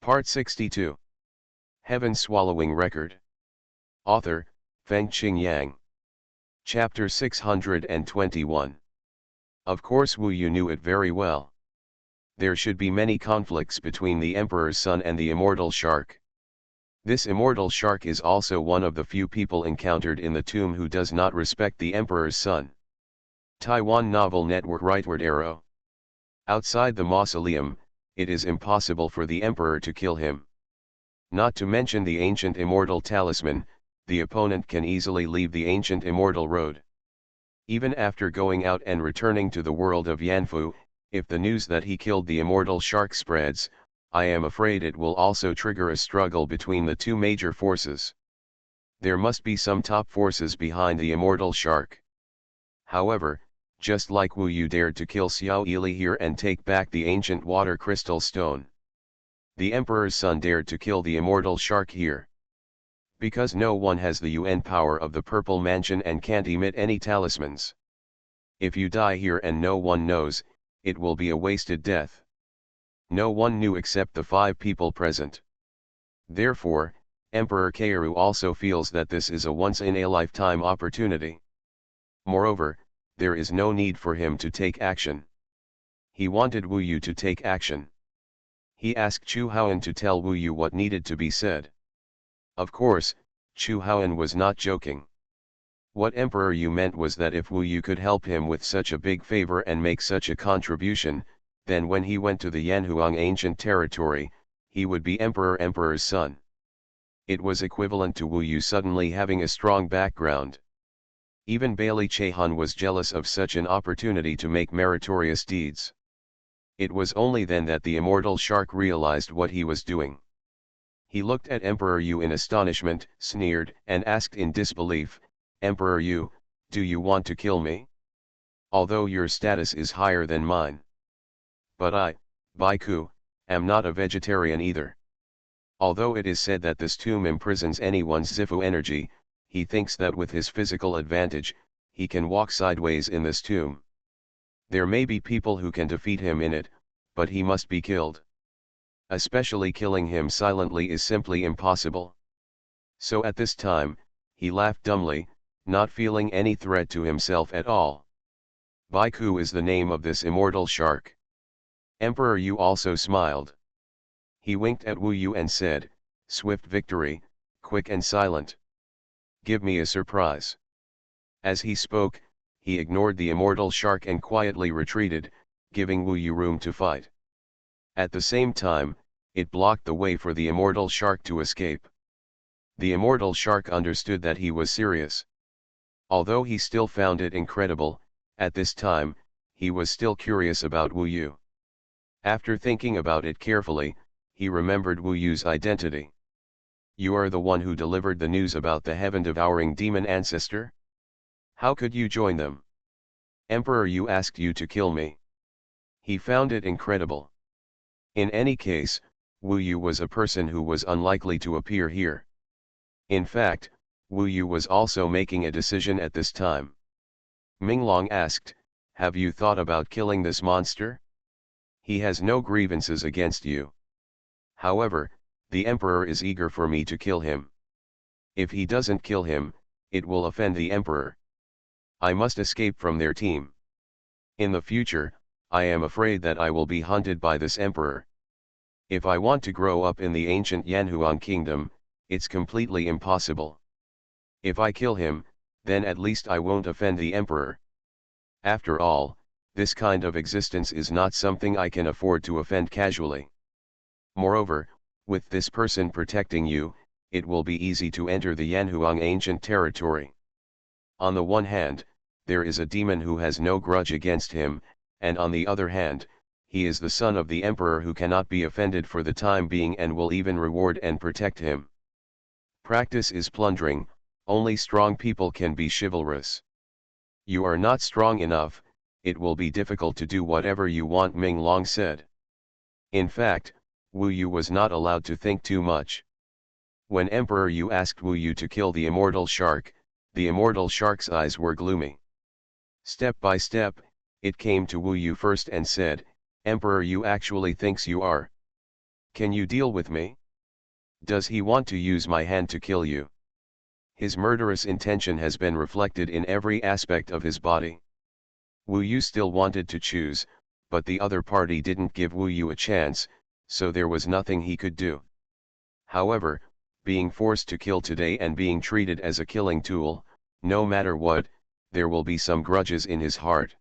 Part 62. Heaven Swallowing Record. Author, Fengqing Yang. Chapter 621. Of course Wu Yu knew it very well. There should be many conflicts between the Emperor's son and the immortal shark. This immortal shark is also one of the few people encountered in the tomb who does not respect the Emperor's son. Taiwan Novel Network Rightward Arrow. Outside the mausoleum, it is impossible for the Emperor to kill him. Not to mention the ancient immortal talisman, the opponent can easily leave the ancient immortal road. Even after going out and returning to the world of Yanfu, if the news that he killed the immortal shark spreads, I am afraid it will also trigger a struggle between the two major forces. There must be some top forces behind the immortal shark. However, just like Wu Yu dared to kill Xiao Ili here and take back the ancient water crystal stone, the Emperor's son dared to kill the immortal shark here. Because no one has the UN power of the Purple Mansion and can't emit any talismans. If you die here and no one knows, it will be a wasted death. No one knew except the 5 people present. Therefore, Emperor Kairu also feels that this is a once-in-a-lifetime opportunity. Moreover, there is no need for him to take action. He wanted Wu Yu to take action. He asked Xuanhuan to tell Wu Yu what needed to be said. Of course, Xuanhuan was not joking. What Emperor Yu meant was that if Wu Yu could help him with such a big favor and make such a contribution, then when he went to the Yanhuang ancient territory, he would be Emperor's son. It was equivalent to Wu Yu suddenly having a strong background. Even Bailey Chehan was jealous of such an opportunity to make meritorious deeds. It was only then that the immortal shark realized what he was doing. He looked at Emperor Yu in astonishment, sneered, and asked in disbelief, "Emperor Yu, do you want to kill me? Although your status is higher than mine. But I, Baiku, am not a vegetarian either." Although it is said that this tomb imprisons anyone's Zifu energy, he thinks that with his physical advantage, he can walk sideways in this tomb. There may be people who can defeat him in it, but he must be killed. Especially killing him silently is simply impossible. So at this time, he laughed dumbly, not feeling any threat to himself at all. Baiku is the name of this immortal shark. Emperor Yu also smiled. He winked at Wu Yu and said, "Swift victory, quick and silent. Give me a surprise." As he spoke, he ignored the immortal shark and quietly retreated, giving Wu Yu room to fight. At the same time, it blocked the way for the immortal shark to escape. The immortal shark understood that he was serious. Although he still found it incredible, at this time, he was still curious about Wu Yu. After thinking about it carefully, he remembered Wu Yu's identity. "You are the one who delivered the news about the heaven-devouring demon ancestor? How could you join them? Emperor Yu asked you to kill me." He found it incredible. In any case, Wu Yu was a person who was unlikely to appear here. In fact, Wu Yu was also making a decision at this time. Minglong asked, "Have you thought about killing this monster? He has no grievances against you. However, the Emperor is eager for me to kill him. If he doesn't kill him, it will offend the Emperor. I must escape from their team. In the future, I am afraid that I will be hunted by this Emperor. If I want to grow up in the ancient Yanhuang kingdom, it's completely impossible. If I kill him, then at least I won't offend the Emperor. After all, this kind of existence is not something I can afford to offend casually. Moreover, with this person protecting you, it will be easy to enter the Yanhuang ancient territory. On the one hand, there is a demon who has no grudge against him, and on the other hand, he is the son of the Emperor who cannot be offended for the time being and will even reward and protect him. Practice is plundering, only strong people can be chivalrous. You are not strong enough, it will be difficult to do whatever you want," Ming Long said. In fact, Wu Yu was not allowed to think too much. When Emperor Yu asked Wu Yu to kill the immortal shark's eyes were gloomy. Step by step, it came to Wu Yu first and said, "Emperor Yu actually thinks you are Can you deal with me? Does he want to use my hand to kill you? His murderous intention has been reflected in every aspect of his body. Wu Yu still wanted to choose, but the other party didn't give Wu Yu a chance, so there was nothing he could do. However, being forced to kill today and being treated as a killing tool, no matter what, there will be some grudges in his heart.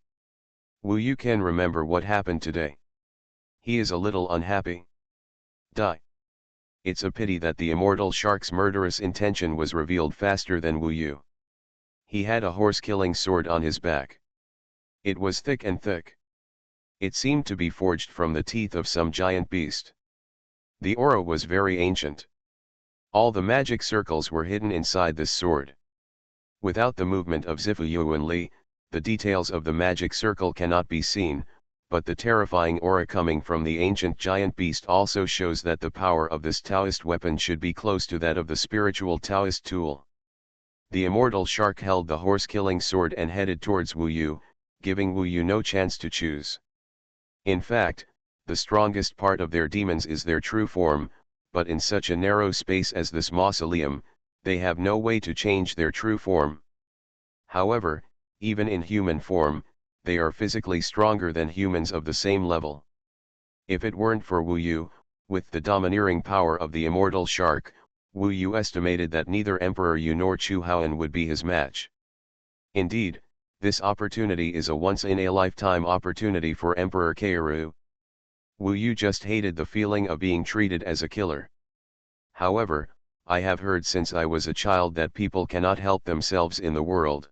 Wu Yu can remember what happened today. He is a little unhappy. Die. It's a pity that the immortal shark's murderous intention was revealed faster than Wu Yu. He had a horse-killing sword on his back. It was thick and thick. It seemed to be forged from the teeth of some giant beast. The aura was very ancient. All the magic circles were hidden inside this sword. Without the movement of Zifu Yuanli, the details of the magic circle cannot be seen, but the terrifying aura coming from the ancient giant beast also shows that the power of this Taoist weapon should be close to that of the spiritual Taoist tool. The immortal shark held the horse-killing sword and headed towards Wu Yu, giving Wu Yu no chance to choose. In fact, the strongest part of their demons is their true form, but in such a narrow space as this mausoleum, they have no way to change their true form. However, even in human form, they are physically stronger than humans of the same level. If it weren't for Wu Yu, with the domineering power of the immortal shark, Wu Yu estimated that neither Emperor Yu nor Xuanhuan would be his match. Indeed, this opportunity is a once-in-a-lifetime opportunity for Emperor Kairu. Wu Yu just hated the feeling of being treated as a killer. However, I have heard since I was a child that people cannot help themselves in the world.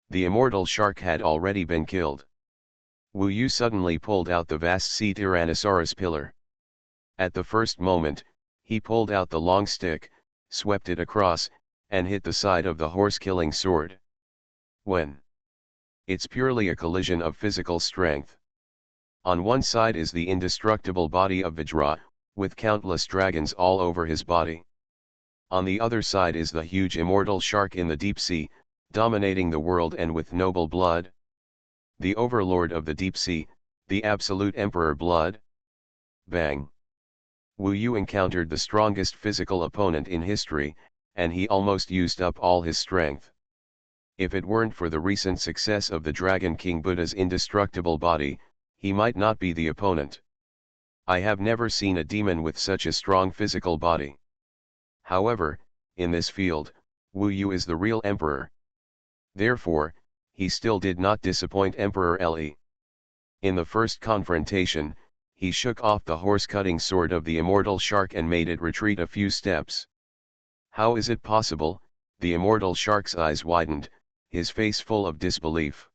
The immortal shark had already been killed. Wu Yu suddenly pulled out the vast sea Tyrannosaurus pillar. At the first moment, he pulled out the long stick, swept it across, and hit the side of the horse-killing sword. When? It's purely a collision of physical strength. On one side is the indestructible body of Vajra, with countless dragons all over his body. On the other side is the huge immortal shark in the deep sea, dominating the world and with noble blood. The overlord of the deep sea, the absolute emperor blood. Bang! Wu Yu encountered the strongest physical opponent in history, and he almost used up all his strength. If it weren't for the recent success of the Dragon King Buddha's indestructible body, he might not be the opponent. I have never seen a demon with such a strong physical body. However, in this field, Wu Yu is the real emperor. Therefore, he still did not disappoint Emperor Le. In the first confrontation, he shook off the horse-cutting sword of the immortal shark and made it retreat a few steps. How is it possible? The immortal shark's eyes widened, his face full of disbelief.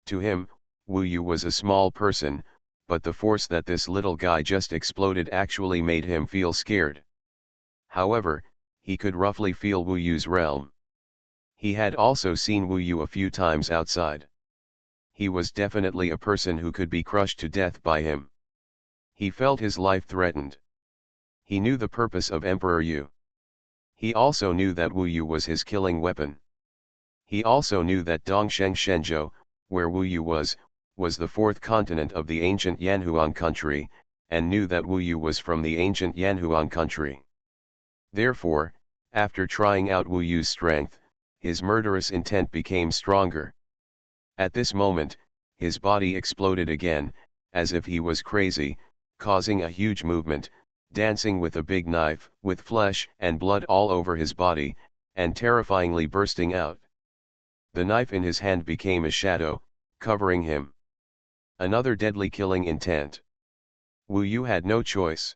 To him, Wu Yu was a small person, but the force that this little guy just exploded actually made him feel scared. However, he could roughly feel Wu Yu's realm. He had also seen Wu Yu a few times outside. He was definitely a person who could be crushed to death by him. He felt his life threatened. He knew the purpose of Emperor Yu. He also knew that Wu Yu was his killing weapon. He also knew that Dongsheng Shenzhou, where Wu Yu was the fourth continent of the ancient Yanhuan country, and knew that Wu Yu was from the ancient Yanhuan country. Therefore, after trying out Wu Yu's strength, his murderous intent became stronger. At this moment, his body exploded again, as if he was crazy, causing a huge movement, dancing with a big knife, with flesh and blood all over his body, and terrifyingly bursting out. The knife in his hand became a shadow, covering him. Another deadly killing intent. Wu Yu had no choice.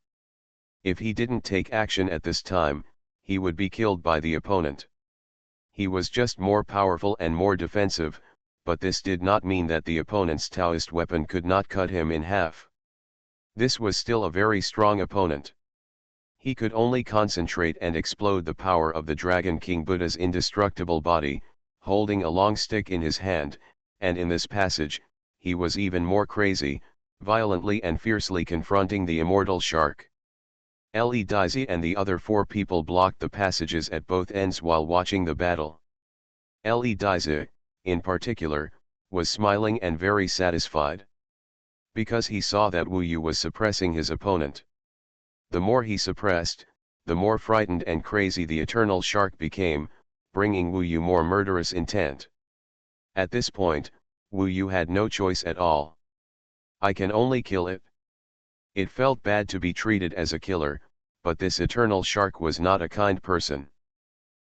If he didn't take action at this time, he would be killed by the opponent. He was just more powerful and more defensive, but this did not mean that the opponent's Taoist weapon could not cut him in half. This was still a very strong opponent. He could only concentrate and explode the power of the Dragon King Buddha's indestructible body, holding a long stick in his hand, and in this passage, he was even more crazy, violently and fiercely confronting the immortal shark. Le Daizi and the other 4 people blocked the passages at both ends while watching the battle. Le Daizi, in particular, was smiling and very satisfied. Because he saw that Wu Yu was suppressing his opponent. The more he suppressed, the more frightened and crazy the eternal shark became, bringing Wu Yu more murderous intent. At this point, Wu Yu had no choice at all. I can only kill it. It felt bad to be treated as a killer, but this eternal shark was not a kind person.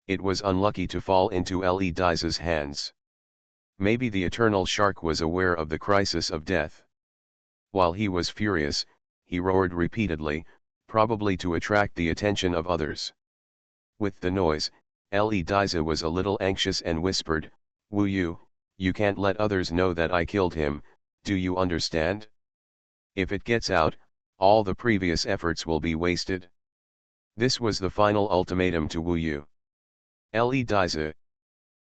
It was unlucky to fall into Le Dai's hands. Maybe the eternal shark was aware of the crisis of death. While he was furious, he roared repeatedly, probably to attract the attention of others. With the noise, Le Dai was a little anxious and whispered, "Wu Yu, you can't let others know that I killed him, do you understand? If it gets out, all the previous efforts will be wasted." This was the final ultimatum to Wu Yu. Le Dai,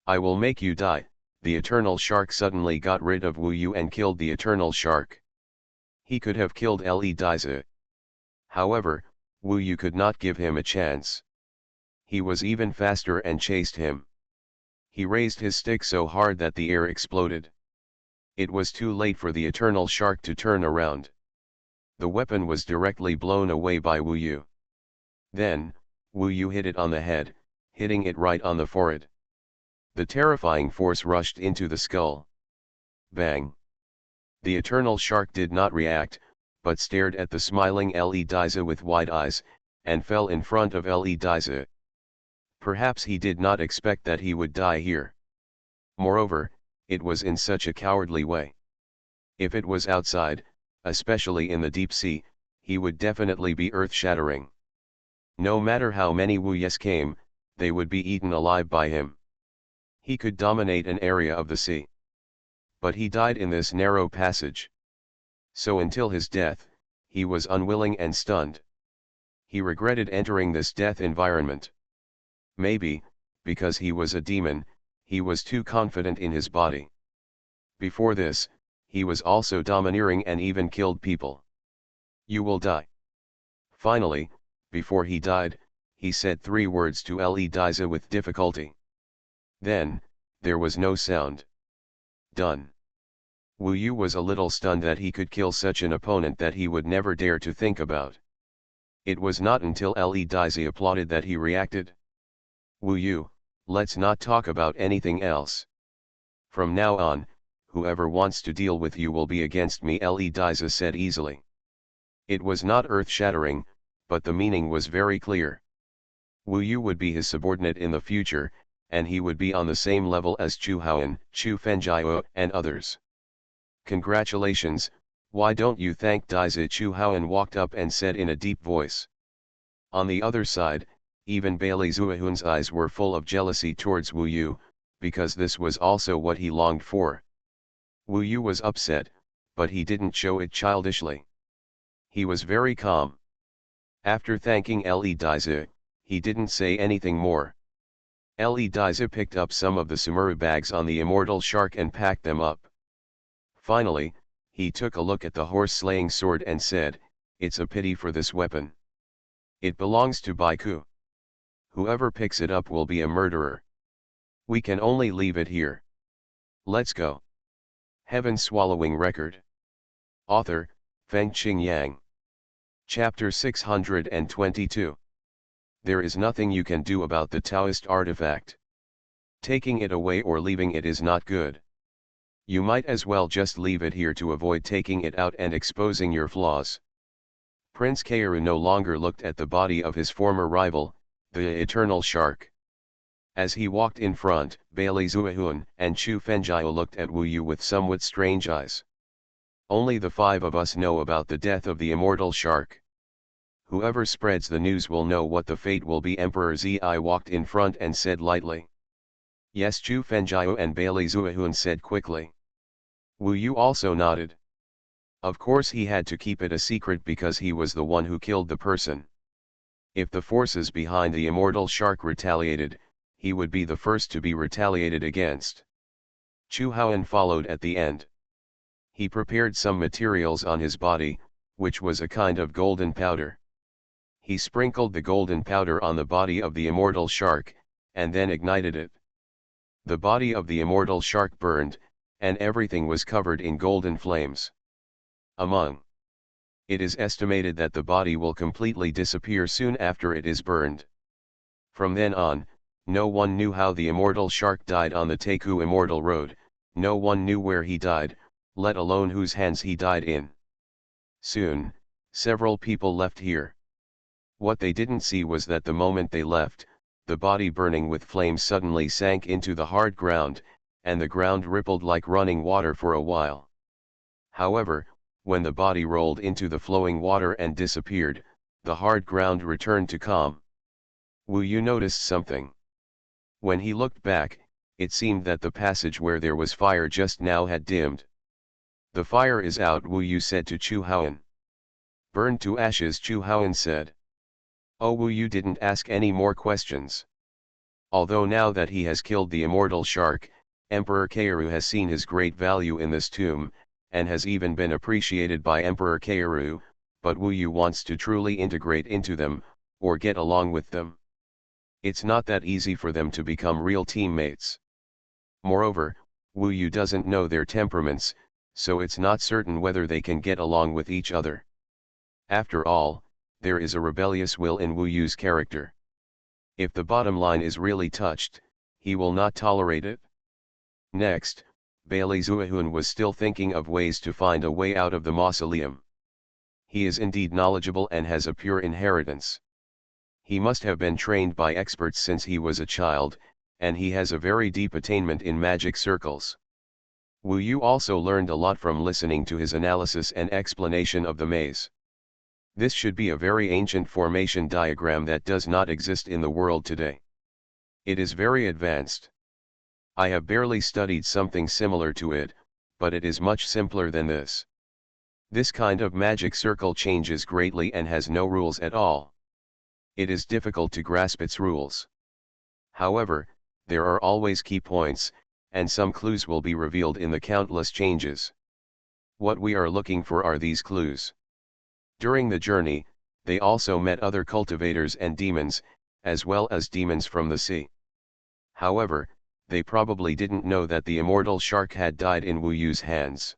I will make you die. The eternal shark suddenly got rid of Wu Yu and killed the eternal shark. He could have killed Le Dai. However, Wu Yu could not give him a chance. He was even faster and chased him. He raised his stick so hard that the air exploded. It was too late for the eternal shark to turn around. The weapon was directly blown away by Wu Yu. Then, Wu Yu hit it on the head, hitting it right on the forehead. The terrifying force rushed into the skull. Bang! The eternal shark did not react, but stared at the smiling Le Dai with wide eyes, and fell in front of Le Dai. Perhaps he did not expect that he would die here. Moreover, it was in such a cowardly way. If it was outside, especially in the deep sea, he would definitely be earth-shattering. No matter how many Wu Yus came, they would be eaten alive by him. He could dominate an area of the sea. But he died in this narrow passage. So until his death, he was unwilling and stunned. He regretted entering this death environment. Maybe, because he was a demon, he was too confident in his body. Before this, he was also domineering and even killed people. You will die. Finally, before he died, he said 3 words to Le Dai with difficulty. Then, there was no sound. Done. Wu Yu was a little stunned that he could kill such an opponent that he would never dare to think about. It was not until Le Dai applauded that he reacted. Wu Yu, let's not talk about anything else. From now on, whoever wants to deal with you will be against me, Le Dai said easily. It was not earth-shattering, but the meaning was very clear. Wu Yu would be his subordinate in the future, and he would be on the same level as Xuanhuan, Chu Fenjiao, and others. Congratulations, why don't you thank Dai? Xuanhuan walked up and said in a deep voice. On the other side, even Bailey Xuanhuan's eyes were full of jealousy towards Wu Yu, because this was also what he longed for. Wu Yu was upset, but he didn't show it childishly. He was very calm. After thanking Le Dai, he didn't say anything more. Le Dai picked up some of the sumuru bags on the immortal shark and packed them up. Finally, he took a look at the horse-slaying sword and said, "It's a pity for this weapon. It belongs to Baiku. Whoever picks it up will be a murderer. We can only leave it here. Let's go." Heaven-swallowing record. Author, Fengqing Yang. Chapter 622. There is nothing you can do about the Taoist artifact. Taking it away or leaving it is not good. You might as well just leave it here to avoid taking it out and exposing your flaws. Prince Kaoru no longer looked at the body of his former rival, the eternal shark. As he walked in front, Bailey Xuanhuan and Chu Fenjiao looked at Wu Yu with somewhat strange eyes. Only the 5 of us know about the death of the immortal shark. Whoever spreads the news will know what the fate will be. Emperor Zi walked in front and said lightly. Yes, Chu Fenjiao and Bailey Xuanhuan said quickly. Wu Yu also nodded. Of course he had to keep it a secret because he was the one who killed the person. If the forces behind the immortal shark retaliated, he would be the first to be retaliated against. Xuanhuan followed at the end. He prepared some materials on his body, which was a kind of golden powder. He sprinkled the golden powder on the body of the immortal shark, and then ignited it. The body of the immortal shark burned, and everything was covered in golden flames. Among It is estimated that the body will completely disappear soon after it is burned. From then on, no one knew how the immortal shark died on the Taku Immortal Road, no one knew where he died, let alone whose hands he died in. Soon, several people left here. What they didn't see was that the moment they left, the body burning with flames suddenly sank into the hard ground, and the ground rippled like running water for a while. However, when the body rolled into the flowing water and disappeared, the hard ground returned to calm. Wu Yu noticed something. When he looked back, it seemed that the passage where there was fire just now had dimmed. The fire is out, Wu Yu said to Xuanhuan. Burned to ashes, Xuanhuan said. Oh, Wu Yu didn't ask any more questions. Although now that he has killed the immortal shark, Emperor Kairu has seen his great value in this tomb, and has even been appreciated by Emperor Kairu, but Wu Yu wants to truly integrate into them, or get along with them. It's not that easy for them to become real teammates. Moreover, Wu Yu doesn't know their temperaments, so it's not certain whether they can get along with each other. After all, there is a rebellious will in Wu Yu's character. If the bottom line is really touched, he will not tolerate it. Next, Bailey Xuanhuan was still thinking of ways to find a way out of the mausoleum. He is indeed knowledgeable and has a pure inheritance. He must have been trained by experts since he was a child, and he has a very deep attainment in magic circles. Wu Yu also learned a lot from listening to his analysis and explanation of the maze. This should be a very ancient formation diagram that does not exist in the world today. It is very advanced. I have barely studied something similar to it, but it is much simpler than this. This kind of magic circle changes greatly and has no rules at all. It is difficult to grasp its rules. However, there are always key points, and some clues will be revealed in the countless changes. What we are looking for are these clues. During the journey, they also met other cultivators and demons, as well as demons from the sea. However, they probably didn't know that the immortal shark had died in Wu Yu's hands.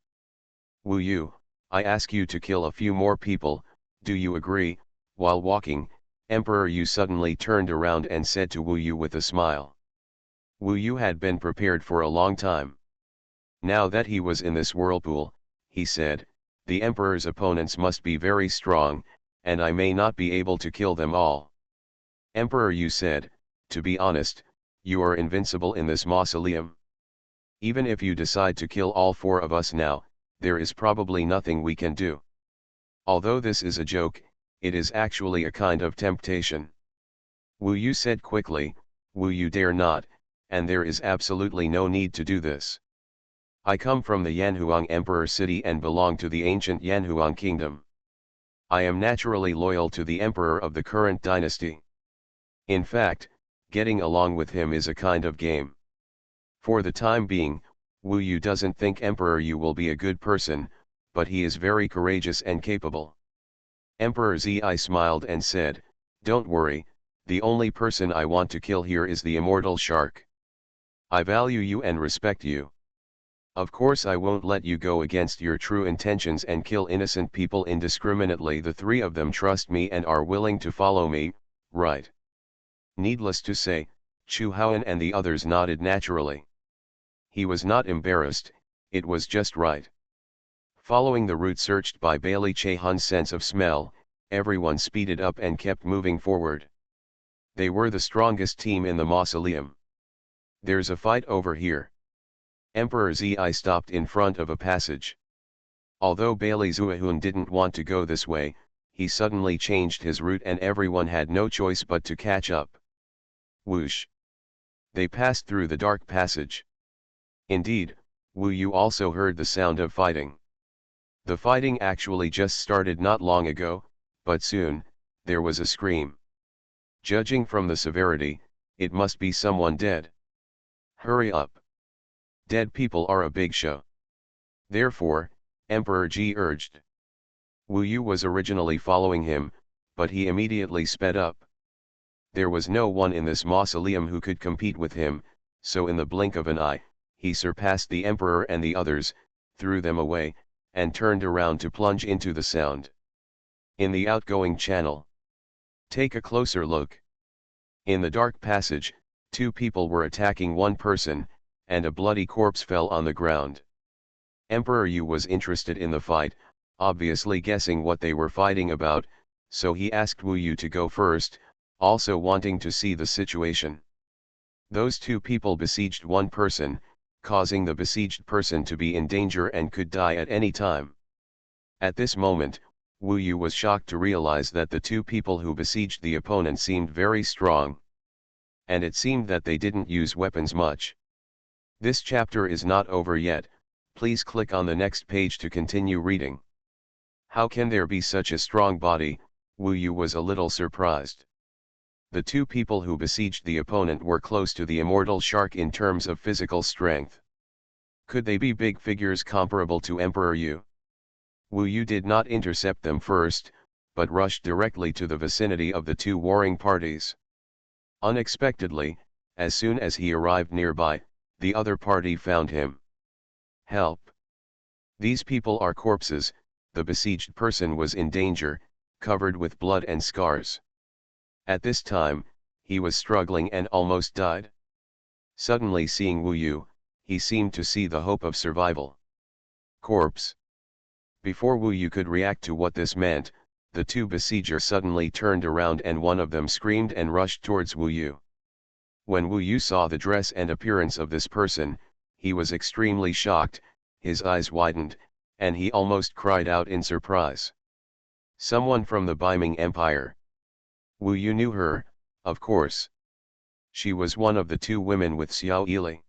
Wu Yu, I ask you to kill a few more people, do you agree? While walking, Emperor Yu suddenly turned around and said to Wu Yu with a smile. Wu Yu had been prepared for a long time. Now that he was in this whirlpool, he said, the Emperor's opponents must be very strong, and I may not be able to kill them all. Emperor Yu said, to be honest, you are invincible in this mausoleum. Even if you decide to kill all four of us now, there is probably nothing we can do. Although this is a joke, it is actually a kind of temptation. Wu Yu said quickly, Wu Yu dare not, and there is absolutely no need to do this. I come from the Yanhuang Emperor city and belong to the ancient Yanhuang kingdom. I am naturally loyal to the emperor of the current dynasty. In fact, getting along with him is a kind of game. For the time being, Wu Yu doesn't think Emperor Yu will be a good person, but he is very courageous and capable. Emperor Zi smiled and said, don't worry, the only person I want to kill here is the immortal shark. I value you and respect you. Of course I won't let you go against your true intentions and kill innocent people indiscriminately. The three of them trust me and are willing to follow me, right? Needless to say, Xuanhuan and the others nodded naturally. He was not embarrassed, it was just right. Following the route searched by Bailey Chehun's sense of smell, everyone speeded up and kept moving forward. They were the strongest team in the mausoleum. There's a fight over here. Emperor Zi stopped in front of a passage. Although Bailey Xuanhuan didn't want to go this way, he suddenly changed his route and everyone had no choice but to catch up. Whoosh! They passed through the dark passage. Indeed, Wu Yu also heard the sound of fighting. The fighting actually just started not long ago, but soon, there was a scream. Judging from the severity, it must be someone dead. Hurry up! Dead people are a big show. Therefore, Emperor Ji urged. Wu Yu was originally following him, but he immediately sped up. There was no one in this mausoleum who could compete with him, so in the blink of an eye, he surpassed the emperor and the others, threw them away, and turned around to plunge into the sound. In the outgoing channel. Take a closer look. In the dark passage, two people were attacking one person, and a bloody corpse fell on the ground. Emperor Yu was interested in the fight, obviously guessing what they were fighting about, so he asked Wu Yu to go first, also wanting to see the situation. Those two people besieged one person, causing the besieged person to be in danger and could die at any time. At this moment, Wu Yu was shocked to realize that the two people who besieged the opponent seemed very strong. And it seemed that they didn't use weapons much. This chapter is not over yet, please click on the next page to continue reading. How can there be such a strong body? Wu Yu was a little surprised. The two people who besieged the opponent were close to the immortal shark in terms of physical strength. Could they be big figures comparable to Emperor Yu? Wu Yu did not intercept them first, but rushed directly to the vicinity of the two warring parties. Unexpectedly, as soon as he arrived nearby, the other party found him. Help! These people are corpses. The besieged person was in danger, covered with blood and scars. At this time, he was struggling and almost died. Suddenly seeing Wu Yu, he seemed to see the hope of survival. Corpse. Before Wu Yu could react to what this meant, the two besiegers suddenly turned around and one of them screamed and rushed towards Wu Yu. When Wu Yu saw the dress and appearance of this person, he was extremely shocked, his eyes widened, and he almost cried out in surprise. Someone from the Beiming Empire. Wu Yu knew her, of course. She was one of the two women with Xiao Yili.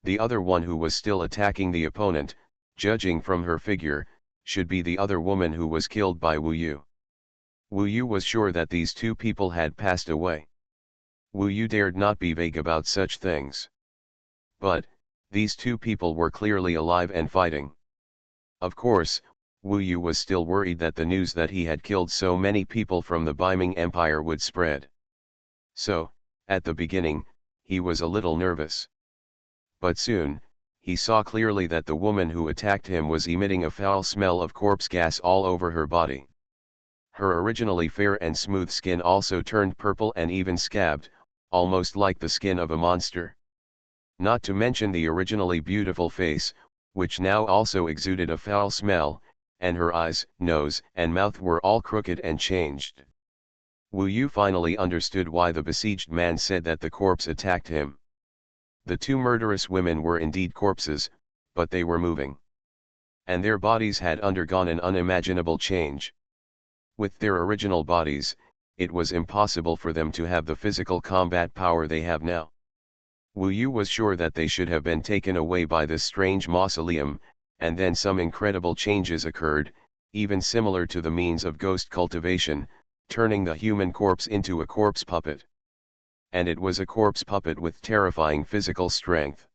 The other one who was still attacking the opponent, judging from her figure, should be the other woman who was killed by Wu Yu. Wu Yu was sure that these two people had passed away. Wu Yu dared not be vague about such things. But, these two people were clearly alive and fighting. Of course, Wu Yu was still worried that the news that he had killed so many people from the Beiming Empire would spread. So, at the beginning, he was a little nervous. But soon, he saw clearly that the woman who attacked him was emitting a foul smell of corpse gas all over her body. Her originally fair and smooth skin also turned purple and even scabbed, almost like the skin of a monster. Not to mention the originally beautiful face, which now also exuded a foul smell, and her eyes, nose, and mouth were all crooked and changed. Wu Yu finally understood why the besieged man said that the corpse attacked him. The two murderous women were indeed corpses, but they were moving. And their bodies had undergone an unimaginable change. With their original bodies, it was impossible for them to have the physical combat power they have now. Wu Yu was sure that they should have been taken away by this strange mausoleum, and then some incredible changes occurred, even similar to the means of ghost cultivation, turning the human corpse into a corpse puppet. And it was a corpse puppet with terrifying physical strength.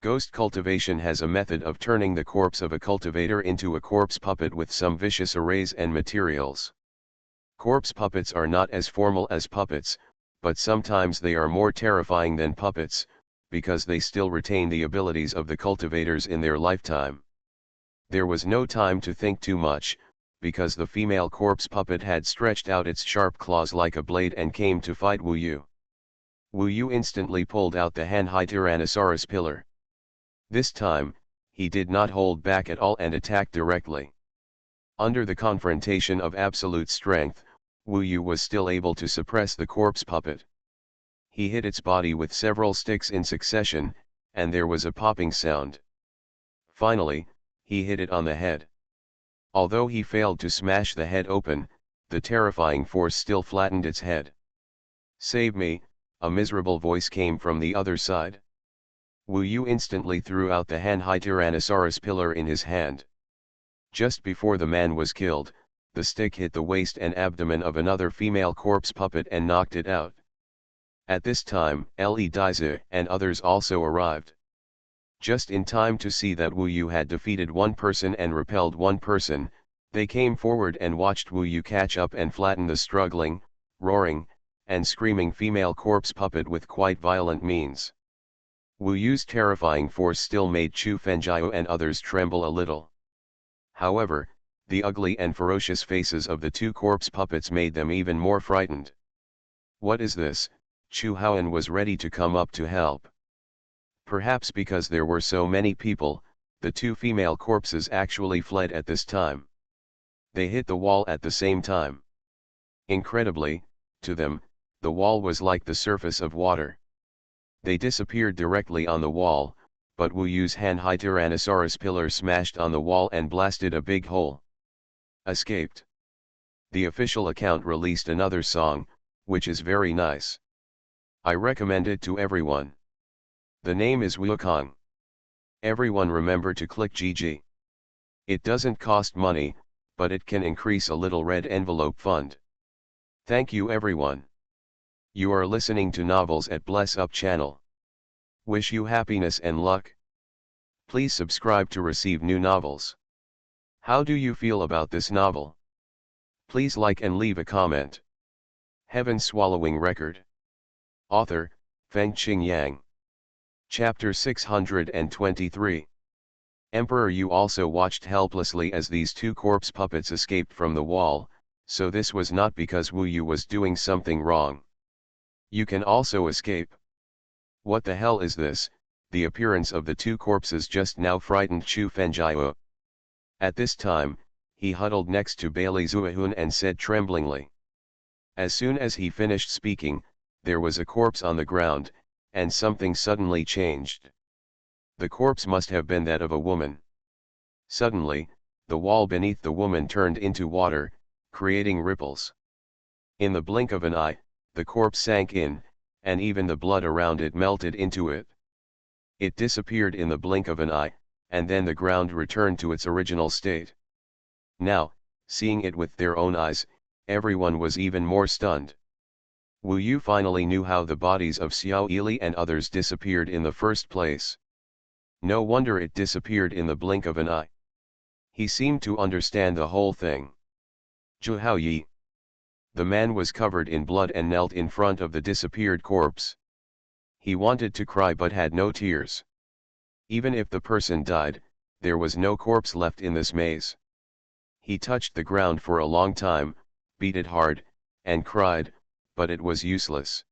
Ghost cultivation has a method of turning the corpse of a cultivator into a corpse puppet with some vicious arrays and materials. Corpse puppets are not as formal as puppets, but sometimes they are more terrifying than puppets, because they still retain the abilities of the cultivators in their lifetime. There was no time to think too much, because the female corpse puppet had stretched out its sharp claws like a blade and came to fight Wu Yu. Wu Yu instantly pulled out the Hanhai Tyrannosaurus pillar. This time, he did not hold back at all and attacked directly. Under the confrontation of absolute strength, Wu Yu was still able to suppress the corpse puppet. He hit its body with several sticks in succession, and there was a popping sound. Finally, he hit it on the head. Although he failed to smash the head open, the terrifying force still flattened its head. "Save me," a miserable voice came from the other side. Wu Yu instantly threw out the Hanhai Tyrannosaurus pillar in his hand. Just before the man was killed, the stick hit the waist and abdomen of another female corpse puppet and knocked it out. At this time, Le Daizi and others also arrived. Just in time to see that Wu Yu had defeated one person and repelled one person, they came forward and watched Wu Yu catch up and flatten the struggling, roaring, and screaming female corpse puppet with quite violent means. Wu Yu's terrifying force still made Chu Fengjiu and others tremble a little. However, The ugly and ferocious faces of the two corpse puppets made them even more frightened. What is this? Xuanhuan was ready to come up to help. Perhaps because there were so many people, the two female corpses actually fled at this time. They hit the wall at the same time. Incredibly, to them, the wall was like the surface of water. They disappeared directly on the wall, but Wu Yu's Han-Hai Tyrannosaurus pillar smashed on the wall and blasted a big hole. Escaped. The official account released another song, which is very nice. I recommend it to everyone. The name is Wukong. Everyone remember to click GG. It doesn't cost money, but it can increase a little red envelope fund. Thank you everyone. You are listening to Novels at Bless Up channel. Wish you happiness and luck. Please subscribe to receive new novels. How do you feel about this novel? Please like and leave a comment. Heaven Swallowing Record. Author, Feng-Qing Yang. Chapter 623. Emperor Yu also watched helplessly as these two corpse puppets escaped from the wall, so this was not because Wu Yu was doing something wrong. You can also escape. What the hell is this? The appearance of the two corpses just now frightened Chu Fengjiu. At this time, he huddled next to Bailey Xuanhuan and said tremblingly. As soon as he finished speaking, there was a corpse on the ground, and something suddenly changed. The corpse must have been that of a woman. Suddenly, the wall beneath the woman turned into water, creating ripples. In the blink of an eye, the corpse sank in, and even the blood around it melted into it. It disappeared in the blink of an eye, and then the ground returned to its original state. Now, seeing it with their own eyes, everyone was even more stunned. Wu Yu finally knew how the bodies of Xiao Ili and others disappeared in the first place. No wonder it disappeared in the blink of an eye. He seemed to understand the whole thing. Zhu Haoyi. The man was covered in blood and knelt in front of the disappeared corpse. He wanted to cry but had no tears. Even if the person died, there was no corpse left in this maze. He touched the ground for a long time, beat it hard, and cried, but it was useless.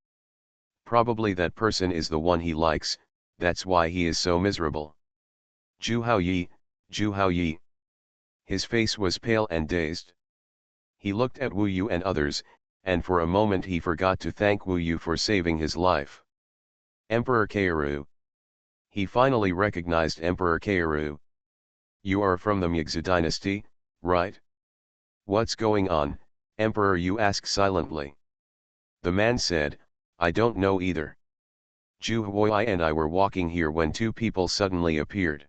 Probably that person is the one he likes, that's why he is so miserable. Zhu Haoyi, Zhu Haoyi. His face was pale and dazed. He looked at Wu Yu and others, and for a moment he forgot to thank Wu Yu for saving his life. Emperor Kairu. He finally recognized Emperor Kairu. You are from the Mingzi dynasty, right? What's going on? Emperor Yu asked silently. The man said, I don't know either. Zhu Huai and I were walking here when two people suddenly appeared.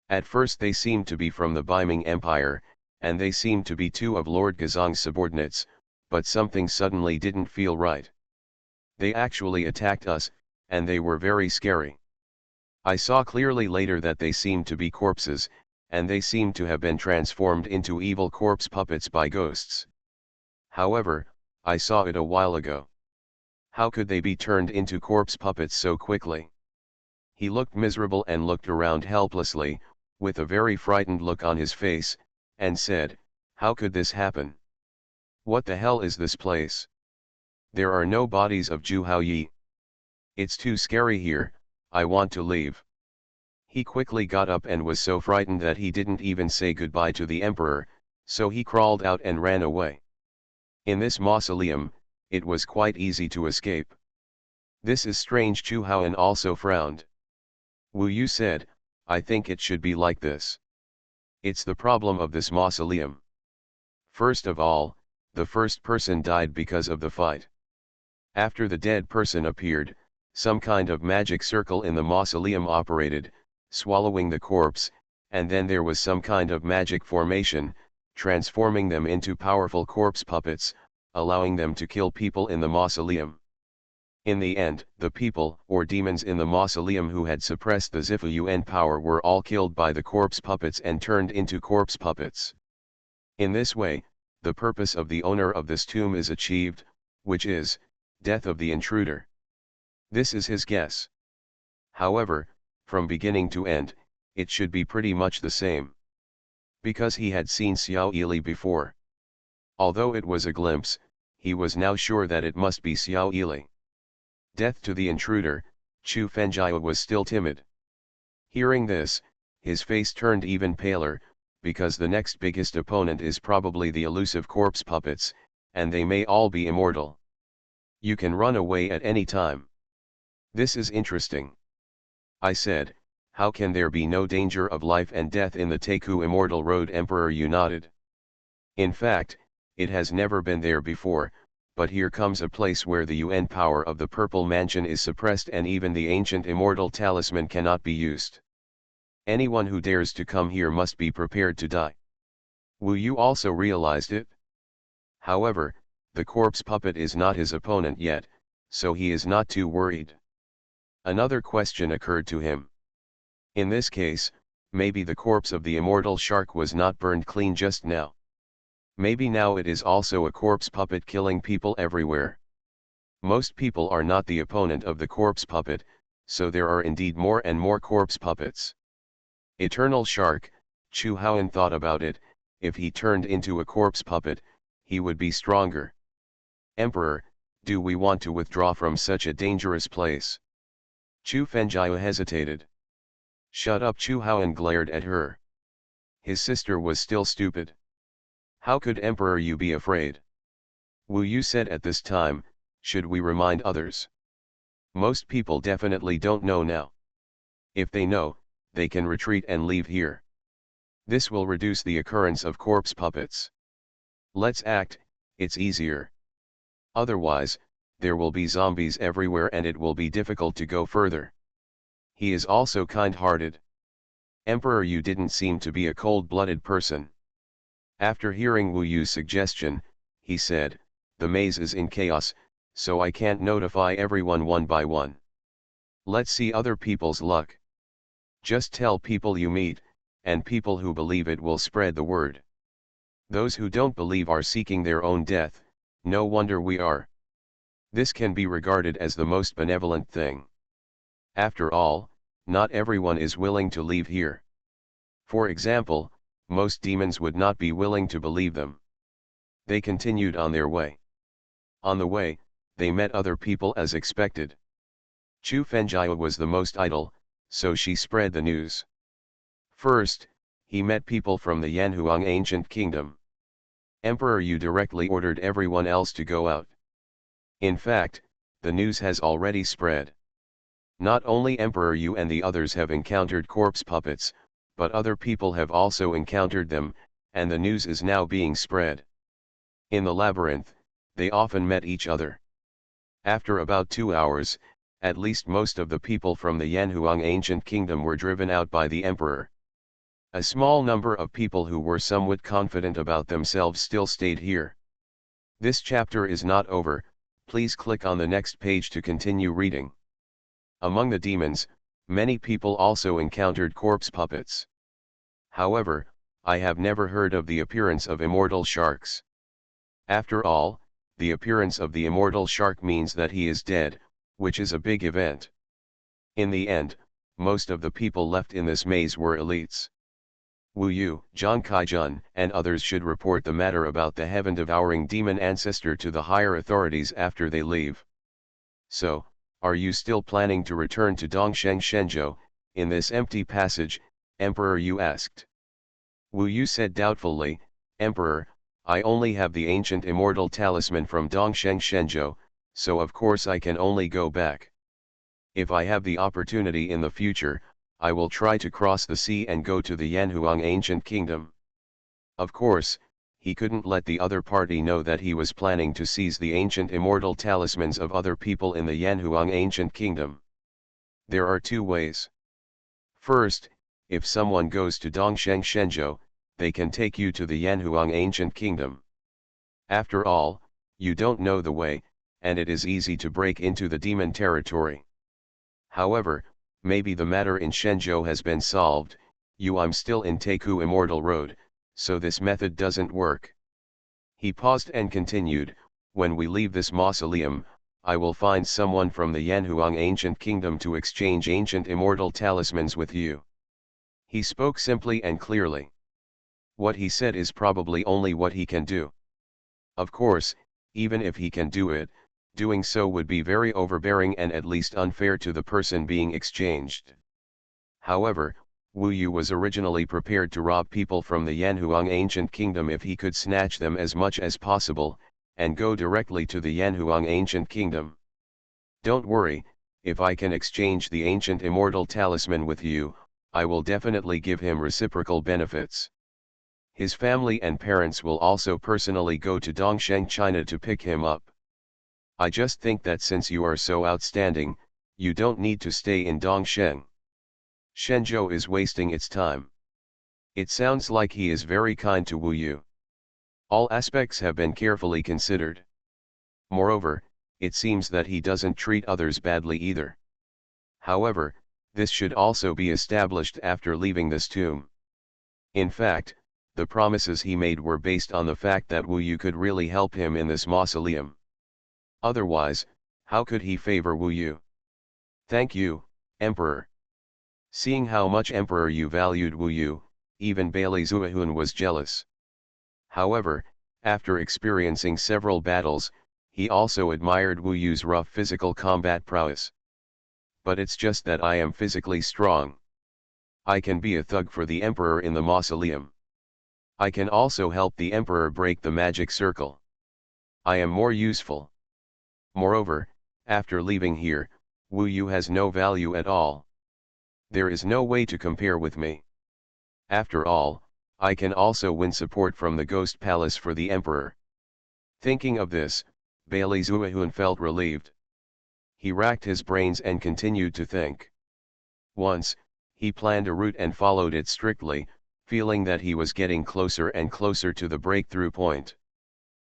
At first they seemed to be from the Beiming Empire, and they seemed to be two of Lord Gazong's subordinates, but something suddenly didn't feel right. They actually attacked us, and they were very scary. I saw clearly later that they seemed to be corpses, and they seemed to have been transformed into evil corpse puppets by ghosts. However, I saw it a while ago. How could they be turned into corpse puppets so quickly? He looked miserable and looked around helplessly, with a very frightened look on his face, and said, how could this happen? What the hell is this place? There are no bodies of Zhu Haoyi. It's too scary here, I want to leave. He quickly got up and was so frightened that he didn't even say goodbye to the emperor, so he crawled out and ran away. In this mausoleum, it was quite easy to escape. This is strange. Xuanhuan also frowned. Wu Yu said, I think it should be like this. It's the problem of this mausoleum. First of all, the first person died because of the fight. After the dead person appeared, some kind of magic circle in the mausoleum operated, swallowing the corpse, and then there was some kind of magic formation, transforming them into powerful corpse puppets, allowing them to kill people in the mausoleum. In the end, the people or demons in the mausoleum who had suppressed the Zifu Yuan power were all killed by the corpse puppets and turned into corpse puppets. In this way, the purpose of the owner of this tomb is achieved, which is, death of the intruder. This is his guess. However, from beginning to end, it should be pretty much the same. because he had seen Xiao Ili before. Although it was a glimpse, he was now sure that it must be Xiao Ili. Death to the intruder, Chu Fengjia was still timid. Hearing this, his face turned even paler, because the next biggest opponent is probably the elusive corpse puppets, and they may all be immortal. You can run away at any time. This is interesting. I said, how can there be no danger of life and death in the Taku Immortal Road? Emperor Yu nodded. In fact, it has never been there before, but here comes a place where the UN power of the Purple Mansion is suppressed and even the ancient immortal talisman cannot be used. Anyone who dares to come here must be prepared to die. Wu Yu also realized it. However, the corpse puppet is not his opponent yet, so he is not too worried. Another question occurred to him. In this case, maybe the corpse of the immortal shark was not burned clean just now. Maybe now it is also a corpse puppet killing people everywhere. Most people are not the opponent of the corpse puppet, so there are indeed more and more corpse puppets. Eternal shark, Xuanhuan thought about it, if he turned into a corpse puppet, he would be stronger. Emperor, do we want to withdraw from such a dangerous place? Chu Fengjia hesitated. Shut up! Xuanhuan glared at her. His sister was still stupid. How could Emperor Yu be afraid? Wu Yu said at this time, should we remind others? Most people definitely don't know now. If they know, they can retreat and leave here. This will reduce the occurrence of corpse puppets. Let's act, it's easier. Otherwise, there will be zombies everywhere and it will be difficult to go further. He is also kind-hearted. Emperor Yu didn't seem to be a cold-blooded person. After hearing Wu Yu's suggestion, he said, the maze is in chaos, so I can't notify everyone one by one. Let's see other people's luck. Just tell people you meet, and people who believe it will spread the word. Those who don't believe are seeking their own death, no wonder we are. This can be regarded as the most benevolent thing. After all, not everyone is willing to leave here. For example, most demons would not be willing to believe them. They continued on their way. On the way, they met other people as expected. Chu Fengjia was the most idle, so she spread the news. First, he met people from the Yanhuang ancient kingdom. Emperor Yu directly ordered everyone else to go out. In fact, the news has already spread. Not only Emperor Yu and the others have encountered corpse puppets, but other people have also encountered them, and the news is now being spread. In the labyrinth, they often met each other. After about 2 hours, at least most of the people from the Yanhuang ancient kingdom were driven out by the emperor. A small number of people who were somewhat confident about themselves still stayed here. This chapter is not over, please click on the next page to continue reading. Among the demons, many people also encountered corpse puppets. However, I have never heard of the appearance of immortal sharks. After all, the appearance of the immortal shark means that he is dead, which is a big event. In the end, most of the people left in this maze were elites. Wu Yu, Zhang Kaijun, and others should report the matter about the heaven-devouring demon ancestor to the higher authorities after they leave. So, are you still planning to return to Dongsheng Shenzhou, in this empty passage? Emperor Yu asked. Wu Yu said doubtfully, Emperor, I only have the ancient immortal talisman from Dongsheng Shenzhou, so of course I can only go back. If I have the opportunity in the future, I will try to cross the sea and go to the Yanhuang ancient kingdom. Of course, he couldn't let the other party know that he was planning to seize the ancient immortal talismans of other people in the Yanhuang ancient kingdom. There are two ways. First, if someone goes to Dongsheng Shenzhou, they can take you to the Yanhuang ancient kingdom. After all, you don't know the way, and it is easy to break into the demon territory. However, maybe the matter in Shenzhou has been solved, I'm still in Taku Immortal Road, so this method doesn't work. He paused and continued, when we leave this mausoleum, I will find someone from the Yanhuang ancient kingdom to exchange ancient immortal talismans with you. He spoke simply and clearly. What he said is probably only what he can do. Of course, even if he can do it, doing so would be very overbearing and at least unfair to the person being exchanged. However, Wu Yu was originally prepared to rob people from the Yanhuang ancient kingdom if he could snatch them as much as possible, and go directly to the Yanhuang ancient kingdom. Don't worry, if I can exchange the ancient immortal talisman with you, I will definitely give him reciprocal benefits. His family and parents will also personally go to Dongsheng, China to pick him up. I just think that since you are so outstanding, you don't need to stay in Dongsheng. Shenzhou is wasting its time. It sounds like he is very kind to Wu Yu. All aspects have been carefully considered. Moreover, it seems that he doesn't treat others badly either. However, this should also be established after leaving this tomb. In fact, the promises he made were based on the fact that Wu Yu could really help him in this mausoleum. Otherwise, how could he favor Wu Yu? Thank you, Emperor. Seeing how much Emperor Yu valued Wu Yu, even Bailey Xuanhuan was jealous. However, after experiencing several battles, he also admired Wu Yu's rough physical combat prowess. But it's just that I am physically strong. I can be a thug for the Emperor in the mausoleum. I can also help the Emperor break the magic circle. I am more useful. Moreover, after leaving here, Wu Yu has no value at all. There is no way to compare with me. After all, I can also win support from the Ghost Palace for the Emperor. Thinking of this, Bailey Xuanhuan felt relieved. He racked his brains and continued to think. Once, he planned a route and followed it strictly, feeling that he was getting closer and closer to the breakthrough point.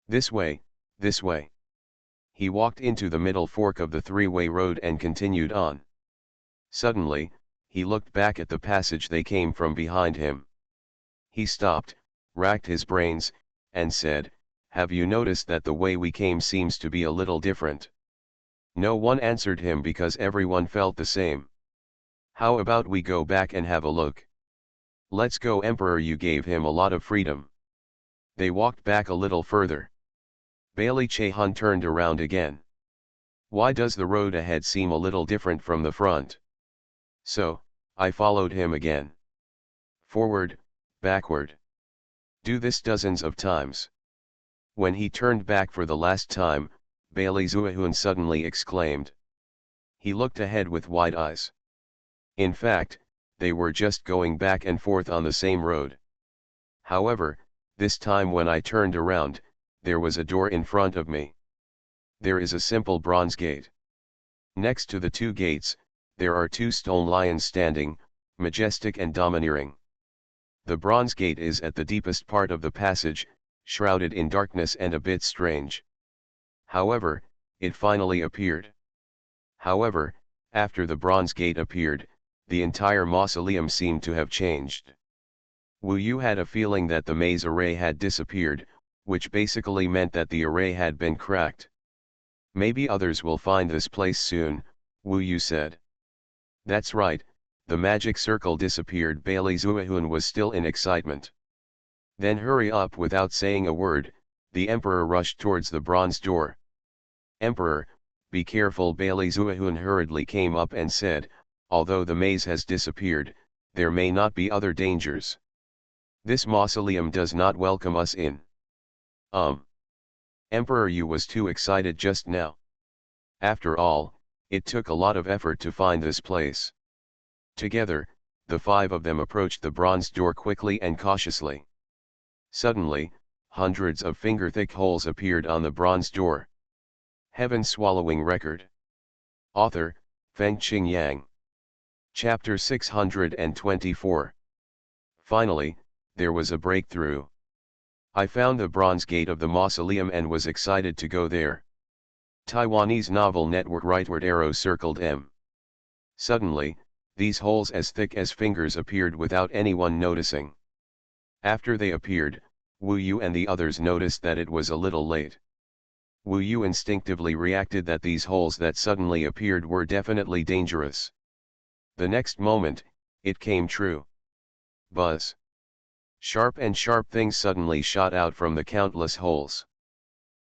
This way, this way. He walked into the middle fork of the three-way road and continued on. Suddenly, he looked back at the passage they came from behind him. He stopped, racked his brains, and said, "Have you noticed that the way we came seems to be a little different?" No one answered him because everyone felt the same. How about we go back and have a look? Let's go, Emperor. You gave him a lot of freedom. They walked back a little further. Bailey Chehun turned around again. Why does the road ahead seem a little different from the front? So, I followed him again. Forward, backward. Do this dozens of times. When he turned back for the last time, Bailey Xuanhuan suddenly exclaimed. He looked ahead with wide eyes. In fact, they were just going back and forth on the same road. However, this time when I turned around, there was a door in front of me. There is a simple bronze gate. Next to the two gates, there are two stone lions standing, majestic and domineering. The bronze gate is at the deepest part of the passage, shrouded in darkness and a bit strange. However, it finally appeared. However, after the bronze gate appeared, the entire mausoleum seemed to have changed. Wu Yu had a feeling that the maze array had disappeared, which basically meant that the array had been cracked. Maybe others will find this place soon, Wu Yu said. That's right, the magic circle disappeared. Bailey Xuanhuan was still in excitement. Then hurry up. Without saying a word, the Emperor rushed towards the bronze door. Emperor, be careful. Bailey Xuanhuan hurriedly came up and said, although the maze has disappeared, there may not be other dangers. This mausoleum does not welcome us in. Emperor Yu was too excited just now. After all, it took a lot of effort to find this place. Together, the five of them approached the bronze door quickly and cautiously. Suddenly, hundreds of finger-thick holes appeared on the bronze door. Heaven-swallowing record. Author, Fengqing Yang. Chapter 624. Finally, there was a breakthrough. I found the bronze gate of the mausoleum and was excited to go there. Taiwanese novel network rightward arrow circled M. Suddenly, these holes as thick as fingers appeared without anyone noticing. After they appeared, Wu Yu and the others noticed that it was a little late. Wu Yu instinctively reacted that these holes that suddenly appeared were definitely dangerous. The next moment, it came true. Buzz. Sharp things suddenly shot out from the countless holes.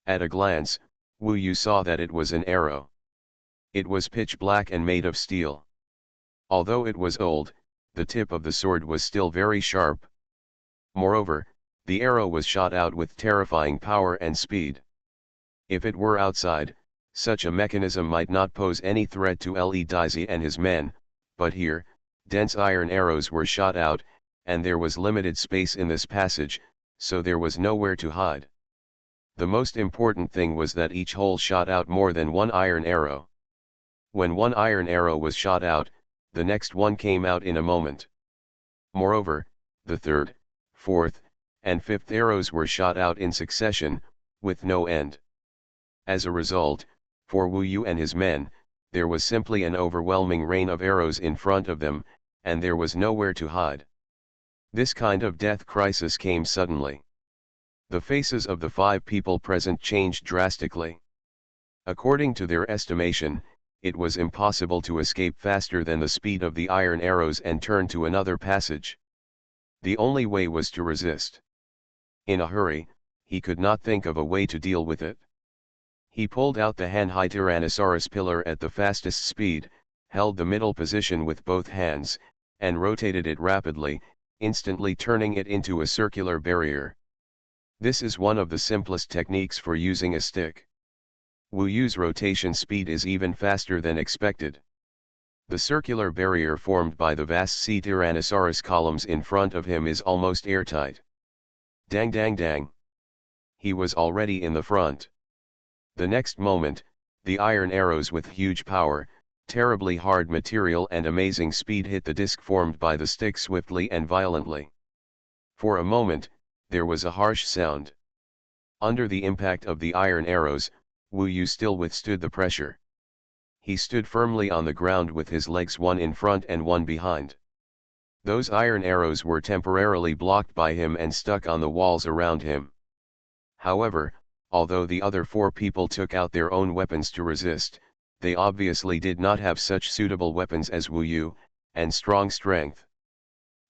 At a glance, Wu Yu saw that it was an arrow. It was pitch black and made of steel. Although it was old, the tip of the sword was still very sharp. Moreover, the arrow was shot out with terrifying power and speed. If it were outside, such a mechanism might not pose any threat to Le Daizi and his men, but here, dense iron arrows were shot out, and there was limited space in this passage, so there was nowhere to hide. The most important thing was that each hole shot out more than one iron arrow. When one iron arrow was shot out, the next one came out in a moment. Moreover, the third, fourth, and fifth arrows were shot out in succession, with no end. As a result, for Wu Yu and his men, there was simply an overwhelming rain of arrows in front of them, and there was nowhere to hide. This kind of death crisis came suddenly. The faces of the 5 people present changed drastically. According to their estimation, it was impossible to escape faster than the speed of the iron arrows and turn to another passage. The only way was to resist. In a hurry, he could not think of a way to deal with it. He pulled out the Hanhai Tyrannosaurus pillar at the fastest speed, held the middle position with both hands, and rotated it rapidly, instantly turning it into a circular barrier. This is one of the simplest techniques for using a stick. Wu Yu's rotation speed is even faster than expected. The circular barrier formed by the vast C Tyrannosaurus columns in front of him is almost airtight. Dang dang dang. He was already in the front. The next moment, the iron arrows with huge power, terribly hard material and amazing speed hit the disc formed by the stick swiftly and violently. For a moment, there was a harsh sound. Under the impact of the iron arrows, Wu Yu still withstood the pressure. He stood firmly on the ground with his legs one in front and one behind. Those iron arrows were temporarily blocked by him and stuck on the walls around him. However, although the other 4 people took out their own weapons to resist, they obviously did not have such suitable weapons as Wu Yu, and strong strength.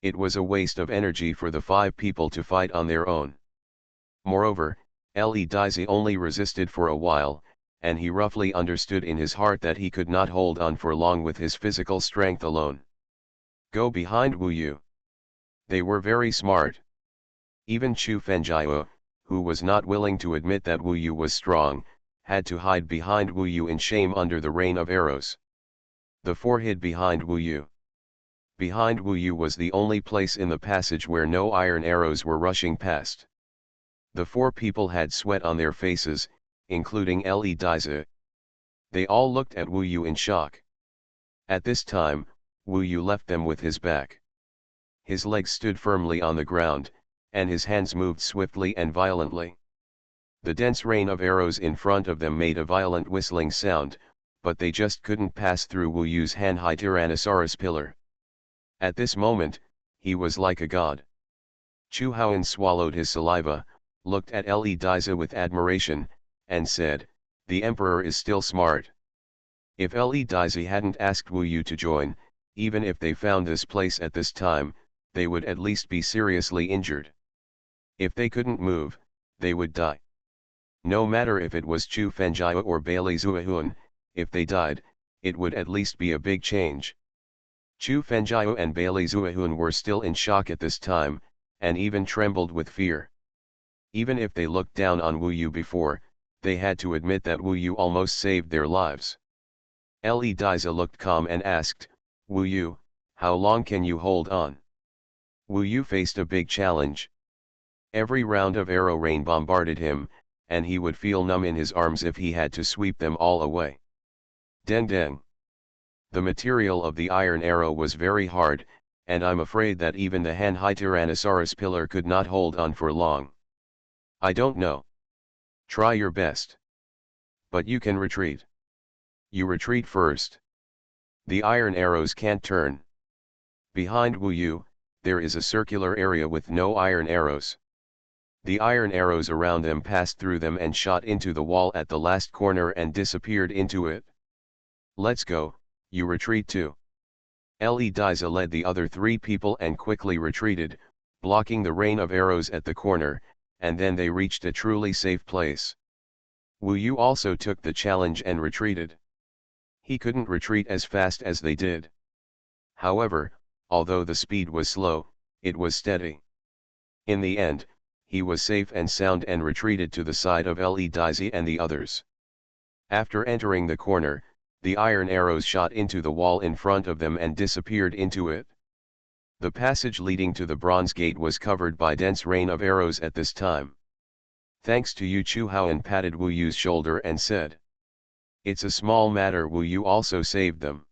It was a waste of energy for the 5 people to fight on their own. Moreover, Le Daizi only resisted for a while, and he roughly understood in his heart that he could not hold on for long with his physical strength alone. Go behind Wu Yu. They were very smart. Even Chu Fenjiao, who was not willing to admit that Wu Yu was strong, had to hide behind Wu Yu in shame under the rain of arrows. The 4 hid behind Wu Yu. Behind Wu Yu was the only place in the passage where no iron arrows were rushing past. The 4 people had sweat on their faces, including Le Daizi. They all looked at Wu Yu in shock. At this time, Wu Yu left them with his back. His legs stood firmly on the ground, and his hands moved swiftly and violently. The dense rain of arrows in front of them made a violent whistling sound, but they just couldn't pass through Wu Yu's Hanhai Tyrannosaurus pillar. At this moment, he was like a god. Xuanhuan swallowed his saliva, looked at Le Daizi with admiration, and said, "The emperor is still smart." If Le Daizi hadn't asked Wu Yu to join, even if they found this place at this time, they would at least be seriously injured. If they couldn't move, they would die. No matter if it was Chu Fenjiao or Bailey Xuanhuan, if they died, it would at least be a big change. Chu Fenjiao and Bailey Xuanhuan were still in shock at this time, and even trembled with fear. Even if they looked down on Wu Yu before, they had to admit that Wu Yu almost saved their lives. Le Daizi looked calm and asked, "Wu Yu, how long can you hold on?" Wu Yu faced a big challenge. Every round of arrow rain bombarded him, and he would feel numb in his arms if he had to sweep them all away. Deng deng. The material of the iron arrow was very hard, and I'm afraid that even the Hanhai Tyrannosaurus pillar could not hold on for long. I don't know. Try your best. But you can retreat. You retreat first. The iron arrows can't turn. Behind Wu Yu, there is a circular area with no iron arrows. The iron arrows around them passed through them and shot into the wall at the last corner and disappeared into it. Let's go, you retreat too. Le Daizi led the other 3 people and quickly retreated, blocking the rain of arrows at the corner, and then they reached a truly safe place. Wu Yu also took the challenge and retreated. He couldn't retreat as fast as they did. However, although the speed was slow, it was steady. In the end, he was safe and sound and retreated to the side of Le Dizzy and the others. After entering the corner, the iron arrows shot into the wall in front of them and disappeared into it. The passage leading to the bronze gate was covered by dense rain of arrows at this time. Thanks to you, Xuanhuan patted Wu Yu's shoulder and said, "It's a small matter." Wu Yu also saved them.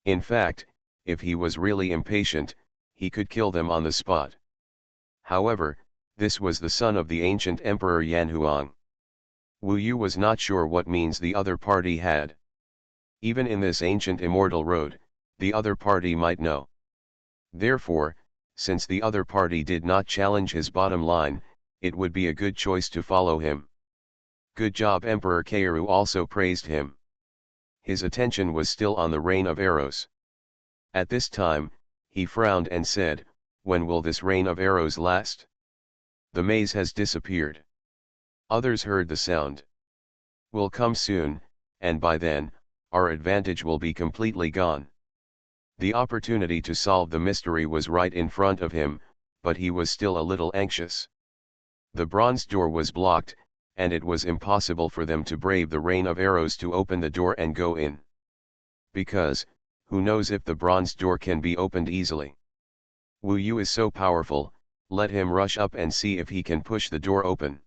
In fact, if he was really impatient, he could kill them on the spot. However, this was the son of the ancient Emperor Yanhuang. Wu Yu was not sure what means the other party had. Even in this ancient immortal road, the other party might know. Therefore, since the other party did not challenge his bottom line, it would be a good choice to follow him. Good job. Emperor Kairu also praised him. His attention was still on the rain of arrows. At this time, he frowned and said, "When will this rain of arrows last? The maze has disappeared." Others heard the sound. "Will come soon, and by then, our advantage will be completely gone." The opportunity to solve the mystery was right in front of him, but he was still a little anxious. The bronze door was blocked, and it was impossible for them to brave the rain of arrows to open the door and go in. Because, who knows if the bronze door can be opened easily? Wu Yu is so powerful, let him rush up and see if he can push the door open.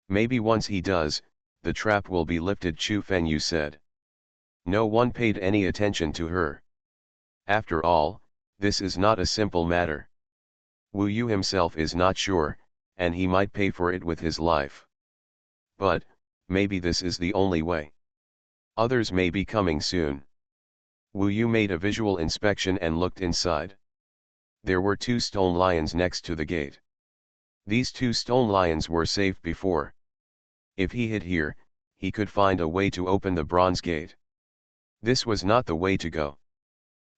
Maybe once he does, the trap will be lifted, Chu Fengyu said. No one paid any attention to her. After all, this is not a simple matter. Wu Yu himself is not sure, and he might pay for it with his life. But, maybe this is the only way. Others may be coming soon. Wu Yu made a visual inspection and looked inside. There were 2 stone lions next to the gate. These 2 stone lions were safe before. If he hid here, he could find a way to open the bronze gate. This was not the way to go.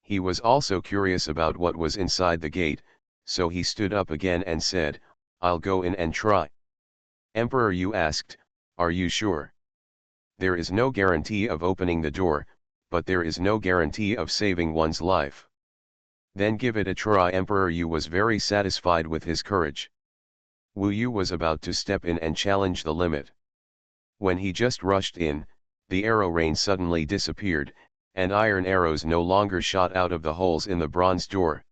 He was also curious about what was inside the gate, so he stood up again and said, "I'll go in and try." Emperor Yu asked, "Are you sure?" "There is no guarantee of opening the door, but there is no guarantee of saving one's life." "Then give it a try." Emperor Yu was very satisfied with his courage. Wu Yu was about to step in and challenge the limit. When he just rushed in, the arrow rain suddenly disappeared, and iron arrows no longer shot out of the holes in the bronze door.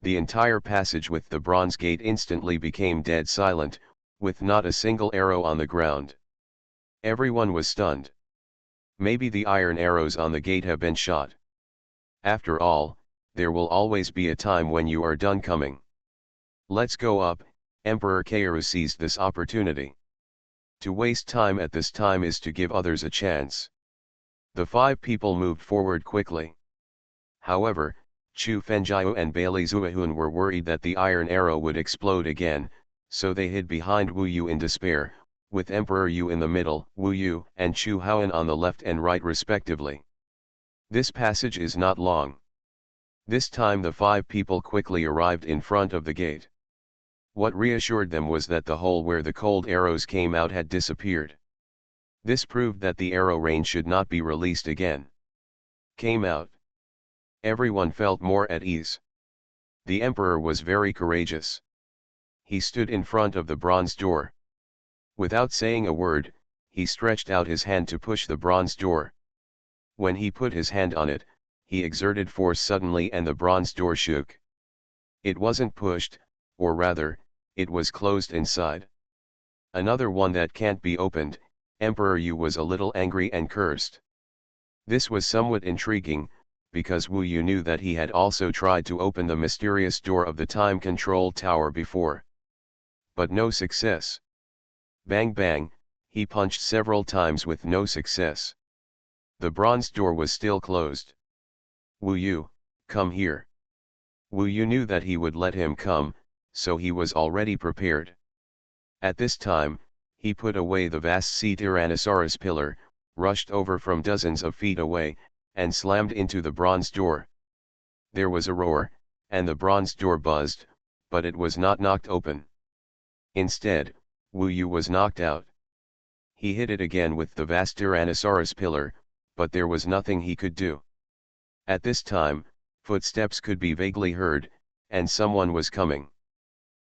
The entire passage with the bronze gate instantly became dead silent, with not a single arrow on the ground. Everyone was stunned. Maybe the iron arrows on the gate have been shot. After all, there will always be a time when you are done coming. "Let's go up." Emperor Kairu seized this opportunity. To waste time at this time is to give others a chance. The 5 people moved forward quickly. However, Chu Fengyu and Bailey Xuanhuan were worried that the iron arrow would explode again, so they hid behind Wu Yu in despair, with Emperor Yu in the middle, Wu Yu and Xuanhuan on the left and right respectively. This passage is not long. This time the 5 people quickly arrived in front of the gate. What reassured them was that the hole where the cold arrows came out had disappeared. This proved that the arrow rain should not be released again. Came out. Everyone felt more at ease. The emperor was very courageous. He stood in front of the bronze door. Without saying a word, he stretched out his hand to push the bronze door. When he put his hand on it, he exerted force suddenly and the bronze door shook. It wasn't pushed, or rather, it was closed inside. "Another one that can't be opened." Emperor Yu was a little angry and cursed. This was somewhat intriguing, because Wu Yu knew that he had also tried to open the mysterious door of the time control tower before. But no success. Bang bang, he punched several times with no success. The bronze door was still closed. "Wu Yu, come here." Wu Yu knew that he would let him come, so he was already prepared. At this time, he put away the vast sea Tyrannosaurus pillar, rushed over from dozens of feet away, and slammed into the bronze door. There was a roar, and the bronze door buzzed, but it was not knocked open. Instead, Wu Yu was knocked out. He hit it again with the vast Tyrannosaurus pillar, but there was nothing he could do. At this time, footsteps could be vaguely heard, and someone was coming.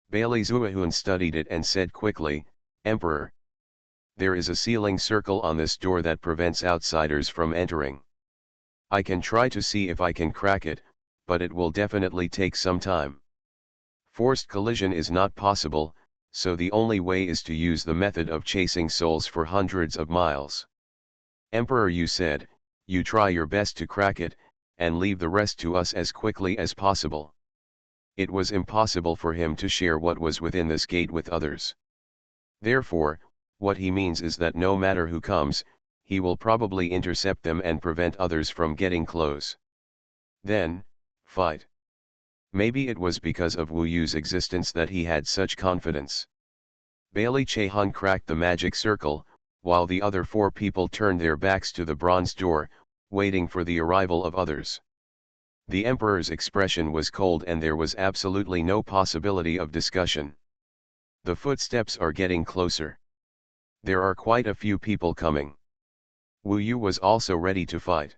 Bailey Xuanhuan studied it and said quickly, "Emperor, there is a sealing circle on this door that prevents outsiders from entering. I can try to see if I can crack it, but it will definitely take some time. Forced collision is not possible, so the only way is to use the method of chasing souls for hundreds of miles. Emperor, you said, you try your best to crack it, and leave the rest to us as quickly as possible." It was impossible for him to share what was within this gate with others. Therefore, what he means is that no matter who comes, he will probably intercept them and prevent others from getting close. Then, fight. Maybe it was because of Wu Yu's existence that he had such confidence. Bailey Chehan cracked the magic circle, while the other 4 people turned their backs to the bronze door, waiting for the arrival of others. The Emperor's expression was cold and there was absolutely no possibility of discussion. The footsteps are getting closer. There are quite a few people coming. Wu Yu was also ready to fight.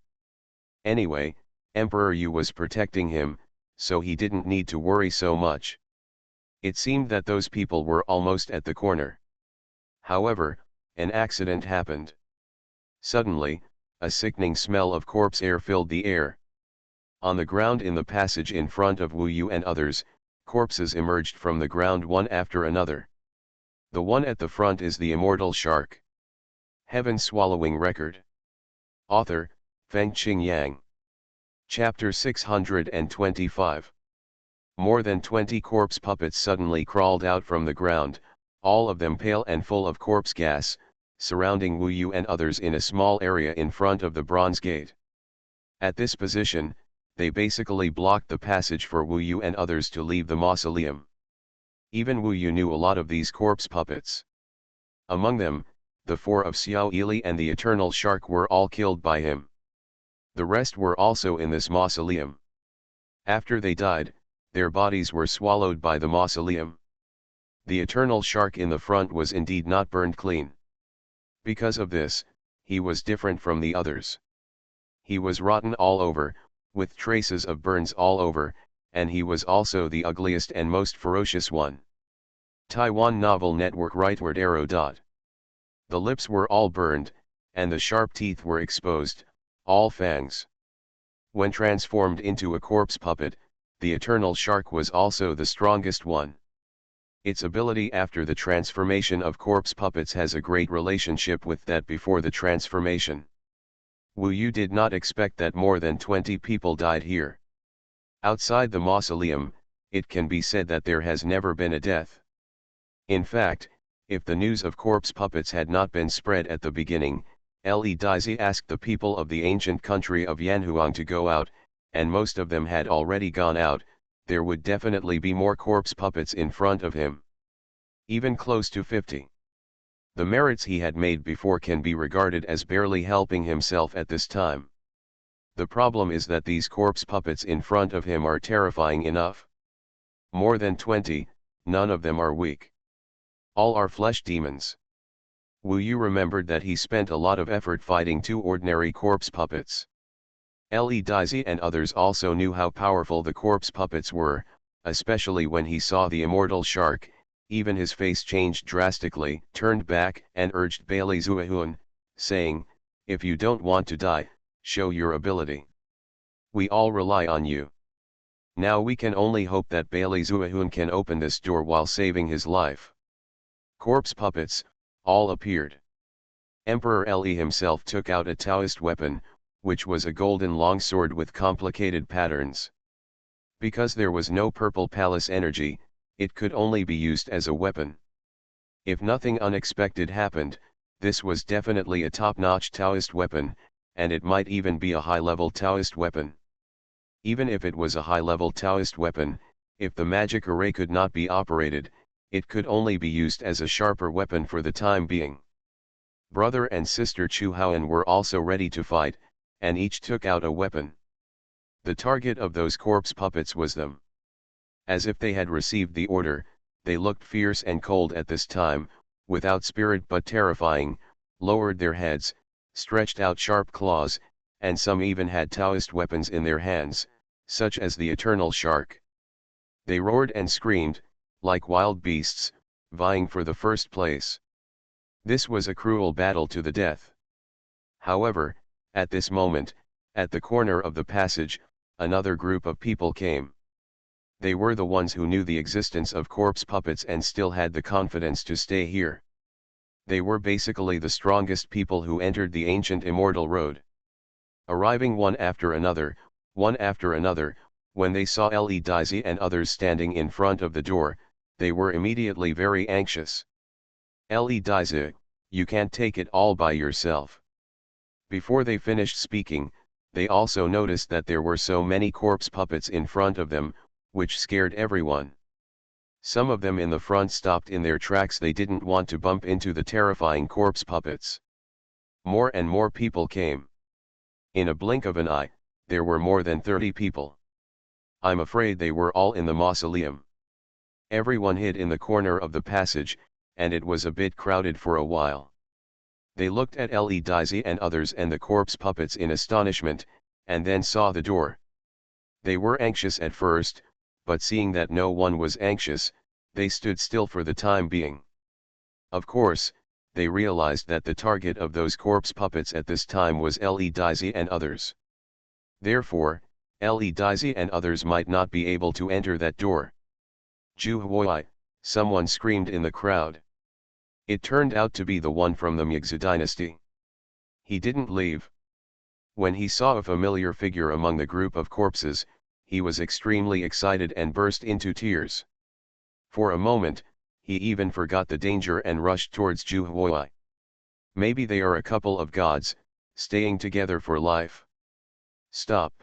Anyway, Emperor Yu was protecting him, so he didn't need to worry so much. It seemed that those people were almost at the corner. However, an accident happened. Suddenly, a sickening smell of corpse air filled the air. On the ground in the passage in front of Wu Yu and others, corpses emerged from the ground one after another. The one at the front is the immortal shark. Heaven-swallowing record. Author, Fengqing Yang. Chapter 625. More than 20 corpse puppets suddenly crawled out from the ground, all of them pale and full of corpse gas, surrounding Wu Yu and others in a small area in front of the bronze gate. At this position, they basically blocked the passage for Wu Yu and others to leave the mausoleum. Even Wu Yu knew a lot of these corpse puppets. Among them, the 4 of Xiao Ili and the Eternal Shark were all killed by him. The rest were also in this mausoleum. After they died, their bodies were swallowed by the mausoleum. The Eternal Shark in the front was indeed not burned clean. Because of this, he was different from the others. He was rotten all over, with traces of burns all over, and he was also the ugliest and most ferocious one. Taiwan Novel Network Rightward arrow. The lips were all burned, and the sharp teeth were exposed, all fangs. When transformed into a corpse puppet, the Eternal Shark was also the strongest one. Its ability after the transformation of corpse puppets has a great relationship with that before the transformation. Wu Yu did not expect that more than 20 people died here. Outside the mausoleum, it can be said that there has never been a death. In fact, if the news of corpse puppets had not been spread at the beginning, Le Daizi asked the people of the ancient country of Yanhuang to go out, and most of them had already gone out, there would definitely be more corpse puppets in front of him. Even close to 50. The merits he had made before can be regarded as barely helping himself at this time. The problem is that these corpse puppets in front of him are terrifying enough. More than 20, none of them are weak. All are flesh demons. Wu Yu remembered that he spent a lot of effort fighting 2 ordinary corpse puppets. Le Daizi and others also knew how powerful the corpse puppets were, especially when he saw the immortal shark. Even his face changed drastically, turned back and urged Bailey Xuanhuan, saying, "If you don't want to die, show your ability. We all rely on you." Now we can only hope that Bailey Xuanhuan can open this door while saving his life. Corpse puppets, all appeared. Emperor Le himself took out a Taoist weapon, which was a golden longsword with complicated patterns. Because there was no purple palace energy, it could only be used as a weapon. If nothing unexpected happened, this was definitely a top-notch Taoist weapon, and it might even be a high-level Taoist weapon. Even if it was a high-level Taoist weapon, if the magic array could not be operated, it could only be used as a sharper weapon for the time being. Brother and sister Xuanhuan were also ready to fight, and each took out a weapon. The target of those corpse puppets was them. As if they had received the order, they looked fierce and cold at this time, without spirit but terrifying, lowered their heads, stretched out sharp claws, and some even had Taoist weapons in their hands, such as the eternal shark. They roared and screamed, like wild beasts, vying for the first place. This was a cruel battle to the death. However, at this moment, at the corner of the passage, another group of people came. They were the ones who knew the existence of corpse puppets and still had the confidence to stay here. They were basically the strongest people who entered the ancient immortal road. Arriving one after another, when they saw Le Dizzy and others standing in front of the door, they were immediately very anxious. Le Dizzy, you can't take it all by yourself. Before they finished speaking, they also noticed that there were so many corpse puppets in front of them, which scared everyone. Some of them in the front stopped in their tracks. They didn't want to bump into the terrifying corpse puppets. More and more people came. In a blink of an eye, there were more than 30 people. I'm afraid they were all in the mausoleum. Everyone hid in the corner of the passage, and it was a bit crowded for a while. They looked at Le Dizzy and others and the corpse puppets in astonishment, and then saw the door. They were anxious at first, but seeing that no one was anxious, they stood still for the time being. Of course, they realized that the target of those corpse puppets at this time was Le Dizzy and others. Therefore, Le Dizzy and others might not be able to enter that door. Xuanhuan, someone screamed in the crowd. It turned out to be the one from the Mixu dynasty. He didn't leave. When he saw a familiar figure among the group of corpses, he was extremely excited and burst into tears. For a moment, he even forgot the danger and rushed towards Xuanhuan. Maybe they are a couple of gods, staying together for life. Stop.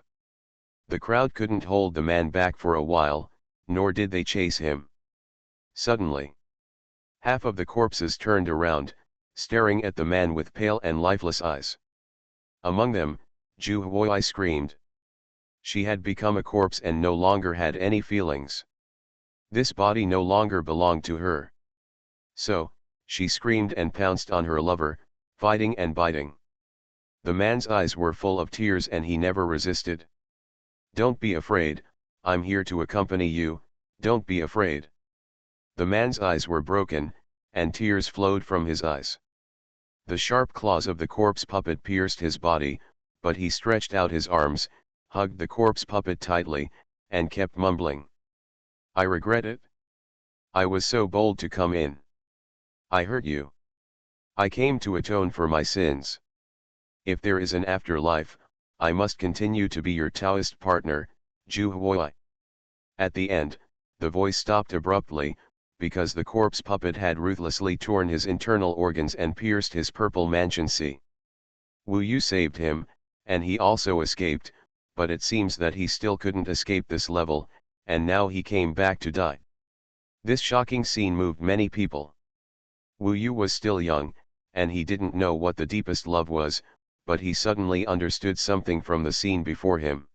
The crowd couldn't hold the man back for a while, nor did they chase him. Suddenly, half of the corpses turned around, staring at the man with pale and lifeless eyes. Among them, Xuanhuan screamed. She had become a corpse and no longer had any feelings. This body no longer belonged to her. So, she screamed and pounced on her lover, fighting and biting. The man's eyes were full of tears and he never resisted. Don't be afraid, I'm here to accompany you, don't be afraid. The man's eyes were broken, and tears flowed from his eyes. The sharp claws of the corpse puppet pierced his body, but he stretched out his arms, hugged the corpse puppet tightly, and kept mumbling. I regret it. I was so bold to come in. I hurt you. I came to atone for my sins. If there is an afterlife, I must continue to be your Taoist partner, Xuanhuan. At the end, the voice stopped abruptly, because the corpse puppet had ruthlessly torn his internal organs and pierced his purple mansion. Wu Yu saved him, and he also escaped, but it seems that he still couldn't escape this level, and now he came back to die. This shocking scene moved many people. Wu Yu was still young, and he didn't know what the deepest love was, but he suddenly understood something from the scene before him.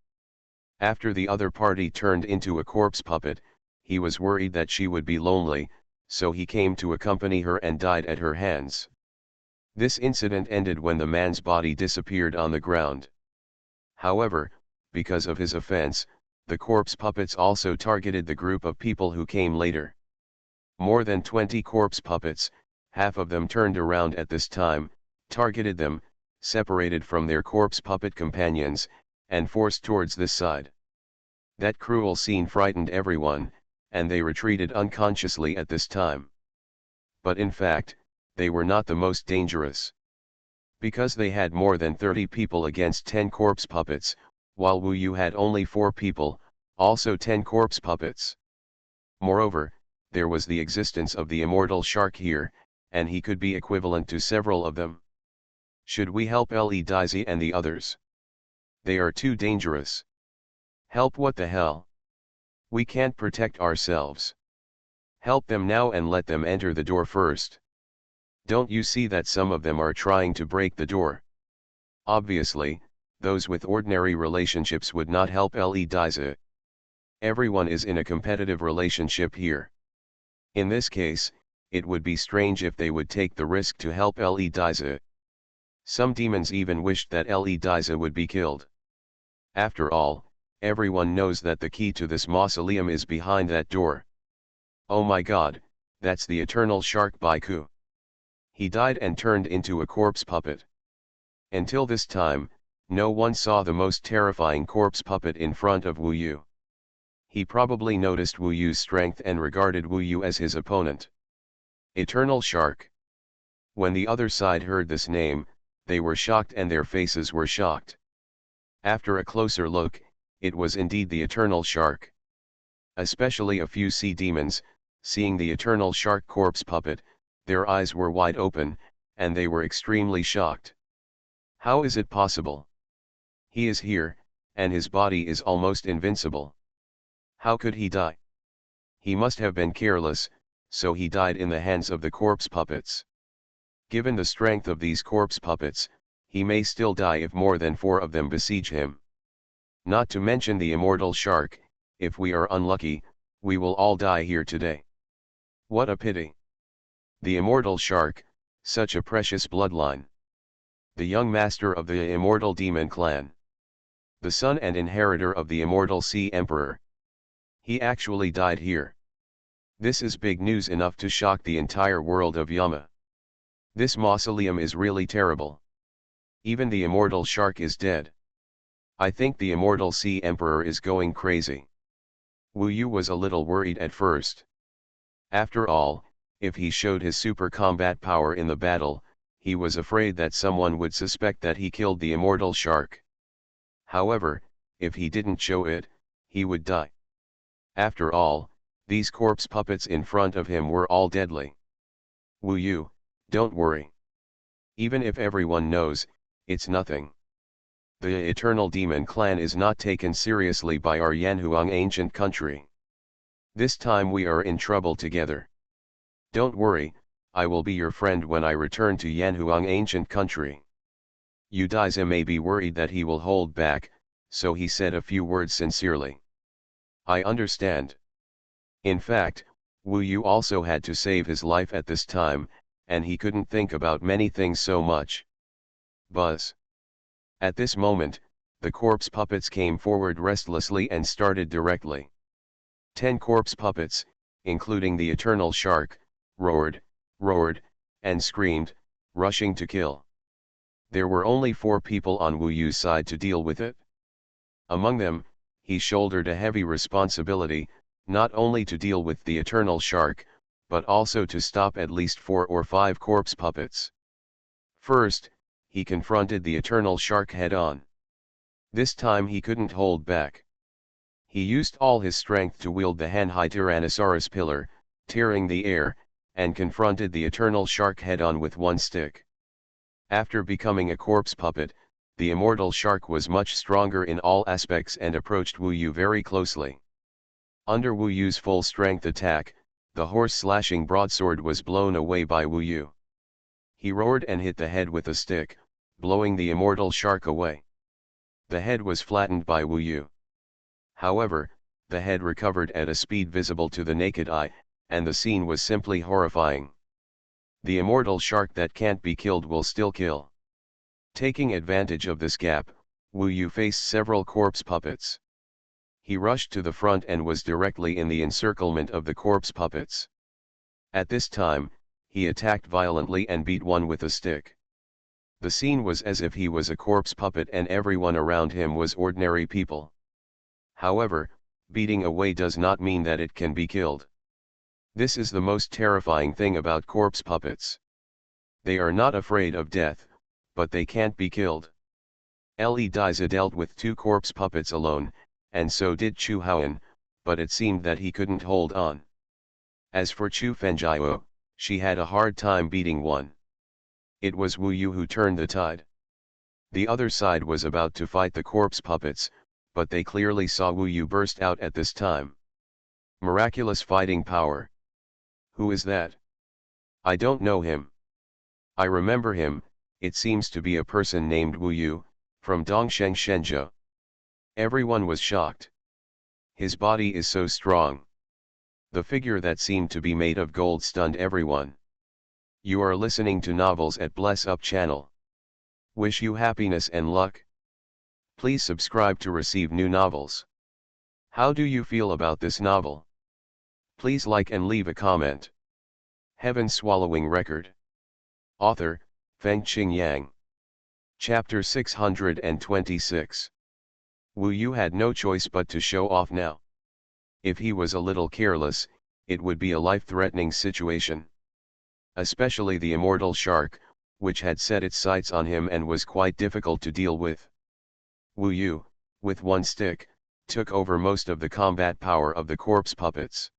After the other party turned into a corpse puppet, he was worried that she would be lonely, so he came to accompany her and died at her hands. This incident ended when the man's body disappeared on the ground. However, because of his offense, the corpse puppets also targeted the group of people who came later. More than 20 corpse puppets, half of them turned around at this time, targeted them, separated from their corpse puppet companions, and forced towards this side. That cruel scene frightened everyone, and they retreated unconsciously at this time. But in fact, they were not the most dangerous. Because they had more than 30 people against 10 corpse puppets, while Wu Yu had only 4 people, also 10 corpse puppets. Moreover, there was the existence of the immortal shark here, and he could be equivalent to several of them. Should we help Le Dizzy and the others? They are too dangerous. Help? What the hell? We can't protect ourselves. Help them now and let them enter the door first. Don't you see that some of them are trying to break the door? Obviously, those with ordinary relationships would not help Le Dizzy. Everyone is in a competitive relationship here. In this case, it would be strange if they would take the risk to help Le Diza. Some demons even wished that Le Diza would be killed. After all, everyone knows that the key to this mausoleum is behind that door. Oh my god, that's the eternal shark Baiku. He died and turned into a corpse puppet. Until this time, no one saw the most terrifying corpse puppet in front of Wu Yu. He probably noticed Wu Yu's strength and regarded Wu Yu as his opponent. Eternal Shark. When the other side heard this name, they were shocked and their faces were shocked. After a closer look, it was indeed the Eternal Shark. Especially a few sea demons, seeing the Eternal Shark corpse puppet, their eyes were wide open, and they were extremely shocked. How is it possible? He is here, and his body is almost invincible. How could he die? He must have been careless, so he died in the hands of the corpse puppets. Given the strength of these corpse puppets, he may still die if more than 4 of them besiege him. Not to mention the immortal shark, if we are unlucky, we will all die here today. What a pity. The immortal shark, such a precious bloodline. The young master of the immortal demon clan. The son and inheritor of the immortal sea emperor. He actually died here. This is big news enough to shock the entire world of Yama. This mausoleum is really terrible. Even the immortal shark is dead. I think the immortal sea emperor is going crazy. Wu Yu was a little worried at first. After all, if he showed his super combat power in the battle, he was afraid that someone would suspect that he killed the immortal shark. However, if he didn't show it, he would die. After all, these corpse puppets in front of him were all deadly. Wu Yu, don't worry. Even if everyone knows, it's nothing. The eternal demon clan is not taken seriously by our Yanhuang ancient country. This time we are in trouble together. Don't worry, I will be your friend when I return to Yanhuang ancient country. Yu Daiza may be worried that he will hold back, so he said a few words sincerely. I understand. In fact, Wu Yu also had to save his life at this time, and he couldn't think about many things so much. Buzz. At this moment, the corpse puppets came forward restlessly and started directly. 10 corpse puppets, including the eternal shark, roared, and screamed, rushing to kill. There were only 4 people on Wu Yu's side to deal with it. Among them, he shouldered a heavy responsibility, not only to deal with the eternal shark, but also to stop at least 4 or 5 corpse puppets. First, he confronted the eternal shark head-on. This time he couldn't hold back. He used all his strength to wield the Hanhai Tyrannosaurus pillar, tearing the air, and confronted the eternal shark head-on with one stick. After becoming a corpse puppet, the immortal shark was much stronger in all aspects and approached Wu Yu very closely. Under Wu Yu's full strength attack, the horse-slashing broadsword was blown away by Wu Yu. He roared and hit the head with a stick, blowing the immortal shark away. The head was flattened by Wu Yu. However, the head recovered at a speed visible to the naked eye, and the scene was simply horrifying. The immortal shark that can't be killed will still kill. Taking advantage of this gap, Wu Yu faced several corpse puppets. He rushed to the front and was directly in the encirclement of the corpse puppets. At this time, he attacked violently and beat one with a stick. The scene was as if he was a corpse puppet and everyone around him was ordinary people. However, beating away does not mean that it can be killed. This is the most terrifying thing about corpse puppets. They are not afraid of death, but they can't be killed. Le Diza dealt with 2 corpse puppets alone, and so did Xuanhuan, but it seemed that he couldn't hold on. As for Chu Fenjiao, she had a hard time beating one. It was Wu Yu who turned the tide. The other side was about to fight the corpse puppets, but they clearly saw Wu Yu burst out at this time. Miraculous fighting power. Who is that? I don't know him. I remember him, it seems to be a person named Wu Yu, from Dongsheng Shenzhou. Everyone was shocked. His body is so strong. The figure that seemed to be made of gold stunned everyone. You are listening to Novels at Bless Up channel. Wish you happiness and luck. Please subscribe to receive new novels. How do you feel about this novel? Please like and leave a comment. Heaven Swallowing Record. Author, Fengqing Yang. Chapter 626. Wu Yu had no choice but to show off now. If he was a little careless, it would be a life-threatening situation. Especially the immortal shark, which had set its sights on him and was quite difficult to deal with. Wu Yu, with one stick, took over most of the combat power of the corpse puppets.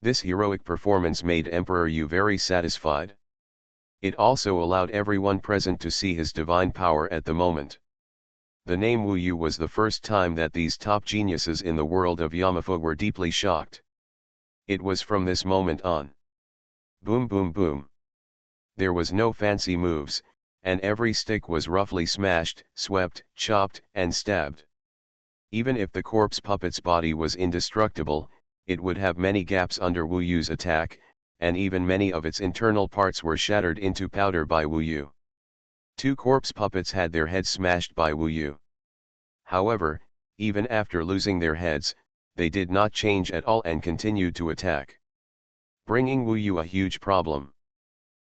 This heroic performance made Emperor Yu very satisfied. It also allowed everyone present to see his divine power at the moment. The name Wu Yu was the first time that these top geniuses in the world of Yamafa were deeply shocked. It was from this moment on. Boom boom boom. There was no fancy moves, and every stick was roughly smashed, swept, chopped, and stabbed. Even if the corpse puppet's body was indestructible, it would have many gaps under Wu Yu's attack, and even many of its internal parts were shattered into powder by Wu Yu. 2 corpse puppets had their heads smashed by Wu Yu. However, even after losing their heads, they did not change at all and continued to attack, bringing Wu Yu a huge problem.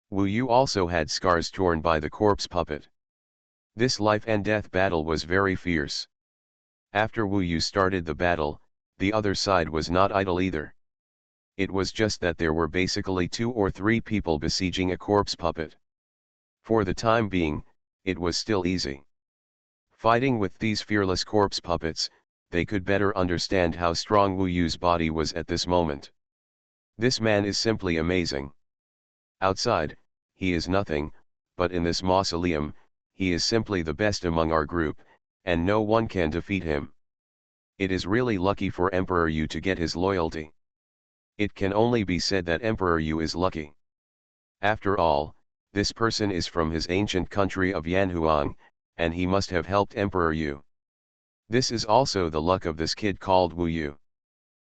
Wu Yu also had scars torn by the corpse puppet. This life and death battle was very fierce. After Wu Yu started the battle, the other side was not idle either. It was just that there were basically 2 or 3 people besieging a corpse puppet. For the time being, it was still easy. Fighting with these fearless corpse puppets, they could better understand how strong Wu Yu's body was at this moment. This man is simply amazing. Outside, he is nothing, but in this mausoleum, he is simply the best among our group, and no one can defeat him. It is really lucky for Emperor Yu to get his loyalty. It can only be said that Emperor Yu is lucky. After all, this person is from his ancient country of Xuanhuan, and he must have helped Emperor Yu. This is also the luck of this kid called Wu Yu.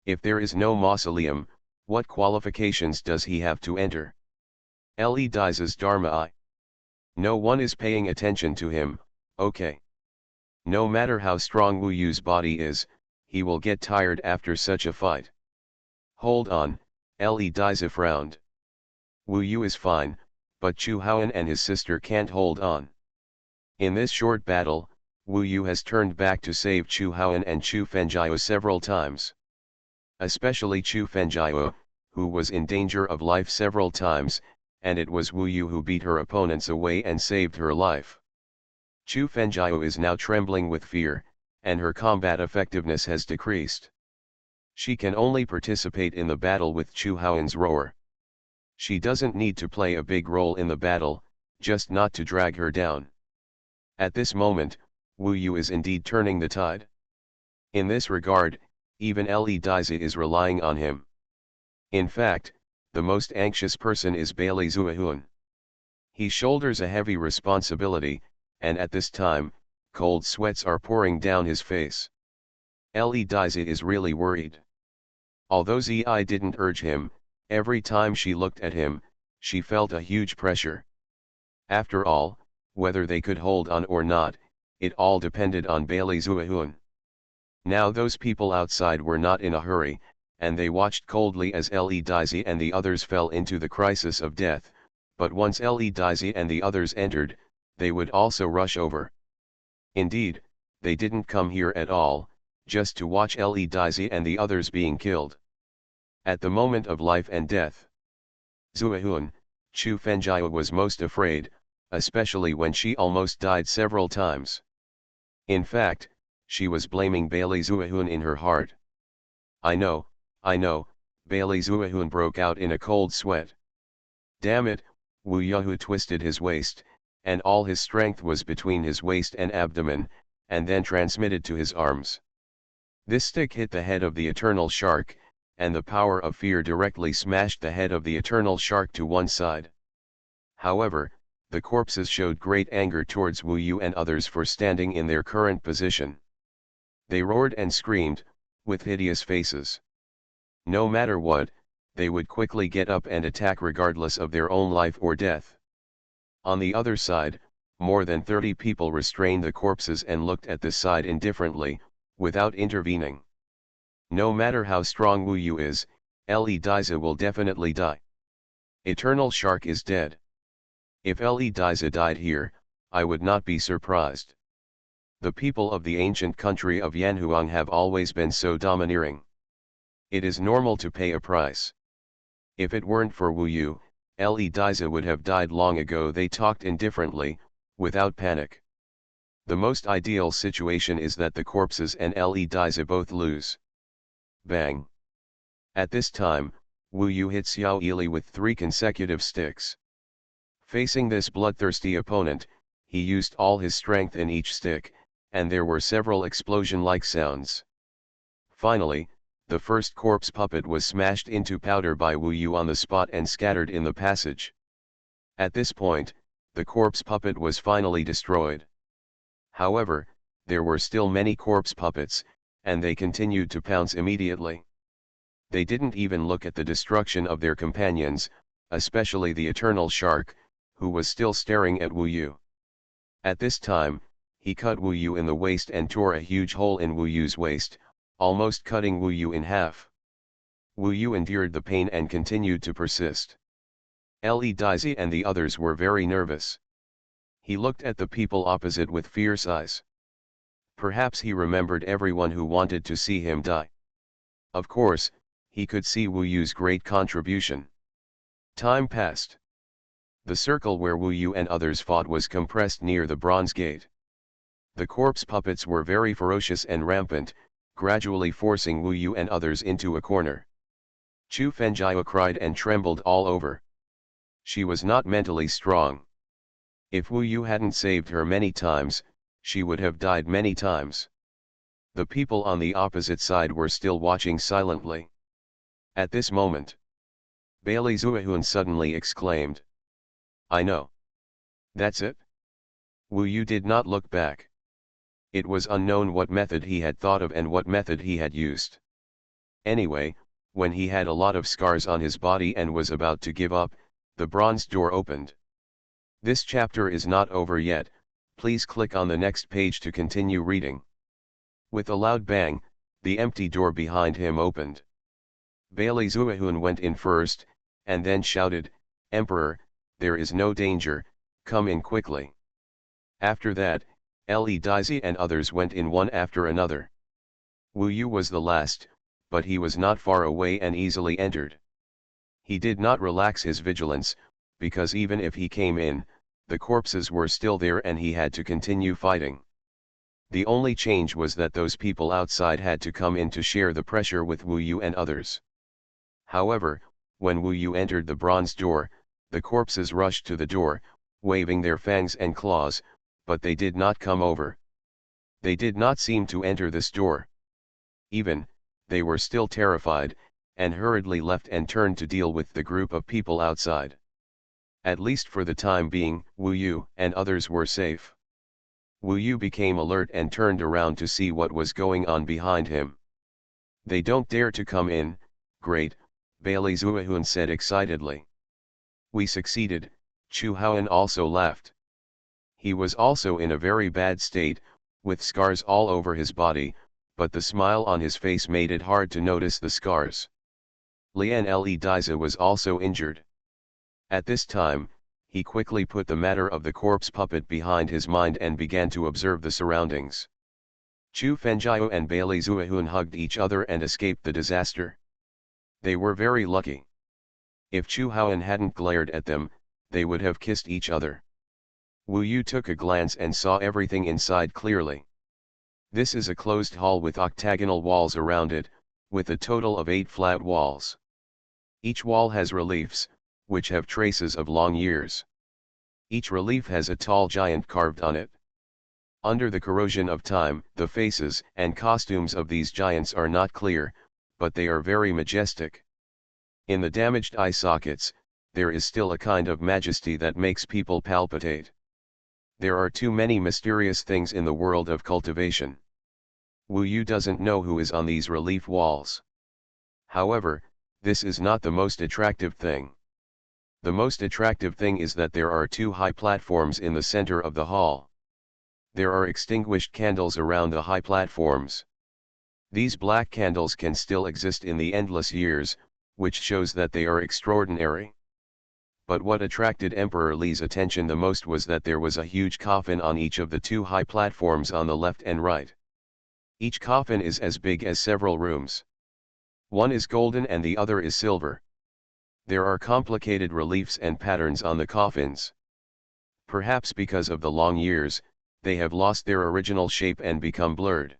If there is no mausoleum, what qualifications does he have to enter? Le Dai's Dharma I. No one is paying attention to him, okay. No matter how strong Wu Yu's body is, he will get tired after such a fight. Hold on, Le Dai's frowned. Wu Yu is fine, but Xuanhuan and his sister can't hold on. In this short battle, Wu Yu has turned back to save Xuanhuan and Chu Fengjiao several times. Especially Chu Fengjiao, who was in danger of life several times, and it was Wu Yu who beat her opponents away and saved her life. Chu Fengjiao is now trembling with fear, and her combat effectiveness has decreased. She can only participate in the battle with Xuanhuan's roar. She doesn't need to play a big role in the battle, just not to drag her down. At this moment, Wu Yu is indeed turning the tide. In this regard, even Le Daizi is relying on him. In fact, the most anxious person is Bailey Xuanhuan. He shoulders a heavy responsibility, and at this time, cold sweats are pouring down his face. Le Daizi is really worried. Although Zi didn't urge him, every time she looked at him, she felt a huge pressure. After all, whether they could hold on or not, it all depended on Bailey Xuanhuan. Now those people outside were not in a hurry, and they watched coldly as Le Daizi and the others fell into the crisis of death, but once Le Daizi and the others entered, they would also rush over. Indeed, they didn't come here at all, just to watch Le Daizi and the others being killed. At the moment of life and death, Xuanhuan, Chu Fengjiao was most afraid, especially when she almost died several times. In fact, she was blaming Bailey Xuanhuan in her heart. I know, Bailey Xuanhuan broke out in a cold sweat. Damn it, Wu Yu twisted his waist, and all his strength was between his waist and abdomen, and then transmitted to his arms. This stick hit the head of the eternal shark, and the power of fear directly smashed the head of the eternal shark to one side. However, the corpses showed great anger towards Wu Yu and others for standing in their current position. They roared and screamed, with hideous faces. No matter what, they would quickly get up and attack regardless of their own life or death. On the other side, more than 30 people restrained the corpses and looked at this side indifferently, without intervening. No matter how strong Wu Yu is, Le Daiza will definitely die. Eternal Shark is dead. If Le Daiza died here, I would not be surprised. The people of the ancient country of Yanhuang have always been so domineering. It is normal to pay a price. If it weren't for Wu Yu, Le Daiza would have died long ago. They talked indifferently, without panic. The most ideal situation is that the corpses and Le Daiza both lose. Bang! At this time, Wu Yu hit Xiao Ili with 3 consecutive sticks. Facing this bloodthirsty opponent, he used all his strength in each stick, and there were several explosion-like sounds. Finally, the first corpse puppet was smashed into powder by Wu Yu on the spot and scattered in the passage. At this point, the corpse puppet was finally destroyed. However, there were still many corpse puppets, and they continued to pounce immediately. They didn't even look at the destruction of their companions, especially the Eternal Shark, who was still staring at Wu Yu. At this time, he cut Wu Yu in the waist and tore a huge hole in Wu Yu's waist, almost cutting Wu Yu in half. Wu Yu endured the pain and continued to persist. Le Daizi and the others were very nervous. He looked at the people opposite with fierce eyes. Perhaps he remembered everyone who wanted to see him die. Of course, he could see Wu Yu's great contribution. Time passed. The circle where Wu Yu and others fought was compressed near the bronze gate. The corpse puppets were very ferocious and rampant, gradually forcing Wu Yu and others into a corner. Chu Fenjiao cried and trembled all over. She was not mentally strong. If Wu Yu hadn't saved her many times, she would have died many times. The people on the opposite side were still watching silently. At this moment, Bailey Xuanhuan suddenly exclaimed, "I know. That's it." Wu Yu did not look back. It was unknown what method he had thought of and what method he had used. Anyway, when he had a lot of scars on his body and was about to give up, the bronze door opened. This chapter is not over yet, please click on the next page to continue reading. With a loud bang, the empty door behind him opened. Bailey Xuanhuan went in first, and then shouted, "Emperor, there is no danger, come in quickly." After that, Le Daizi and others went in one after another. Wu Yu was the last, but he was not far away and easily entered. He did not relax his vigilance, because even if he came in, the corpses were still there and he had to continue fighting. The only change was that those people outside had to come in to share the pressure with Wu Yu and others. However, when Wu Yu entered the bronze door, the corpses rushed to the door, waving their fangs and claws, but they did not come over. They did not seem to enter this door. Even, they were still terrified, and hurriedly left and turned to deal with the group of people outside. At least for the time being, Wu Yu and others were safe. Wu Yu became alert and turned around to see what was going on behind him. "They don't dare to come in, great," Bailey Xuanhuan said excitedly. "We succeeded," Chu Haoan also laughed. He was also in a very bad state, with scars all over his body, but the smile on his face made it hard to notice the scars. Lian Le Daiza was also injured. At this time, he quickly put the matter of the corpse puppet behind his mind and began to observe the surroundings. Chu Fenjiao and Bailey Xuanhuan hugged each other and escaped the disaster. They were very lucky. If Chu Haoan hadn't glared at them, they would have kissed each other. Wu Yu took a glance and saw everything inside clearly. This is a closed hall with octagonal walls around it, with a total of 8 flat walls. Each wall has reliefs, which have traces of long years. Each relief has a tall giant carved on it. Under the corrosion of time, the faces and costumes of these giants are not clear, but they are very majestic. In the damaged eye sockets, there is still a kind of majesty that makes people palpitate. There are too many mysterious things in the world of cultivation. Wu Yu doesn't know who is on these relief walls. However, this is not the most attractive thing. The most attractive thing is that there are two high platforms in the center of the hall. There are extinguished candles around the high platforms. These black candles can still exist in the endless years, which shows that they are extraordinary. But what attracted Emperor Li's attention the most was that there was a huge coffin on each of the two high platforms on the left and right. Each coffin is as big as several rooms. One is golden and the other is silver. There are complicated reliefs and patterns on the coffins. Perhaps because of the long years, they have lost their original shape and become blurred.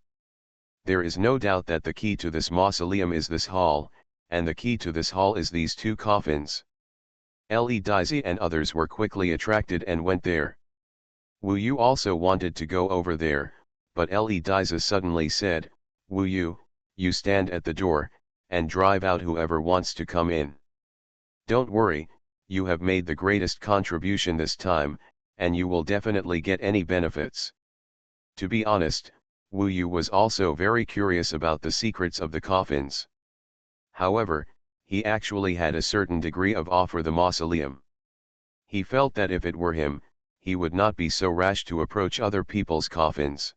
There is no doubt that the key to this mausoleum is this hall, and the key to this hall is these two coffins. Le Daizi and others were quickly attracted and went there. Wu Yu also wanted to go over there, but Le Daizi suddenly said, "Wu Yu, you stand at the door, and drive out whoever wants to come in. Don't worry, you have made the greatest contribution this time, and you will definitely get any benefits." To be honest, Wu Yu was also very curious about the secrets of the coffins. However, he actually had a certain degree of awe for the mausoleum. He felt that if it were him, he would not be so rash to approach other people's coffins.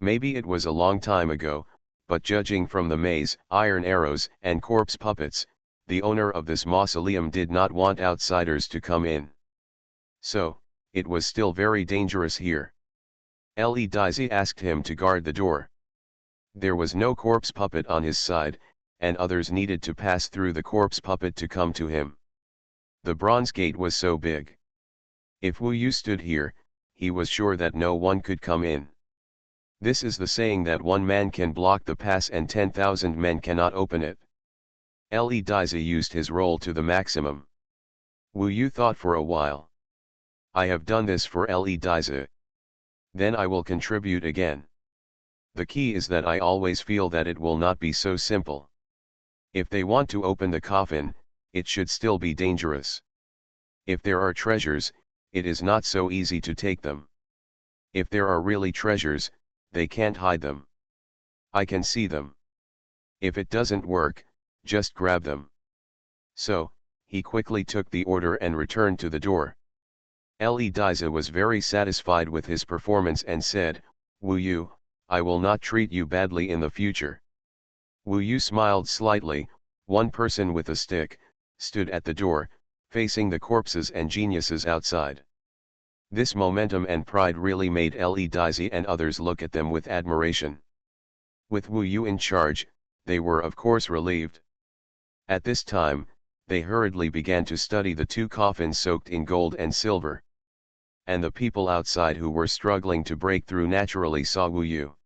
Maybe it was a long time ago, but judging from the maze, iron arrows, and corpse puppets, the owner of this mausoleum did not want outsiders to come in. So, it was still very dangerous here. Le Daizi asked him to guard the door. There was no corpse puppet on his side, and others needed to pass through the corpse puppet to come to him. The bronze gate was so big. If Wu Yu stood here, he was sure that no one could come in. This is the saying that one man can block the pass and 10,000 men cannot open it. Le Daizi used his role to the maximum. Wu Yu thought for a while. I have done this for Le Daizi. Then I will contribute again. The key is that I always feel that it will not be so simple. If they want to open the coffin, it should still be dangerous. If there are treasures, it is not so easy to take them. If there are really treasures, they can't hide them. I can see them. If it doesn't work, just grab them. So, he quickly took the order and returned to the door. Le Daizi was very satisfied with his performance and said, "Wu Yu, I will not treat you badly in the future." Wu Yu smiled slightly. One person with a stick stood at the door, facing the corpses and geniuses outside. This momentum and pride really made Le Daizi and others look at them with admiration. With Wu Yu in charge, they were of course relieved. At this time, they hurriedly began to study the two coffins soaked in gold and silver. And the people outside who were struggling to break through naturally saw Wu Yu.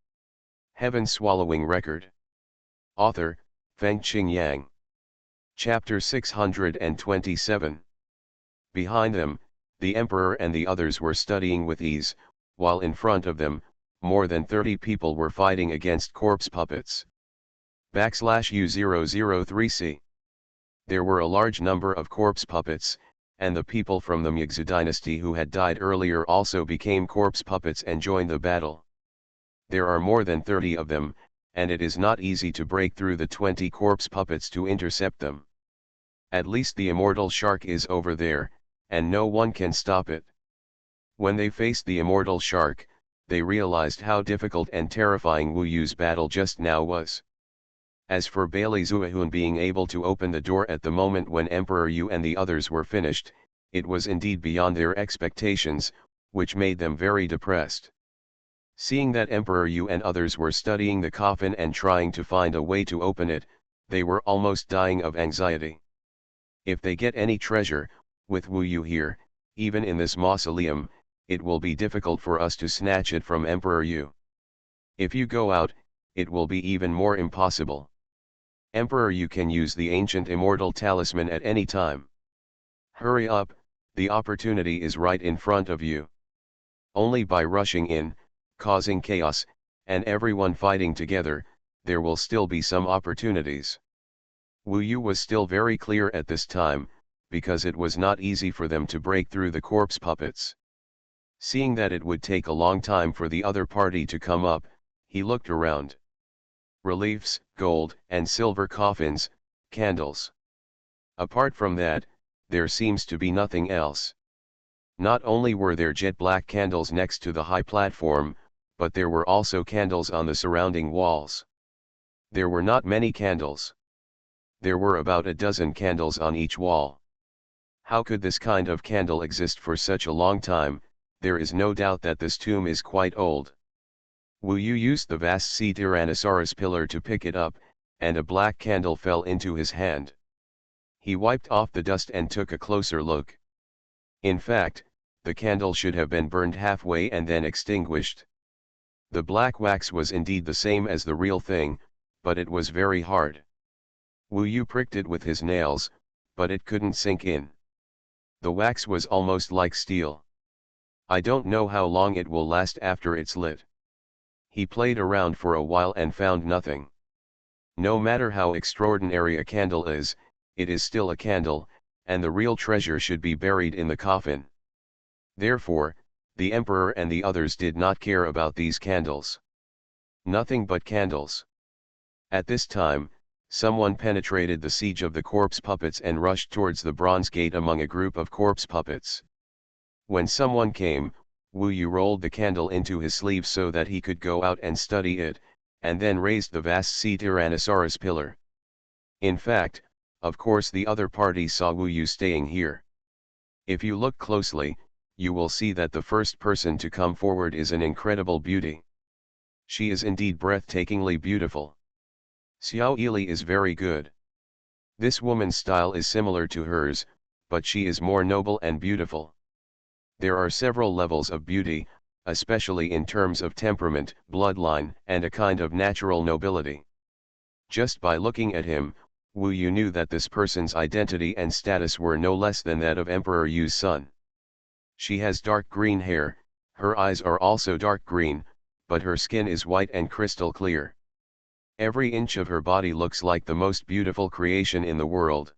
Heaven-swallowing record. Author, Fengqing Yang. Chapter 627. Behind them, the emperor and the others were studying with ease, while in front of them, more than 30 people were fighting against corpse puppets. /U003C. There were a large number of corpse puppets, and the people from the Mugzu dynasty who had died earlier also became corpse puppets and joined the battle. There are more than 30 of them, and it is not easy to break through the 20 corpse puppets to intercept them. At least the immortal shark is over there, and no one can stop it. When they faced the immortal shark, they realized how difficult and terrifying Wu Yu's battle just now was. As for Bailey Xuanhuan being able to open the door at the moment when Emperor Yu and the others were finished, it was indeed beyond their expectations, which made them very depressed. Seeing that Emperor Yu and others were studying the coffin and trying to find a way to open it, they were almost dying of anxiety. If they get any treasure, with Wu Yu here, even in this mausoleum, it will be difficult for us to snatch it from Emperor Yu. If you go out, it will be even more impossible. Emperor Yu can use the ancient immortal talisman at any time. Hurry up, the opportunity is right in front of you. Only by rushing in, causing chaos, and everyone fighting together, there will still be some opportunities. Wu Yu was still very clear at this time, because it was not easy for them to break through the corpse puppets. Seeing that it would take a long time for the other party to come up, He looked around. Reliefs, gold and silver coffins, candles. Apart from that, there seems to be nothing else. Not only were there jet black candles next to the high platform, but there were also candles on the surrounding walls. There were not many candles. There were about a dozen candles on each wall. How could this kind of candle exist for such a long time? There is no doubt that this tomb is quite old. Wu Yu used the vast sea Tyrannosaurus pillar to pick it up, and a black candle fell into his hand. He wiped off the dust and took a closer look. In fact, the candle should have been burned halfway and then extinguished. The black wax was indeed the same as the real thing, but it was very hard. Wu Yu pricked it with his nails, but it couldn't sink in. The wax was almost like steel. I don't know how long it will last after it's lit. He played around for a while and found nothing. No matter how extraordinary a candle is, it is still a candle, and the real treasure should be buried in the coffin. Therefore, the emperor and the others did not care about these candles. Nothing but candles. At this time, someone penetrated the siege of the corpse puppets and rushed towards the bronze gate among a group of corpse puppets. When someone came, Wu Yu rolled the candle into his sleeve so that he could go out and study it, and then raised the vast sea Tyrannosaurus pillar. In fact, of course the other party saw Wu Yu staying here. If you look closely, you will see that the first person to come forward is an incredible beauty. She is indeed breathtakingly beautiful. Xiao Ili is very good. This woman's style is similar to hers, but she is more noble and beautiful. There are several levels of beauty, especially in terms of temperament, bloodline, and a kind of natural nobility. Just by looking at him, Wu Yu knew that this person's identity and status were no less than that of Emperor Yu's son. She has dark green hair, her eyes are also dark green, but her skin is white and crystal clear. Every inch of her body looks like the most beautiful creation in the world.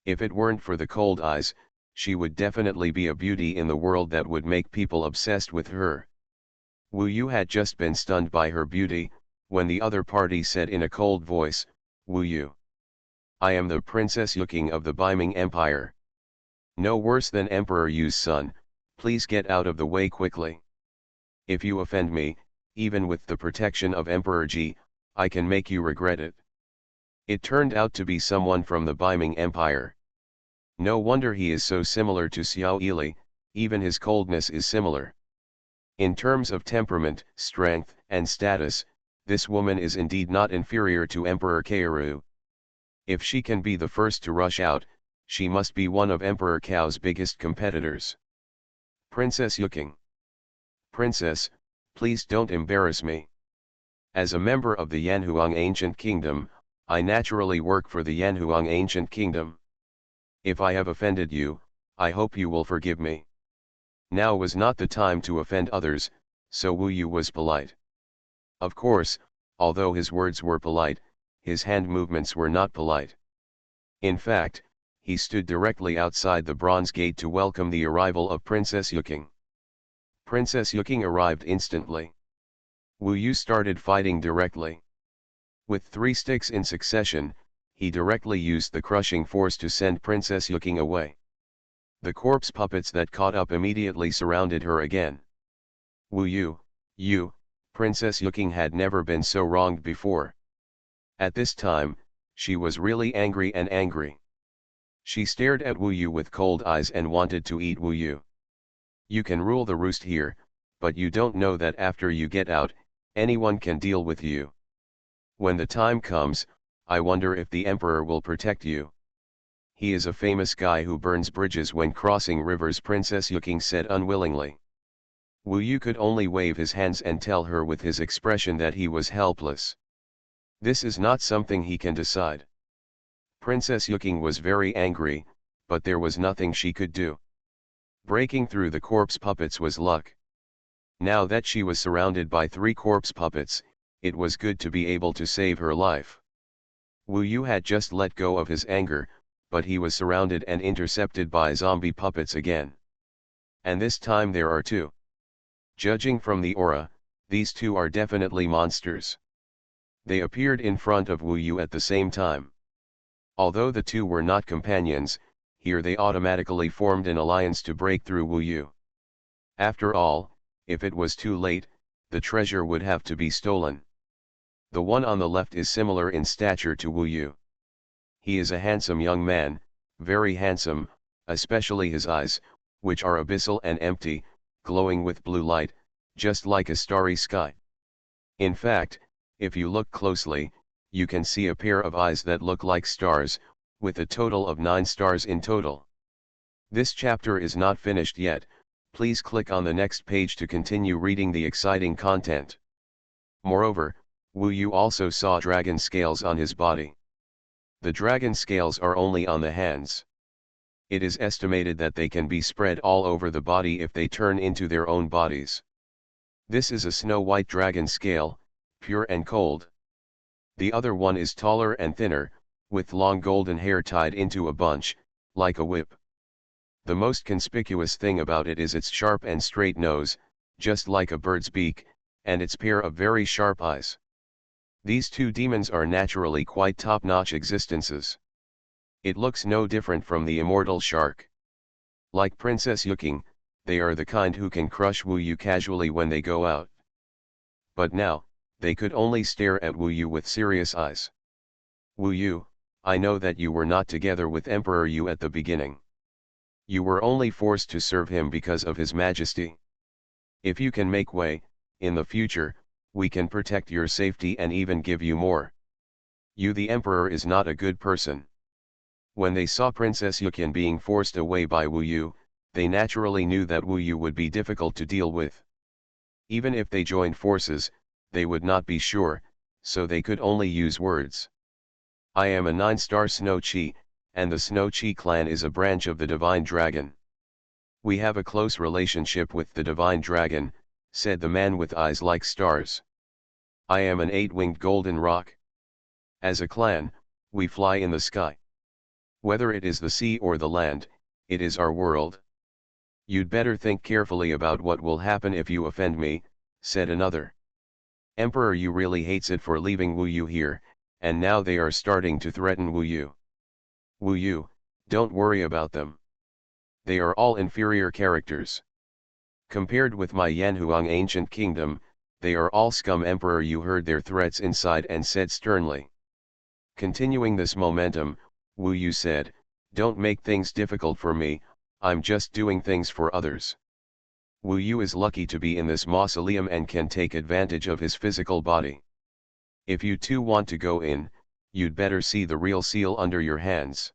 If it weren't for the cold eyes, she would definitely be a beauty in the world that would make people obsessed with her. Wu Yu had just been stunned by her beauty, when the other party said in a cold voice, "Wu Yu. I am the Princess Yuking of the Beiming Empire. No worse than Emperor Yu's son, please get out of the way quickly. If you offend me, even with the protection of Emperor Ji, I can make you regret it." It turned out to be someone from the Beiming Empire. No wonder he is so similar to Xiao Ili, even his coldness is similar. In terms of temperament, strength, and status, this woman is indeed not inferior to Emperor Kaoru. If she can be the first to rush out, she must be one of Emperor Kao's biggest competitors. Princess Yuking. Princess, please don't embarrass me. As a member of the Yanhuang Ancient Kingdom, I naturally work for the Yanhuang Ancient Kingdom. If I have offended you, I hope you will forgive me. Now was not the time to offend others, so Wu Yu was polite. Of course, although his words were polite, his hand movements were not polite. In fact, he stood directly outside the bronze gate to welcome the arrival of Princess Yuking. Princess Yuking arrived instantly. Wu Yu started fighting directly. With 3 sticks in succession, he directly used the crushing force to send Princess Yuking away. The corpse puppets that caught up immediately surrounded her again. Wu Yu, Princess Yuking had never been so wronged before. At this time, she was really angry. She stared at Wu Yu with cold eyes and wanted to eat Wu Yu. You can rule the roost here, but you don't know that after you get out, anyone can deal with you. When the time comes, I wonder if the emperor will protect you. He is a famous guy who burns bridges when crossing rivers, Princess Yuking said unwillingly. Wu Yu could only wave his hands and tell her with his expression that he was helpless. This is not something he can decide. Princess Yuking was very angry, but there was nothing she could do. Breaking through the corpse puppets was luck. Now that she was surrounded by 3 corpse puppets, it was good to be able to save her life. Wu Yu had just let go of his anger, but he was surrounded and intercepted by zombie puppets again. And this time there are 2. Judging from the aura, These two are definitely monsters. They appeared in front of Wu Yu at the same time. Although the two were not companions, here they automatically formed an alliance to break through Wu Yu. After all, if it was too late, the treasure would have to be stolen. The one on the left is similar in stature to Wu Yu. He is a handsome young man, very handsome, especially his eyes, which are abyssal and empty, glowing with blue light, just like a starry sky. In fact, if you look closely, you can see a pair of eyes that look like stars, with a total of 9 stars in total. This chapter is not finished yet, please click on the next page to continue reading the exciting content. Moreover, Wu Yu also saw dragon scales on his body. The dragon scales are only on the hands. It is estimated that they can be spread all over the body if they turn into their own bodies. This is a snow-white dragon scale, pure and cold. The other one is taller and thinner, with long golden hair tied into a bunch, like a whip. The most conspicuous thing about it is its sharp and straight nose, just like a bird's beak, and its pair of very sharp eyes. These two demons are naturally quite top-notch existences. It looks no different from the immortal shark. Like Princess Yuking, they are the kind who can crush Wu Yu casually when they go out. But now, they could only stare at Wu Yu with serious eyes. Wu Yu, I know that you were not together with Emperor Yu at the beginning. You were only forced to serve him because of his majesty. If you can make way, in the future, we can protect your safety and even give you more. Yu the emperor is not a good person. When they saw Princess Yukin being forced away by Wu Yu, they naturally knew that Wu Yu would be difficult to deal with. Even if they joined forces, they would not be sure, so they could only use words. I am a 9-star Snow Chi, and the Snow Chi clan is a branch of the Divine Dragon. We have a close relationship with the Divine Dragon, said the man with eyes like stars. I am an 8-winged golden roc. As a clan, we fly in the sky. Whether it is the sea or the land, it is our world. You'd better think carefully about what will happen if you offend me, said another. Emperor Yu really hates it for leaving Wu Yu here, and now they are starting to threaten Wu Yu. Wu Yu, don't worry about them. They are all inferior characters. Compared with my Yanhuang ancient kingdom, they are all scum. Emperor Yu heard their threats inside and said sternly. Continuing this momentum, Wu Yu said, don't make things difficult for me, I'm just doing things for others. Wu Yu is lucky to be in this mausoleum and can take advantage of his physical body. If you two want to go in, you'd better see the real seal under your hands.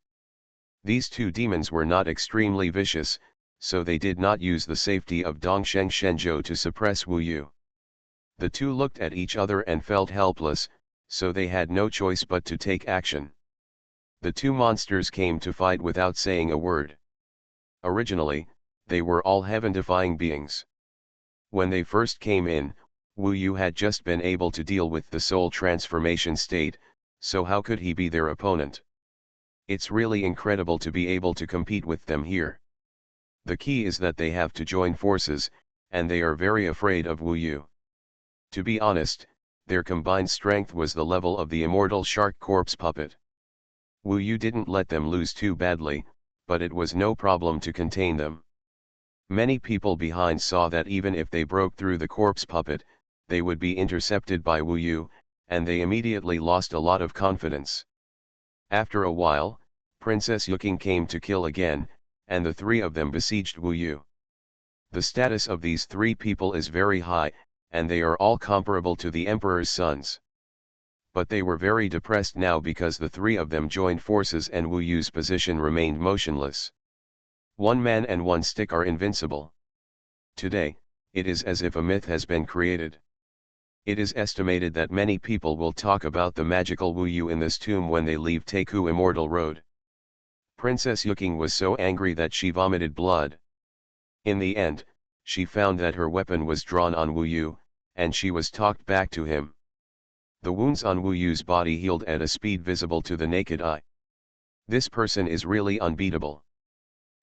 These two demons were not extremely vicious, so they did not use the safety of Dongsheng Shenzhou to suppress Wu Yu. The two looked at each other and felt helpless, so they had no choice but to take action. The two monsters came to fight without saying a word. Originally, they were all heaven-defying beings. When they first came in, Wu Yu had just been able to deal with the soul transformation state, so how could he be their opponent? It's really incredible to be able to compete with them here. The key is that they have to join forces, and they are very afraid of Wu Yu. To be honest, their combined strength was the level of the immortal shark corpse puppet. Wu Yu didn't let them lose too badly, but it was no problem to contain them. Many people behind saw that even if they broke through the corpse puppet, they would be intercepted by Wu Yu, and they immediately lost a lot of confidence. After a while, Princess Yuking came to kill again, and the three of them besieged Wu Yu. The status of these three people is very high, and they are all comparable to the Emperor's sons. But they were very depressed now because the three of them joined forces and Wu Yu's position remained motionless. One man and one stick are invincible. Today, it is as if a myth has been created. It is estimated that many people will talk about the magical Wu Yu in this tomb when they leave Taku Immortal Road. Princess Yuking was so angry that she vomited blood. In the end, she found that her weapon was drawn on Wu Yu, and she was talked back to him. The wounds on Wu Yu's body healed at a speed visible to the naked eye. This person is really unbeatable.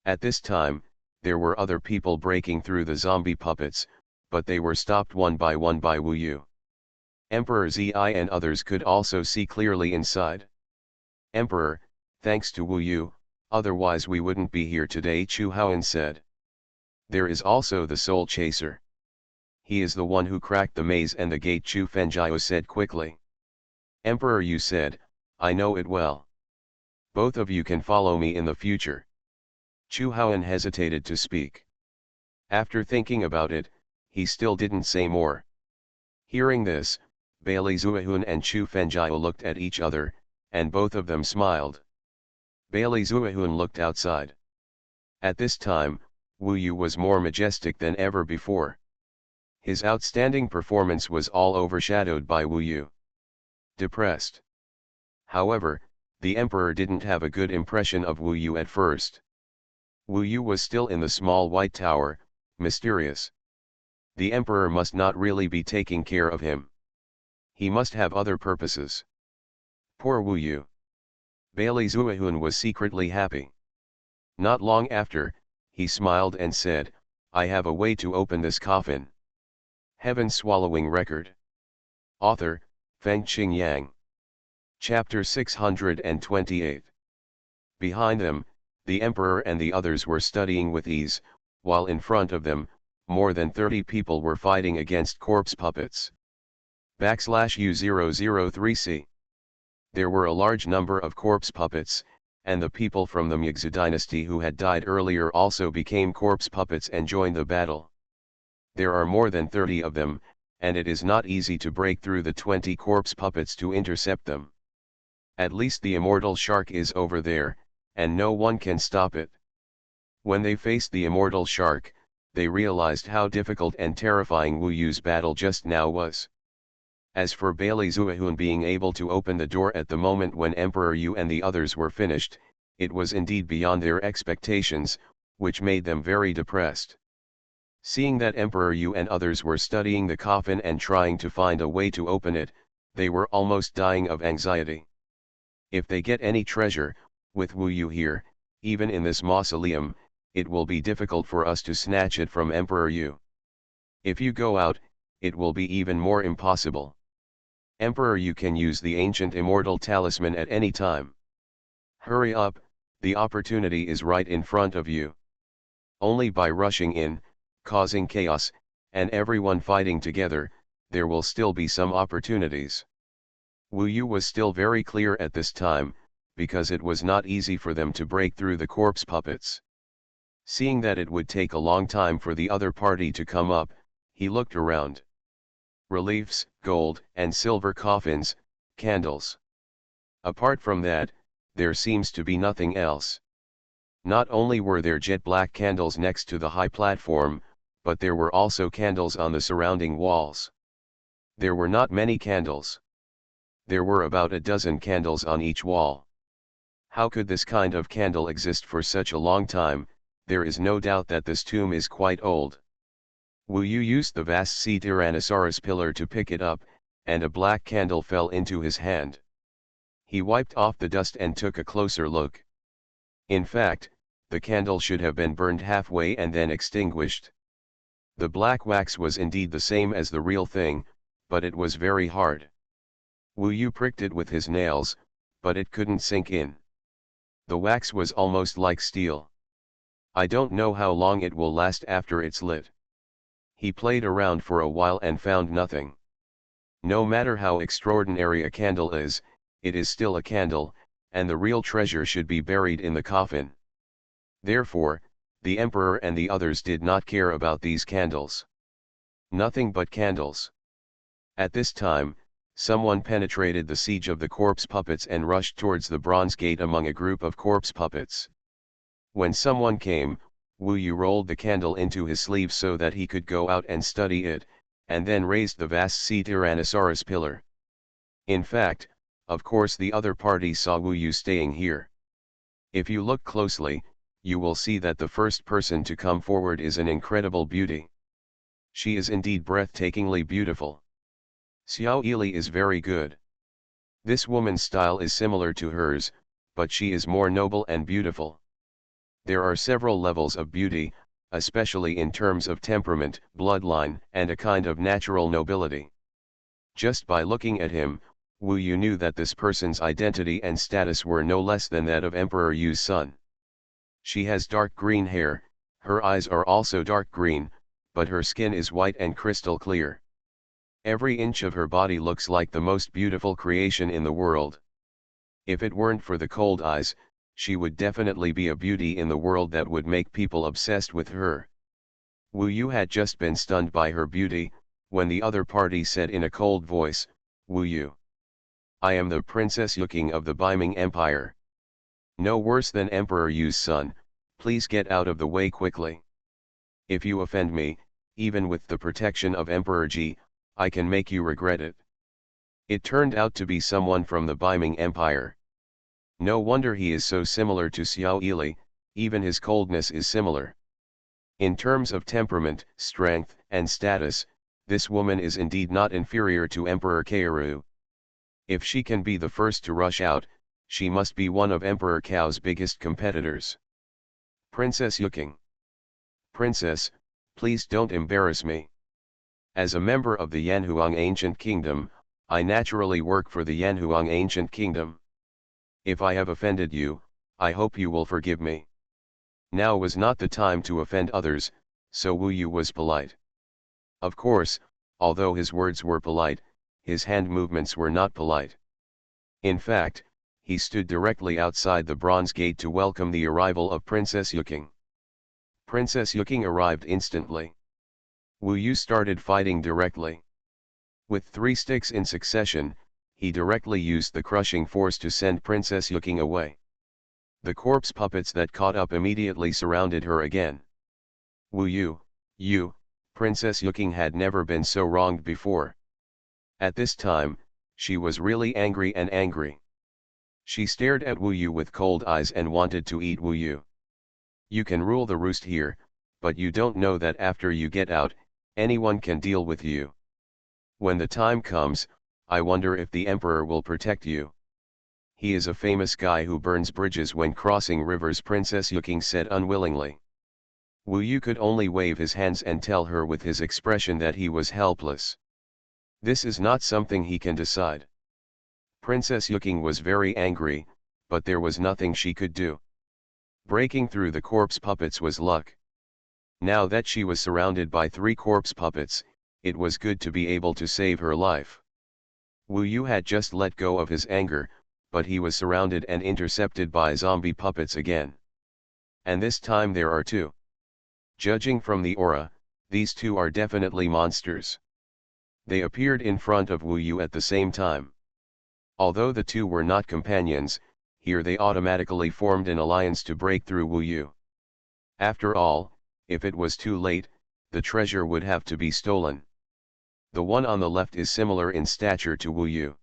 At this time, there were other people breaking through the zombie puppets, but they were stopped one by Wu Yu. Emperor Zi and others could also see clearly inside. Emperor, thanks to Wu Yu, otherwise we wouldn't be here today, Xuanhuan said. There is also the Soul Chaser. He is the one who cracked the maze and the gate, Chu Fenjiao said quickly. Emperor Yu said, I know it well. Both of you can follow me in the future. Xuanhuan hesitated to speak. After thinking about it, he still didn't say more. Hearing this, Bailey Xuanhuan and Chu Fenjiao looked at each other, and both of them smiled. Bailey Xuanhuan looked outside. At this time, Wu Yu was more majestic than ever before. His outstanding performance was all overshadowed by Wu Yu. Depressed. However, the emperor didn't have a good impression of Wu Yu at first. Wu Yu was still in the small white tower, mysterious. The emperor must not really be taking care of him. He must have other purposes. Poor Wu Yu. Bailey Xuanhuan was secretly happy. Not long after, he smiled and said, I have a way to open this coffin. Heaven Swallowing Record. Author, Fengqing Yang. Chapter 628. Behind them, the emperor and the others were studying with ease, while in front of them, more than 30 people were fighting against corpse puppets. /U003C. There were a large number of corpse puppets, and the people from the Mugzu dynasty who had died earlier also became corpse puppets and joined the battle. There are more than 30 of them, and it is not easy to break through the 20 corpse puppets to intercept them. At least the immortal shark is over there, and no one can stop it. When they faced the immortal shark, they realized how difficult and terrifying Wu Yu's battle just now was. As for Bailey Xuanhuan being able to open the door at the moment when Emperor Yu and the others were finished, it was indeed beyond their expectations, which made them very depressed. Seeing that Emperor Yu and others were studying the coffin and trying to find a way to open it, they were almost dying of anxiety. If they get any treasure, with Wu Yu here, even in this mausoleum, it will be difficult for us to snatch it from Emperor Yu. If you go out, it will be even more impossible. Emperor Yu can use the ancient immortal talisman at any time. Hurry up, the opportunity is right in front of you. Only by rushing in, causing chaos, and everyone fighting together, there will still be some opportunities. Wu Yu was still very clear at this time, because it was not easy for them to break through the corpse puppets. Seeing that it would take a long time for the other party to come up, he looked around. Reliefs, gold and silver coffins, candles. Apart from that, there seems to be nothing else. Not only were there jet black candles next to the high platform, but there were also candles on the surrounding walls. There were not many candles. There were about a dozen candles on each wall. How could this kind of candle exist for such a long time? There is no doubt that this tomb is quite old. Wu Yu used the vast sea Tyrannosaurus pillar to pick it up, and a black candle fell into his hand. He wiped off the dust and took a closer look. In fact, the candle should have been burned halfway and then extinguished. The black wax was indeed the same as the real thing, but it was very hard. Wu Yu pricked it with his nails, but it couldn't sink in. The wax was almost like steel. I don't know how long it will last after it's lit. He played around for a while and found nothing. No matter how extraordinary a candle is, it is still a candle, and the real treasure should be buried in the coffin. Therefore, the emperor and the others did not care about these candles. Nothing but candles. At this time, someone penetrated the siege of the corpse puppets and rushed towards the bronze gate among a group of corpse puppets. When someone came, Wu Yu rolled the candle into his sleeve so that he could go out and study it, and then raised the vast sea Tyrannosaurus pillar. In fact, of course the other party saw Wu Yu staying here. If you look closely, you will see that the first person to come forward is an incredible beauty. She is indeed breathtakingly beautiful. Xiao Ili is very good. This woman's style is similar to hers, but she is more noble and beautiful. There are several levels of beauty, especially in terms of temperament, bloodline, and a kind of natural nobility. Just by looking at him, Wu Yu knew that this person's identity and status were no less than that of Emperor Yu's son. She has dark green hair, her eyes are also dark green, but her skin is white and crystal clear. Every inch of her body looks like the most beautiful creation in the world. If it weren't for the cold eyes, she would definitely be a beauty in the world that would make people obsessed with her. Wu Yu had just been stunned by her beauty, when the other party said in a cold voice, "Wu Yu. I am the Princess Yuking of the Beiming Empire. No worse than Emperor Yu's son, please get out of the way quickly. If you offend me, even with the protection of Emperor Ji, I can make you regret it." It turned out to be someone from the Beiming Empire. No wonder he is so similar to Xiao Ili, even his coldness is similar. In terms of temperament, strength, and status, this woman is indeed not inferior to Emperor Kaoru. If she can be the first to rush out, she must be one of Emperor Kao's biggest competitors. Princess Yuking. Princess, please don't embarrass me. As a member of the Yanhuang Ancient Kingdom, I naturally work for the Yanhuang Ancient Kingdom. If I have offended you, I hope you will forgive me. Now was not the time to offend others, so Wu Yu was polite. Of course, although his words were polite, his hand movements were not polite. In fact, he stood directly outside the bronze gate to welcome the arrival of Princess Yuking. Princess Yuking arrived instantly. Wu Yu started fighting directly. With 3 sticks in succession, he directly used the crushing force to send Princess Yuking away. The corpse puppets that caught up immediately surrounded her again. Wu Yu, Princess Yuking had never been so wronged before. At this time, she was really angry. She stared at Wu Yu with cold eyes and wanted to eat Wu Yu. You can rule the roost here, but you don't know that after you get out, anyone can deal with you. When the time comes, I wonder if the emperor will protect you. He is a famous guy who burns bridges when crossing rivers, Princess Yuking said unwillingly. Wu Yu could only wave his hands and tell her with his expression that he was helpless. This is not something he can decide. Princess Yuking was very angry, but there was nothing she could do. Breaking through the corpse puppets was luck. Now that she was surrounded by 3 corpse puppets, it was good to be able to save her life. Wu Yu had just let go of his anger, but he was surrounded and intercepted by zombie puppets again. And this time there are 2. Judging from the aura, these 2 are definitely monsters. They appeared in front of Wu Yu at the same time. Although the 2 were not companions, here they automatically formed an alliance to break through Wu Yu. After all, if it was too late, the treasure would have to be stolen. The one on the left is similar in stature to Wu Yu.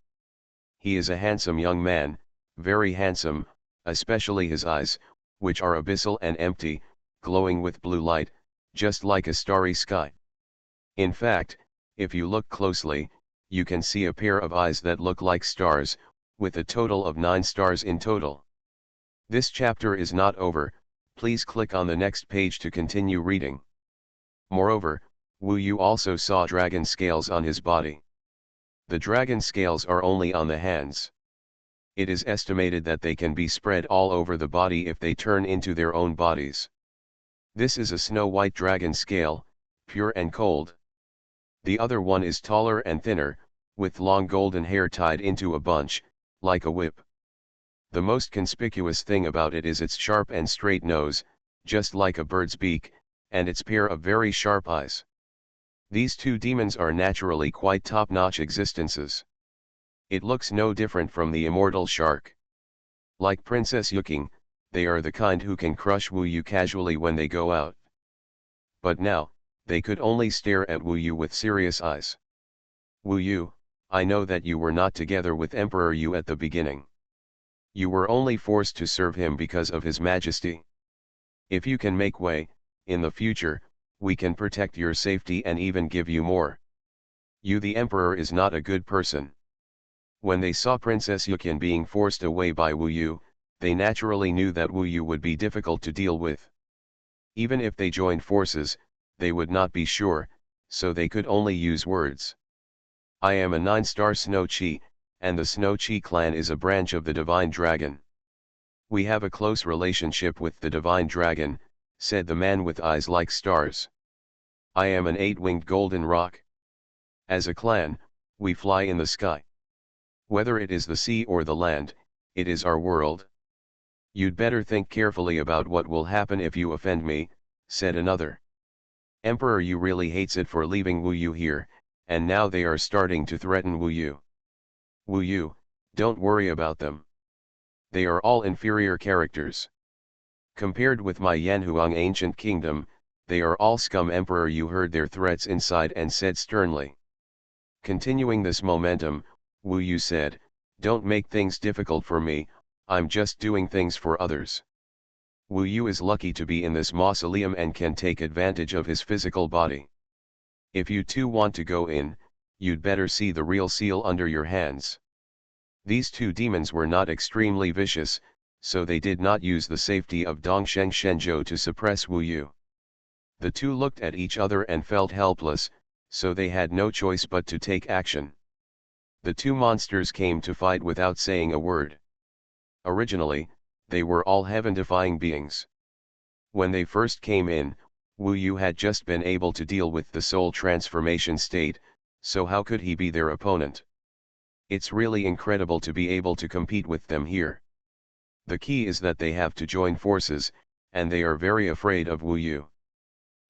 He is a handsome young man, very handsome, especially his eyes, which are abyssal and empty, glowing with blue light, just like a starry sky. In fact, if you look closely, you can see a pair of eyes that look like stars, with a total of 9 stars in total. This chapter is not over, please click on the next page to continue reading. Moreover, Wu Yu also saw dragon scales on his body. The dragon scales are only on the hands. It is estimated that they can be spread all over the body if they turn into their own bodies. This is a snow-white dragon scale, pure and cold. The other one is taller and thinner, with long golden hair tied into a bunch, like a whip. The most conspicuous thing about it is its sharp and straight nose, just like a bird's beak, and its pair of very sharp eyes. These 2 demons are naturally quite top-notch existences. It looks no different from the immortal shark. Like Princess Yuking, they are the kind who can crush Wu Yu casually when they go out. But now, they could only stare at Wu Yu with serious eyes. Wu Yu, I know that you were not together with Emperor Yu at the beginning. You were only forced to serve him because of his majesty. If you can make way, in the future, we can protect your safety and even give you more. Yu the emperor is not a good person. When they saw Princess Yukin being forced away by Wu Yu, they naturally knew that Wu Yu would be difficult to deal with. Even if they joined forces, they would not be sure, so they could only use words. I am a 9-star Snow Chi, and the Snow Chi clan is a branch of the Divine Dragon. We have a close relationship with the Divine Dragon, said the man with eyes like stars. I am an 8-winged golden rock. As a clan, we fly in the sky. Whether it is the sea or the land, it is our world. You'd better think carefully about what will happen if you offend me, said another. Emperor Yu really hates it for leaving Wu Yu here, and now they are starting to threaten Wu Yu. Wu Yu, don't worry about them. They are all inferior characters. Compared with my Yanhuang ancient kingdom, they are all scum. Emperor Yu heard their threats inside and said sternly. Continuing this momentum, Wu Yu said, don't make things difficult for me, I'm just doing things for others. Wu Yu is lucky to be in this mausoleum and can take advantage of his physical body. If you two want to go in, you'd better see the real seal under your hands. These two demons were not extremely vicious, so they did not use the safety of Dongsheng Shenzhou to suppress Wu Yu. The two looked at each other and felt helpless, so they had no choice but to take action. The two monsters came to fight without saying a word. Originally, they were all heaven-defying beings. When they first came in, Wu Yu had just been able to deal with the soul transformation state, so how could he be their opponent? It's really incredible to be able to compete with them here. The key is that they have to join forces, and they are very afraid of Wu Yu.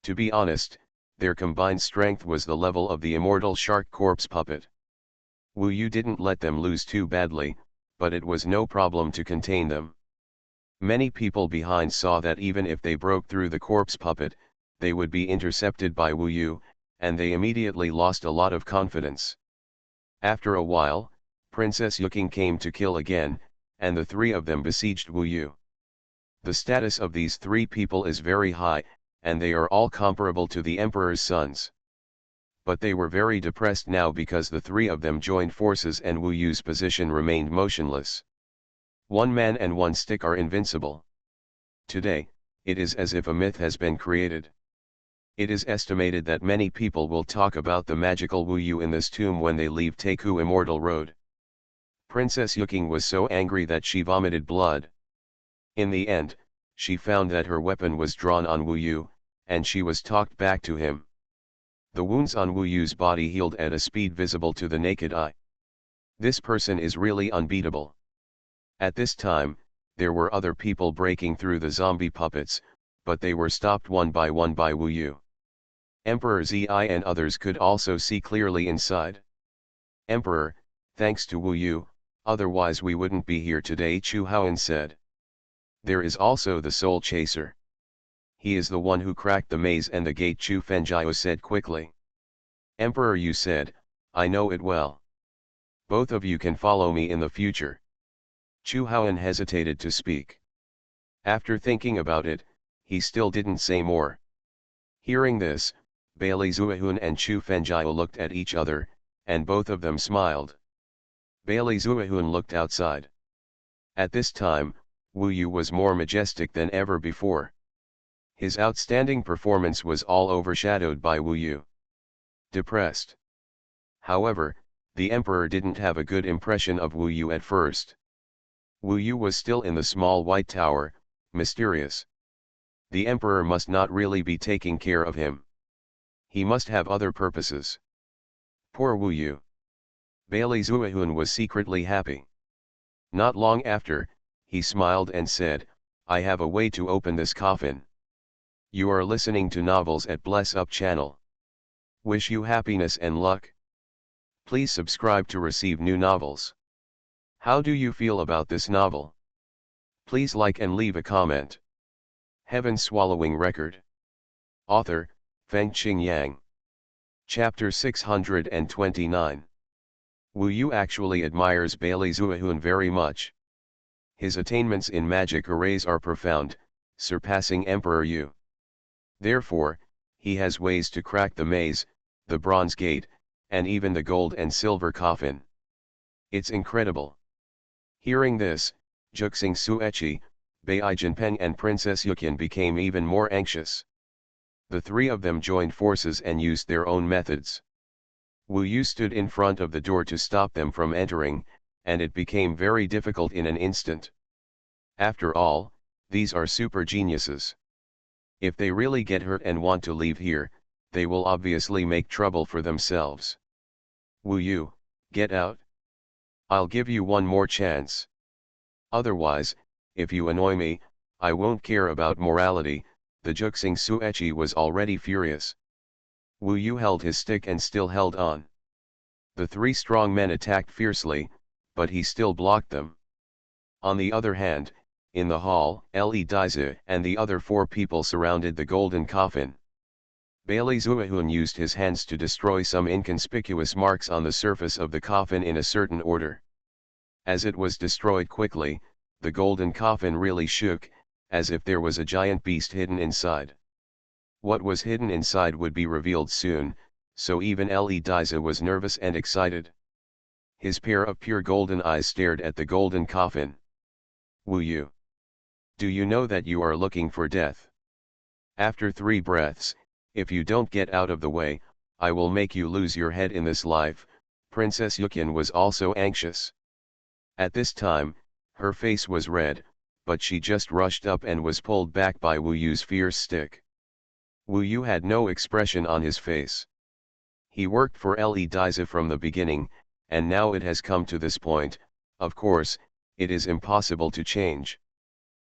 To be honest, their combined strength was the level of the immortal shark corpse puppet. Wu Yu didn't let them lose too badly, but it was no problem to contain them. Many people behind saw that even if they broke through the corpse puppet, they would be intercepted by Wu Yu, and they immediately lost a lot of confidence. After a while, Princess Yuking came to kill again, and the three of them besieged Wu Yu. The status of these three people is very high, and they are all comparable to the Emperor's sons. But they were very depressed now because the three of them joined forces and Wu Yu's position remained motionless. One man and one stick are invincible. Today, it is as if a myth has been created. It is estimated that many people will talk about the magical Wu Yu in this tomb when they leave Taku Immortal Road. Princess Yuking was so angry that she vomited blood. In the end, she found that her weapon was drawn on Wu Yu, and she was talked back to him. The wounds on Wu Yu's body healed at a speed visible to the naked eye. This person is really unbeatable. At this time, there were other people breaking through the zombie puppets, but they were stopped one by Wu Yu. Emperor Zi and others could also see clearly inside. Emperor, thanks to Wu Yu, otherwise we wouldn't be here today, Xuanhuan said. There is also the Soul Chaser. He is the one who cracked the maze and the gate, Chu Fenjiao said quickly. Emperor Yu said, I know it well. Both of you can follow me in the future. Xuanhuan hesitated to speak. After thinking about it, he still didn't say more. Hearing this, Bailey Xuanhuan and Chu Fenjiao looked at each other, and both of them smiled. Bailey Xuanhuan looked outside. At this time, Wu Yu was more majestic than ever before. His outstanding performance was all overshadowed by Wu Yu. Depressed. However, the emperor didn't have a good impression of Wu Yu at first. Wu Yu was still in the small white tower, mysterious. The emperor must not really be taking care of him. He must have other purposes. Poor Wu Yu. Bailey Xuanhuan was secretly happy. Not long after, he smiled and said, I have a way to open this coffin. You are listening to novels at Bless Up channel. Wish you happiness and luck. Please subscribe to receive new novels. How do you feel about this novel? Please like and leave a comment. Heaven Swallowing Record. Author, Fengqing Yang. Chapter 629. Wu Yu actually admires Bailey Xuanhuan very much. His attainments in magic arrays are profound, surpassing Emperor Yu. Therefore, he has ways to crack the maze, the bronze gate, and even the gold and silver coffin. It's incredible. Hearing this, Juxing Suechi, Bai Jinpeng and Princess Yuqian became even more anxious. The three of them joined forces and used their own methods. Wu Yu stood in front of the door to stop them from entering, and it became very difficult in an instant. After all, these are super geniuses. If they really get hurt and want to leave here, they will obviously make trouble for themselves. Wu Yu, get out. I'll give you one more chance. Otherwise, if you annoy me, I won't care about morality. The Juxing Suechi was already furious. Wu Yu held his stick and still held on. The three strong men attacked fiercely, but he still blocked them. On the other hand, in the hall, Li Daizi and the other four people surrounded the golden coffin. Bailey Xuanhuan used his hands to destroy some inconspicuous marks on the surface of the coffin in a certain order. As it was destroyed quickly, the golden coffin really shook, as if there was a giant beast hidden inside. What was hidden inside would be revealed soon, so even Li Daizi was nervous and excited. His pair of pure golden eyes stared at the golden coffin. Wu Yu, do you know that you are looking for death? After 3 breaths, if you don't get out of the way, I will make you lose your head in this life. Princess Yuqian was also anxious. At this time, her face was red, but she just rushed up and was pulled back by Wu Yu's fierce stick. Wu Yu had no expression on his face. He worked for Li Daizi from the beginning, and now it has come to this point. Of course, it is impossible to change.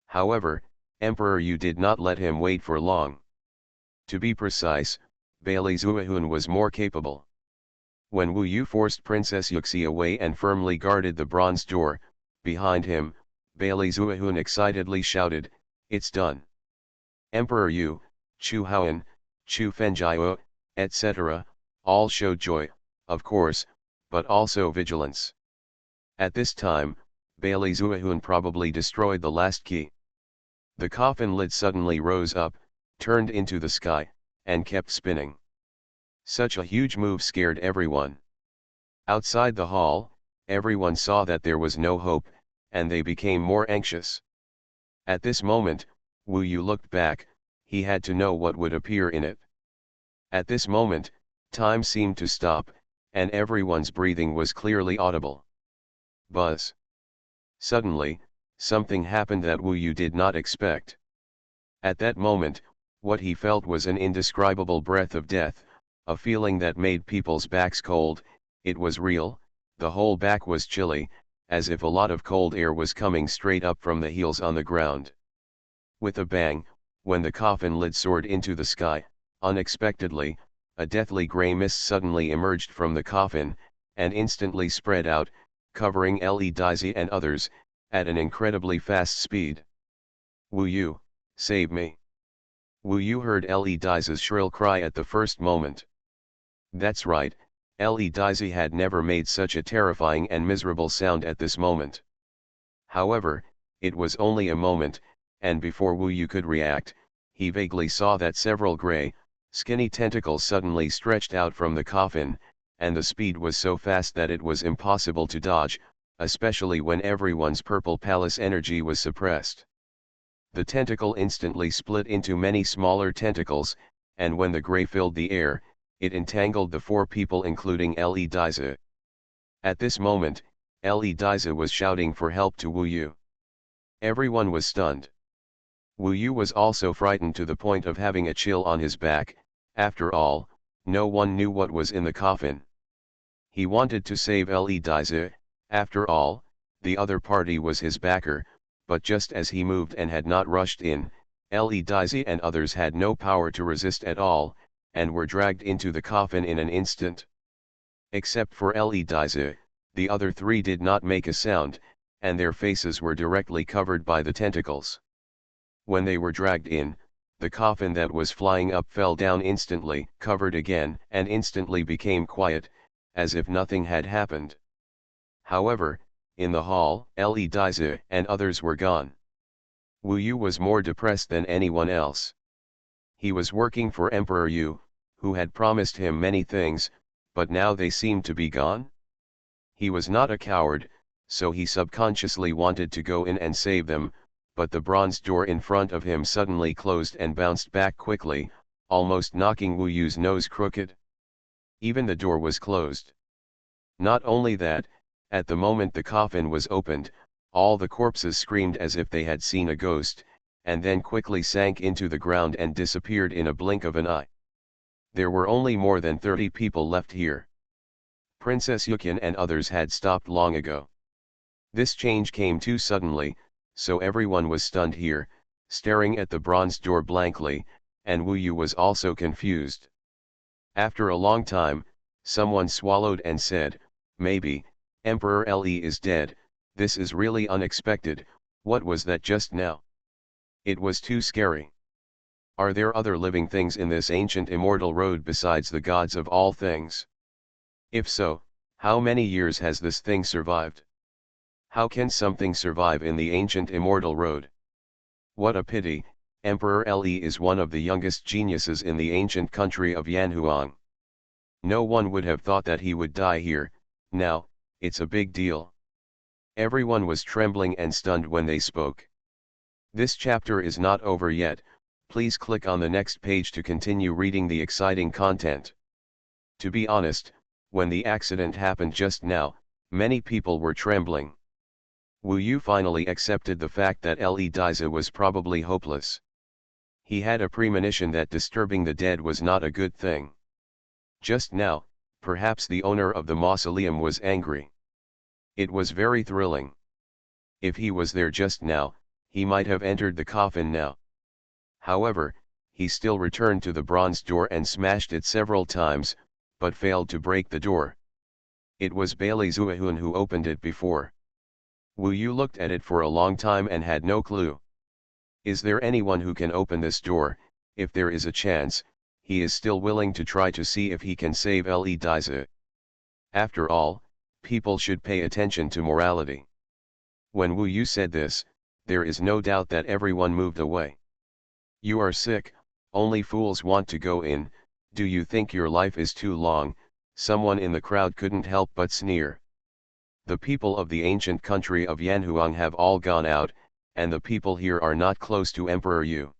However, Emperor Yu did not let him wait for long. To be precise, Bailey Xuanhuan was more capable. When Wu Yu forced Princess Yuxi away and firmly guarded the bronze door, behind him, Bailey Xuanhuan excitedly shouted, "It's done! Emperor Yu, Chu Haoan, Chu Fenjiao, etc., all showed joy, of course, but also vigilance." At this time, Bailey Xuanhuan probably destroyed the last key. The coffin lid suddenly rose up, turned into the sky, and kept spinning. Such a huge move scared everyone. Outside the hall, everyone saw that there was no hope, and they became more anxious. At this moment, Wu Yu looked back. He had to know what would appear in it. At this moment, time seemed to stop, and everyone's breathing was clearly audible. Buzz. Suddenly, something happened that Wu Yu did not expect. At that moment, what he felt was an indescribable breath of death, a feeling that made people's backs cold. It was real, the whole back was chilly, as if a lot of cold air was coming straight up from the heels on the ground. With a bang, when the coffin lid soared into the sky, unexpectedly, a deathly grey mist suddenly emerged from the coffin, and instantly spread out, covering Li Daizi and others, at an incredibly fast speed. "Wu Yu, save me!" Wu Yu heard Li Daizi's shrill cry at the first moment. That's right, Li Daizi had never made such a terrifying and miserable sound at this moment. However, it was only a moment, and before Wu Yu could react, he vaguely saw that several grey, skinny tentacles suddenly stretched out from the coffin, and the speed was so fast that it was impossible to dodge, especially when everyone's purple palace energy was suppressed. The tentacle instantly split into many smaller tentacles, and when the grey filled the air, it entangled the 4 people including Li Daizi. At this moment, Li Daizi was shouting for help to Wu Yu. Everyone was stunned. Wu Yu was also frightened to the point of having a chill on his back. After all, no one knew what was in the coffin. He wanted to save Li Daizi. After all, the other party was his backer, but just as he moved and had not rushed in, Li Daizi and others had no power to resist at all, and were dragged into the coffin in an instant. Except for Li Daizi, the other 3 did not make a sound, and their faces were directly covered by the tentacles. When they were dragged in, the coffin that was flying up fell down instantly, covered again, and instantly became quiet, as if nothing had happened. However, in the hall, Li Daizi and others were gone. Wu Yu was more depressed than anyone else. He was working for Emperor Yu, who had promised him many things, but now they seemed to be gone. He was not a coward, so he subconsciously wanted to go in and save them, but the bronze door in front of him suddenly closed and bounced back quickly, almost knocking Wu Yu's nose crooked. Even the door was closed. Not only that, at the moment the coffin was opened, all the corpses screamed as if they had seen a ghost, and then quickly sank into the ground and disappeared in a blink of an eye. There were only more than 30 people left here. Princess Yukin and others had stopped long ago. This change came too suddenly, so everyone was stunned here, staring at the bronze door blankly, and Wu Yu was also confused. After a long time, someone swallowed and said, "Maybe, Emperor Le is dead. This is really unexpected. What was that just now? It was too scary. Are there other living things in this ancient immortal road besides the gods of all things? If so, how many years has this thing survived? How can something survive in the ancient immortal road? What a pity, Emperor Le is one of the youngest geniuses in the ancient country of Yanhuang. No one would have thought that he would die here. Now, it's a big deal." Everyone was trembling and stunned when they spoke. This chapter is not over yet. Please click on the next page to continue reading the exciting content. To be honest, when the accident happened just now, many people were trembling. Wu Yu finally accepted the fact that Le Daiza was probably hopeless. He had a premonition that disturbing the dead was not a good thing. Just now, perhaps the owner of the mausoleum was angry. It was very thrilling. If he was there just now, he might have entered the coffin now. However, he still returned to the bronze door and smashed it several times, but failed to break the door. It was Bailey Xuanhuan who opened it before. Wu Yu looked at it for a long time and had no clue. Is there anyone who can open this door? If there is a chance, he is still willing to try to see if he can save Le Daiza. After all, people should pay attention to morality. When Wu Yu said this, there is no doubt that everyone moved away. "You are sick, only fools want to go in. Do you think your life is too long?" Someone in the crowd couldn't help but sneer. The people of the ancient country of Yanhuang have all gone out, and the people here are not close to Emperor Yu.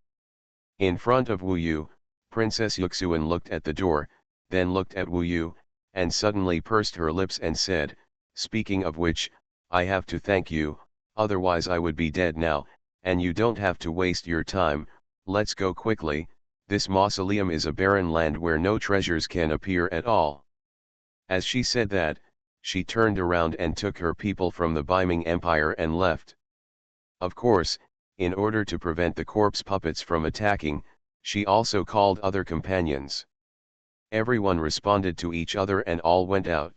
In front of Wu Yu, Princess Yuxuan looked at the door, then looked at Wu Yu, and suddenly pursed her lips and said, "Speaking of which, I have to thank you, otherwise I would be dead now, and you don't have to waste your time. Let's go quickly. This mausoleum is a barren land where no treasures can appear at all." As she said that, she turned around and took her people from the Beiming Empire and left. Of course, in order to prevent the corpse puppets from attacking, she also called other companions. Everyone responded to each other and all went out.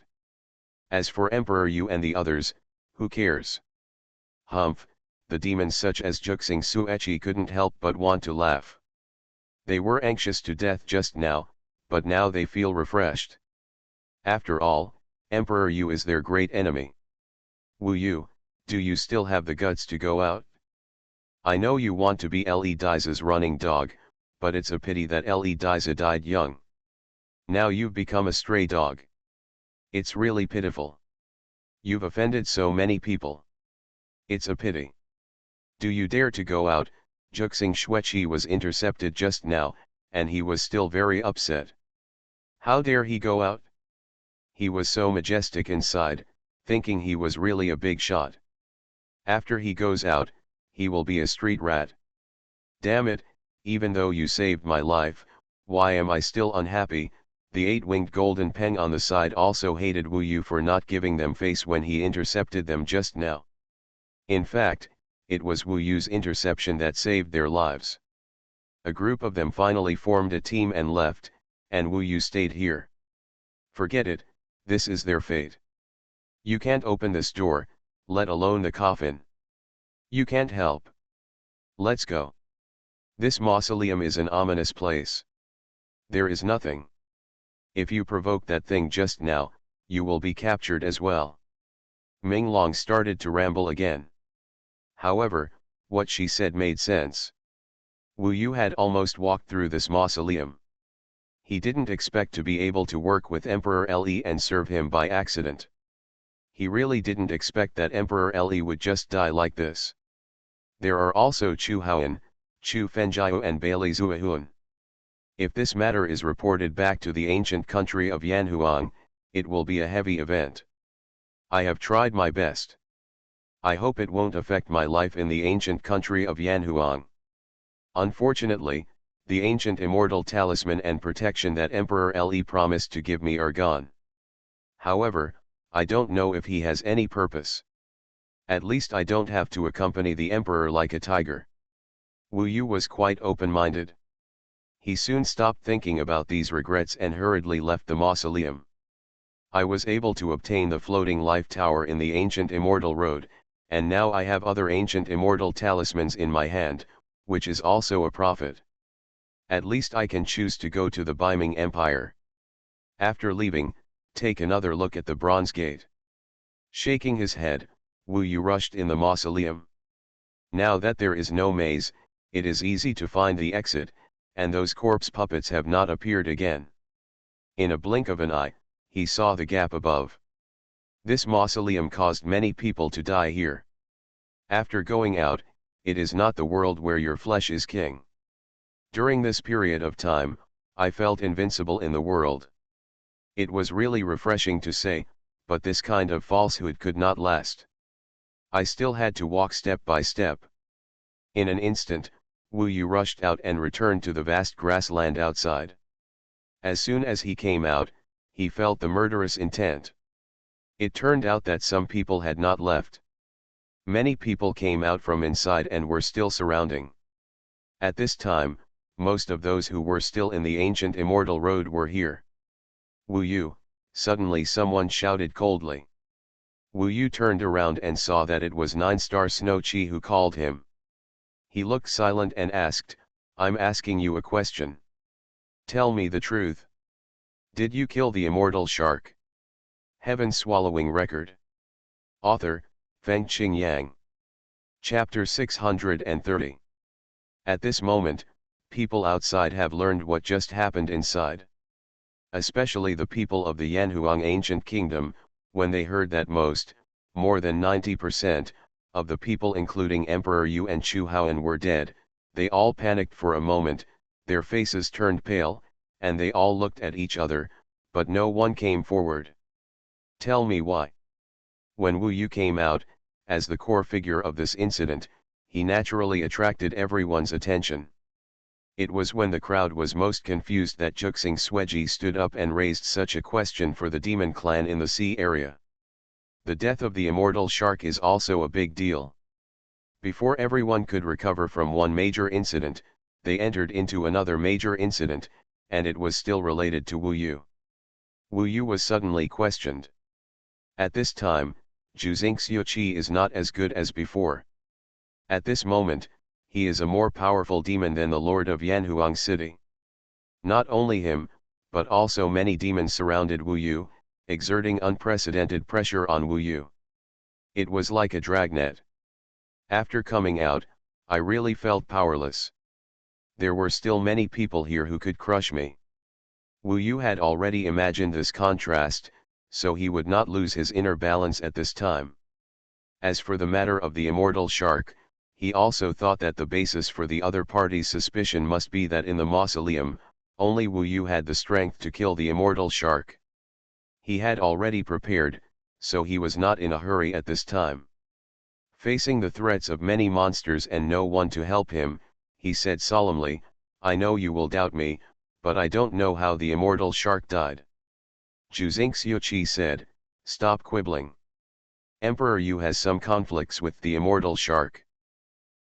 As for Emperor Yu and the others, who cares? Humph, the demons such as Juxing Suechi couldn't help but want to laugh. They were anxious to death just now, but now they feel refreshed. After all, Emperor Yu is their great enemy. Wu Yu, do you still have the guts to go out? I know you want to be Le Daiza's running dog, but it's a pity that Le Daiza died young. Now you've become a stray dog. It's really pitiful. You've offended so many people. It's a pity. Do you dare to go out? Juxing Shueqi was intercepted just now, and he was still very upset. How dare he go out? He was so majestic inside, thinking he was really a big shot. After he goes out, he will be a street rat. Damn it, even though you saved my life, why am I still unhappy? The eight-winged golden peng on the side also hated Wu Yu for not giving them face when he intercepted them just now. In fact, it was Wu Yu's interception that saved their lives. A group of them finally formed a team and left, and Wu Yu stayed here. Forget it, this is their fate. You can't open this door, let alone the coffin. You can't help. Let's go. This mausoleum is an ominous place. There is nothing. If you provoke that thing just now, you will be captured as well. Ming Long started to ramble again. However, what she said made sense. Wu Yu had almost walked through this mausoleum. He didn't expect to be able to work with Emperor Le and serve him by accident. He really didn't expect that Emperor Le would just die like this. There are also Xuanhuan, Chu Fenjiu and Bailey Xuanhuan. If this matter is reported back to the ancient country of Yanhuang, it will be a heavy event. I have tried my best. I hope it won't affect my life in the ancient country of Yanhuang. Unfortunately, the ancient immortal talisman and protection that Emperor Le promised to give me are gone. However, I don't know if he has any purpose. At least I don't have to accompany the emperor like a tiger. Wu Yu was quite open-minded. He soon stopped thinking about these regrets and hurriedly left the mausoleum. I was able to obtain the floating life tower in the ancient immortal road, and now I have other ancient immortal talismans in my hand, which is also a profit. At least I can choose to go to the Beiming Empire. After leaving, take another look at the bronze gate. Shaking his head, Wu Yu rushed in the mausoleum. Now that there is no maze, it is easy to find the exit, and those corpse puppets have not appeared again. In a blink of an eye, he saw the gap above. This mausoleum caused many people to die here. After going out, it is not the world where your flesh is king. During this period of time, I felt invincible in the world. It was really refreshing to say, but this kind of falsehood could not last. I still had to walk step by step. In an instant, Wu Yu rushed out and returned to the vast grassland outside. As soon as he came out, he felt the murderous intent. It turned out that some people had not left. Many people came out from inside and were still surrounding. At this time, most of those who were still in the ancient immortal road were here. Wu Yu, suddenly someone shouted coldly. Wu Yu turned around and saw that it was 9-star Snow Chi who called him. He looked silent and asked, "I'm asking you a question. Tell me the truth. Did you kill the immortal shark?" Heaven Swallowing Record. Author, Feng-Ching Yang. Chapter 630. At this moment, people outside have learned what just happened inside. Especially the people of the Yanhuang ancient kingdom, when they heard that more than 90%, of the people including Emperor Yu and Xuanhuan were dead, they all panicked for a moment, their faces turned pale, and they all looked at each other, but no one came forward. Tell me why. When Wu Yu came out, as the core figure of this incident, he naturally attracted everyone's attention. It was when the crowd was most confused that Juxing Sueji stood up and raised such a question for the demon clan in the sea area. The death of the immortal shark is also a big deal. Before everyone could recover from one major incident, they entered into another major incident, and it was still related to Wu Yu. Wu Yu was suddenly questioned. At this time, Juzing Xiuqi is not as good as before. At this moment, he is a more powerful demon than the Lord of Yanhuang City. Not only him, but also many demons surrounded Wu Yu, exerting unprecedented pressure on Wu Yu. It was like a dragnet. After coming out, I really felt powerless. There were still many people here who could crush me. Wu Yu had already imagined this contrast, so he would not lose his inner balance at this time. As for the matter of the immortal shark, he also thought that the basis for the other party's suspicion must be that in the mausoleum, only Wu Yu had the strength to kill the immortal shark. He had already prepared, so he was not in a hurry at this time. Facing the threats of many monsters and no one to help him, he said solemnly, "I know you will doubt me, but I don't know how the immortal shark died." Juzing Xiuqi said, "Stop quibbling. Emperor Yu has some conflicts with the immortal shark.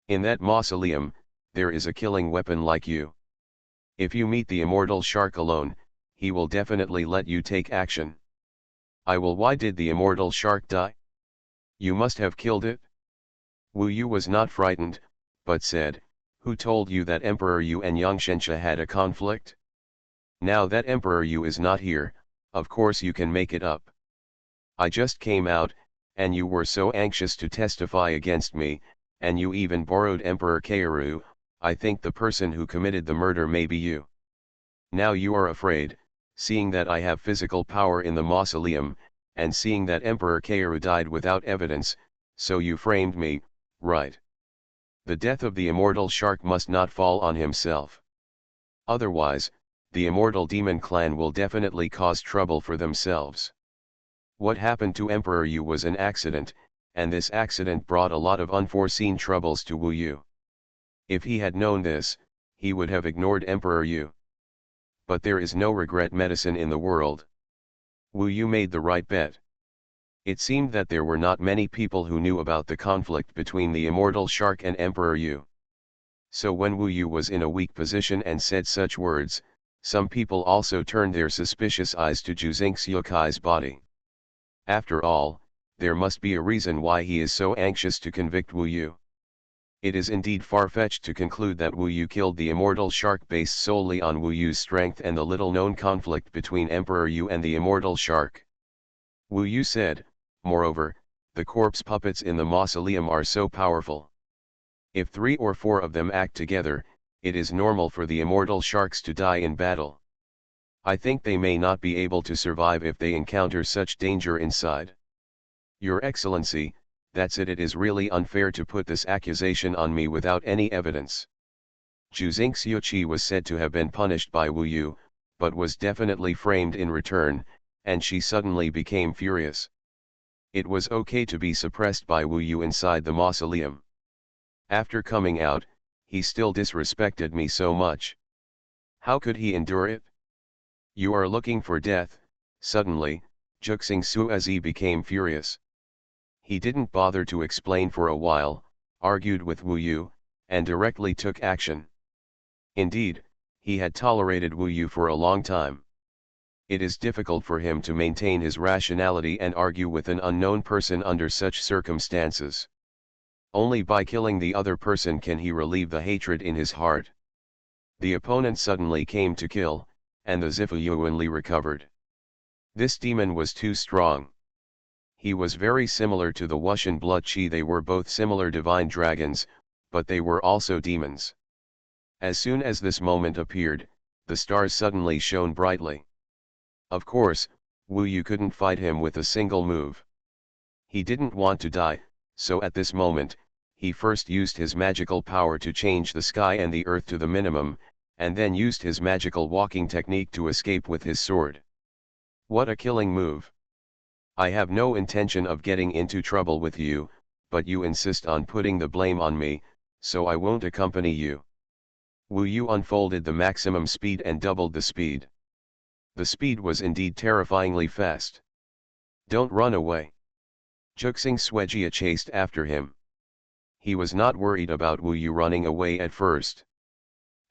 In that mausoleum, there is a killing weapon like you. If you meet the immortal shark alone, he will definitely let you take action." I will. Why did the immortal shark die? You must have killed it? Wu Yu was not frightened, but said, "Who told you that Emperor Yu and Yangshenxia had a conflict? Now that Emperor Yu is not here, of course you can make it up. I just came out, and you were so anxious to testify against me, and you even borrowed Emperor Keiru. I think the person who committed the murder may be you. Now you are afraid, seeing that I have physical power in the mausoleum, and seeing that Emperor Keiru died without evidence, so you framed me, right? The death of the immortal shark must not fall on himself. Otherwise, the immortal demon clan will definitely cause trouble for themselves. What happened to Emperor Yu was an accident, and this accident brought a lot of unforeseen troubles to Wu Yu. If he had known this, he would have ignored Emperor Yu. But there is no regret medicine in the world. Wu Yu made the right bet. It seemed that there were not many people who knew about the conflict between the immortal shark and Emperor Yu. So when Wu Yu was in a weak position and said such words, some people also turned their suspicious eyes to Zhu Xingxiukai's body. After all, there must be a reason why he is so anxious to convict Wu Yu. It is indeed far-fetched to conclude that Wu Yu killed the immortal shark based solely on Wu Yu's strength and the little-known conflict between Emperor Yu and the immortal shark. Wu Yu said, moreover, the corpse puppets in the mausoleum are so powerful. If 3 or 4 of them act together, it is normal for the immortal sharks to die in battle. I think they may not be able to survive if they encounter such danger inside. Your Excellency, that's it. It is really unfair to put this accusation on me without any evidence. Zhu Xingxiuqi was said to have been punished by Wu Yu, but was definitely framed in return, and she suddenly became furious. It was okay to be suppressed by Wu Yu inside the mausoleum. After coming out, he still disrespected me so much. How could he endure it? You are looking for death. Suddenly, Zhu Xingxiuqi became furious. He didn't bother to explain for a while, argued with Wu Yu, and directly took action. Indeed, he had tolerated Wu Yu for a long time. It is difficult for him to maintain his rationality and argue with an unknown person under such circumstances. Only by killing the other person can he relieve the hatred in his heart. The opponent suddenly came to kill, and the Zifu Yuanli recovered. This demon was too strong. He was very similar to the Wuxian blood qi. They were both similar divine dragons, but they were also demons. As soon as this moment appeared, the stars suddenly shone brightly. Of course, Wu Yu couldn't fight him with a single move. He didn't want to die, so at this moment, he first used his magical power to change the sky and the earth to the minimum, and then used his magical walking technique to escape with his sword. What a killing move! I have no intention of getting into trouble with you, but you insist on putting the blame on me, so I won't accompany you. Wu Yu unfolded the maximum speed and doubled the speed. The speed was indeed terrifyingly fast. Don't run away. Zhu Xingxiuqi chased after him. He was not worried about Wu Yu running away at first.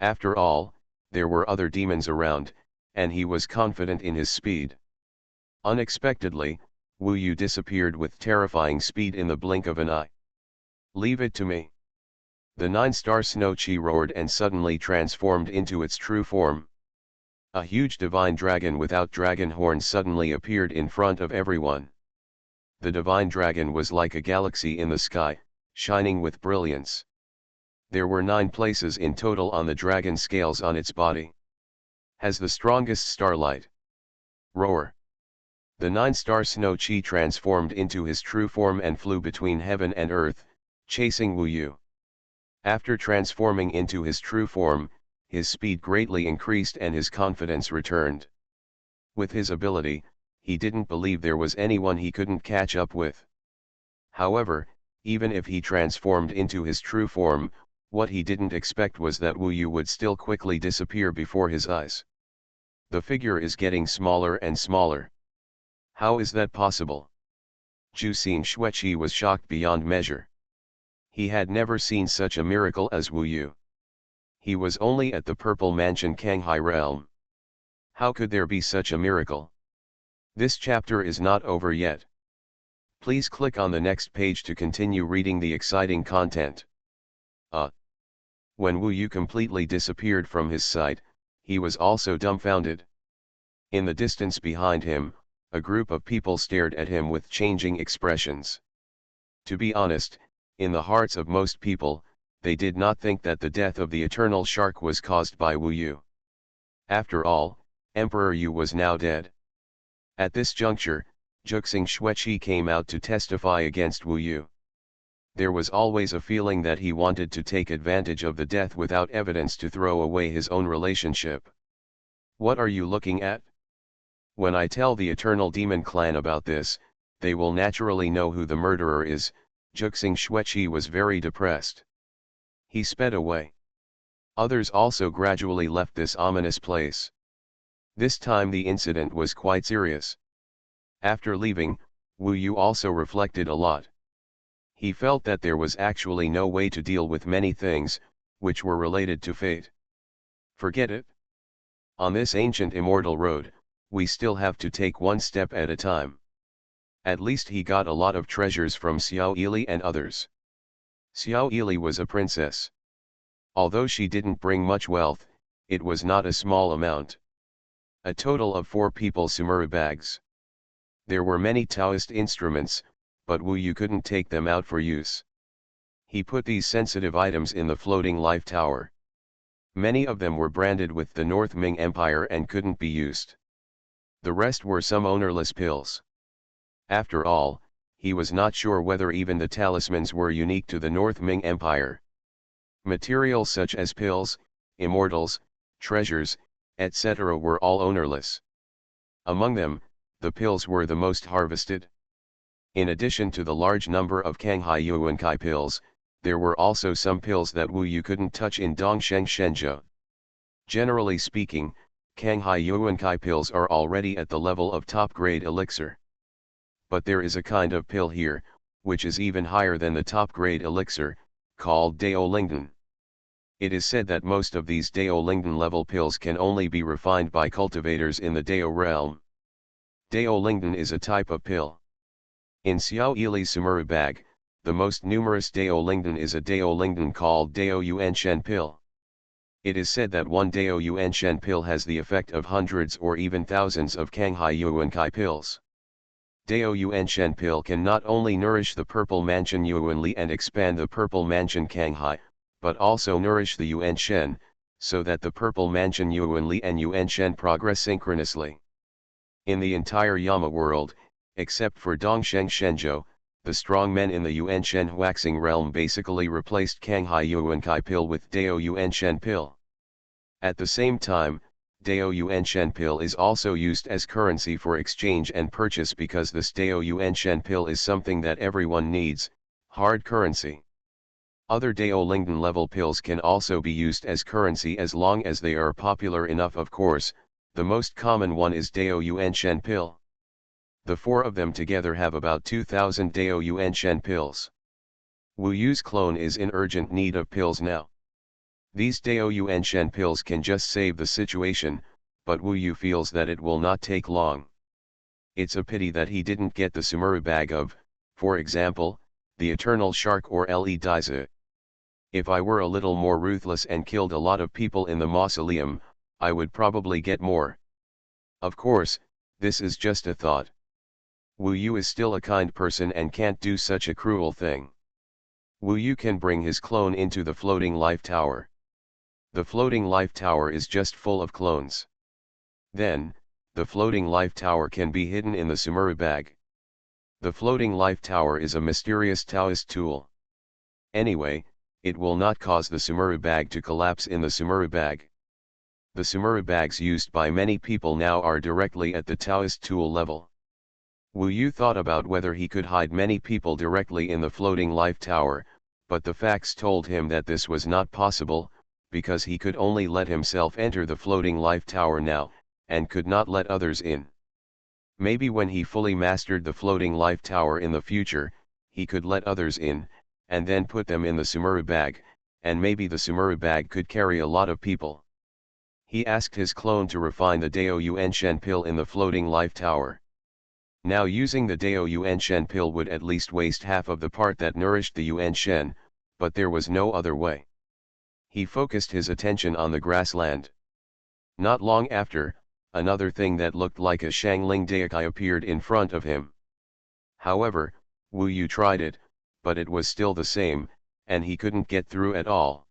After all, there were other demons around, and he was confident in his speed. Unexpectedly, Wu Yu disappeared with terrifying speed in the blink of an eye. Leave it to me. The 9-star snow chi roared and suddenly transformed into its true form. A huge divine dragon without dragon horns suddenly appeared in front of everyone. The divine dragon was like a galaxy in the sky, shining with brilliance. There were 9 places in total on the dragon scales on its body. Has the strongest starlight. Roar. The 9-star snow chi transformed into his true form and flew between heaven and earth, chasing Wu Yu. After transforming into his true form, his speed greatly increased and his confidence returned. With his ability, he didn't believe there was anyone he couldn't catch up with. However, even if he transformed into his true form, what he didn't expect was that Wu Yu would still quickly disappear before his eyes. The figure is getting smaller and smaller. How is that possible? Zhu Xingxiuqi was shocked beyond measure. He had never seen such a miracle as Wu Yu. He was only at the Purple Mansion Kanghai realm. How could there be such a miracle? This chapter is not over yet. Please click on the next page to continue reading the exciting content. When Wu Yu completely disappeared from his sight, he was also dumbfounded. In the distance behind him, a group of people stared at him with changing expressions. To be honest, in the hearts of most people, they did not think that the death of the eternal shark was caused by Wu Yu. After all, Emperor Yu was now dead. At this juncture, Zhu Xingxiuqi came out to testify against Wu Yu. There was always a feeling that he wanted to take advantage of the death without evidence to throw away his own relationship. What are you looking at? When I tell the Eternal Demon Clan about this, they will naturally know who the murderer is. Juxing Xueqi was very depressed. He sped away. Others also gradually left this ominous place. This time the incident was quite serious. After leaving, Wu Yu also reflected a lot. He felt that there was actually no way to deal with many things, which were related to fate. Forget it. On this ancient immortal road, we still have to take one step at a time. At least he got a lot of treasures from Xiao Ili and others. Xiao Ili was a princess. Although she didn't bring much wealth, it was not a small amount. A total of 4 people's sumuru bags. There were many Taoist instruments, but Wu Yu couldn't take them out for use. He put these sensitive items in the floating life tower. Many of them were branded with the North Ming Empire and couldn't be used. The rest were some ownerless pills. After all, he was not sure whether even the talismans were unique to the North Ming Empire. Materials such as pills, immortals, treasures, etc. were all ownerless. Among them, the pills were the most harvested. In addition to the large number of Kanghai Yuankai pills, there were also some pills that Wu Yu couldn't touch in Dongsheng Shenzhou. Generally speaking, Kanghai Yuankai pills are already at the level of top-grade elixir. But there is a kind of pill here, which is even higher than the top-grade elixir, called Dao Lingdan. It is said that most of these Dao Lingdan level pills can only be refined by cultivators in the Dao realm. Dao Lingdan is a type of pill. In Xiao Ili's sumuru bag, the most numerous Dao Lingdan is a Dao Lingdan called Dao Yuanshen pill. It is said that one Dao Yuanshen pill has the effect of hundreds or even thousands of Kanghai Yuankai pills. Dao Yuanshen pill can not only nourish the purple mansion Yuanli and expand the purple mansion Kanghai, but also nourish the Yuanshen, so that the purple mansion Yuanli and Yuanshen progress synchronously. In the entire Yama world, except for Dongsheng Shenzhou, the strong men in the Yuanshen waxing realm basically replaced Kanghai Yuankai pill with Dao Yuanshen pill. At the same time, Dao Yuanshen pill is also used as currency for exchange and purchase because this Dao Yuanshen pill is something that everyone needs, hard currency. Other Dao Lingdan level pills can also be used as currency as long as they are popular enough. Of course, the most common one is Dao Yuanshen pill. The 4 of them together have about 2,000 Dao Yuanshen pills. Wu Yu's clone is in urgent need of pills now. These Dao Yuanshen pills can just save the situation, but Wu Yu feels that it will not take long. It's a pity that he didn't get the sumuru bag of, for example, the Eternal Shark or Le Daizi. If I were a little more ruthless and killed a lot of people in the mausoleum, I would probably get more. Of course, this is just a thought. Wu Yu is still a kind person and can't do such a cruel thing. Wu Yu can bring his clone into the floating life tower. The floating life tower is just full of clones. Then, the floating life tower can be hidden in the sumuru bag. The floating life tower is a mysterious Taoist tool. Anyway, it will not cause the sumuru bag to collapse in the sumuru bag. The sumuru bags used by many people now are directly at the Taoist tool level. Wu Yu thought about whether he could hide many people directly in the floating life tower, but the facts told him that this was not possible, because he could only let himself enter the floating life tower now, and could not let others in. Maybe when he fully mastered the floating life tower in the future, he could let others in, and then put them in the sumuru bag, and maybe the sumuru bag could carry a lot of people. He asked his clone to refine the Dao Yuanshen pill in the floating life tower. Now using the Dao Yuanshen pill would at least waste half of the part that nourished the Yuanshen, but there was no other way. He focused his attention on the grassland. Not long after, another thing that looked like a Shangling Daikai appeared in front of him. However, Wu Yu tried it, but it was still the same, and he couldn't get through at all.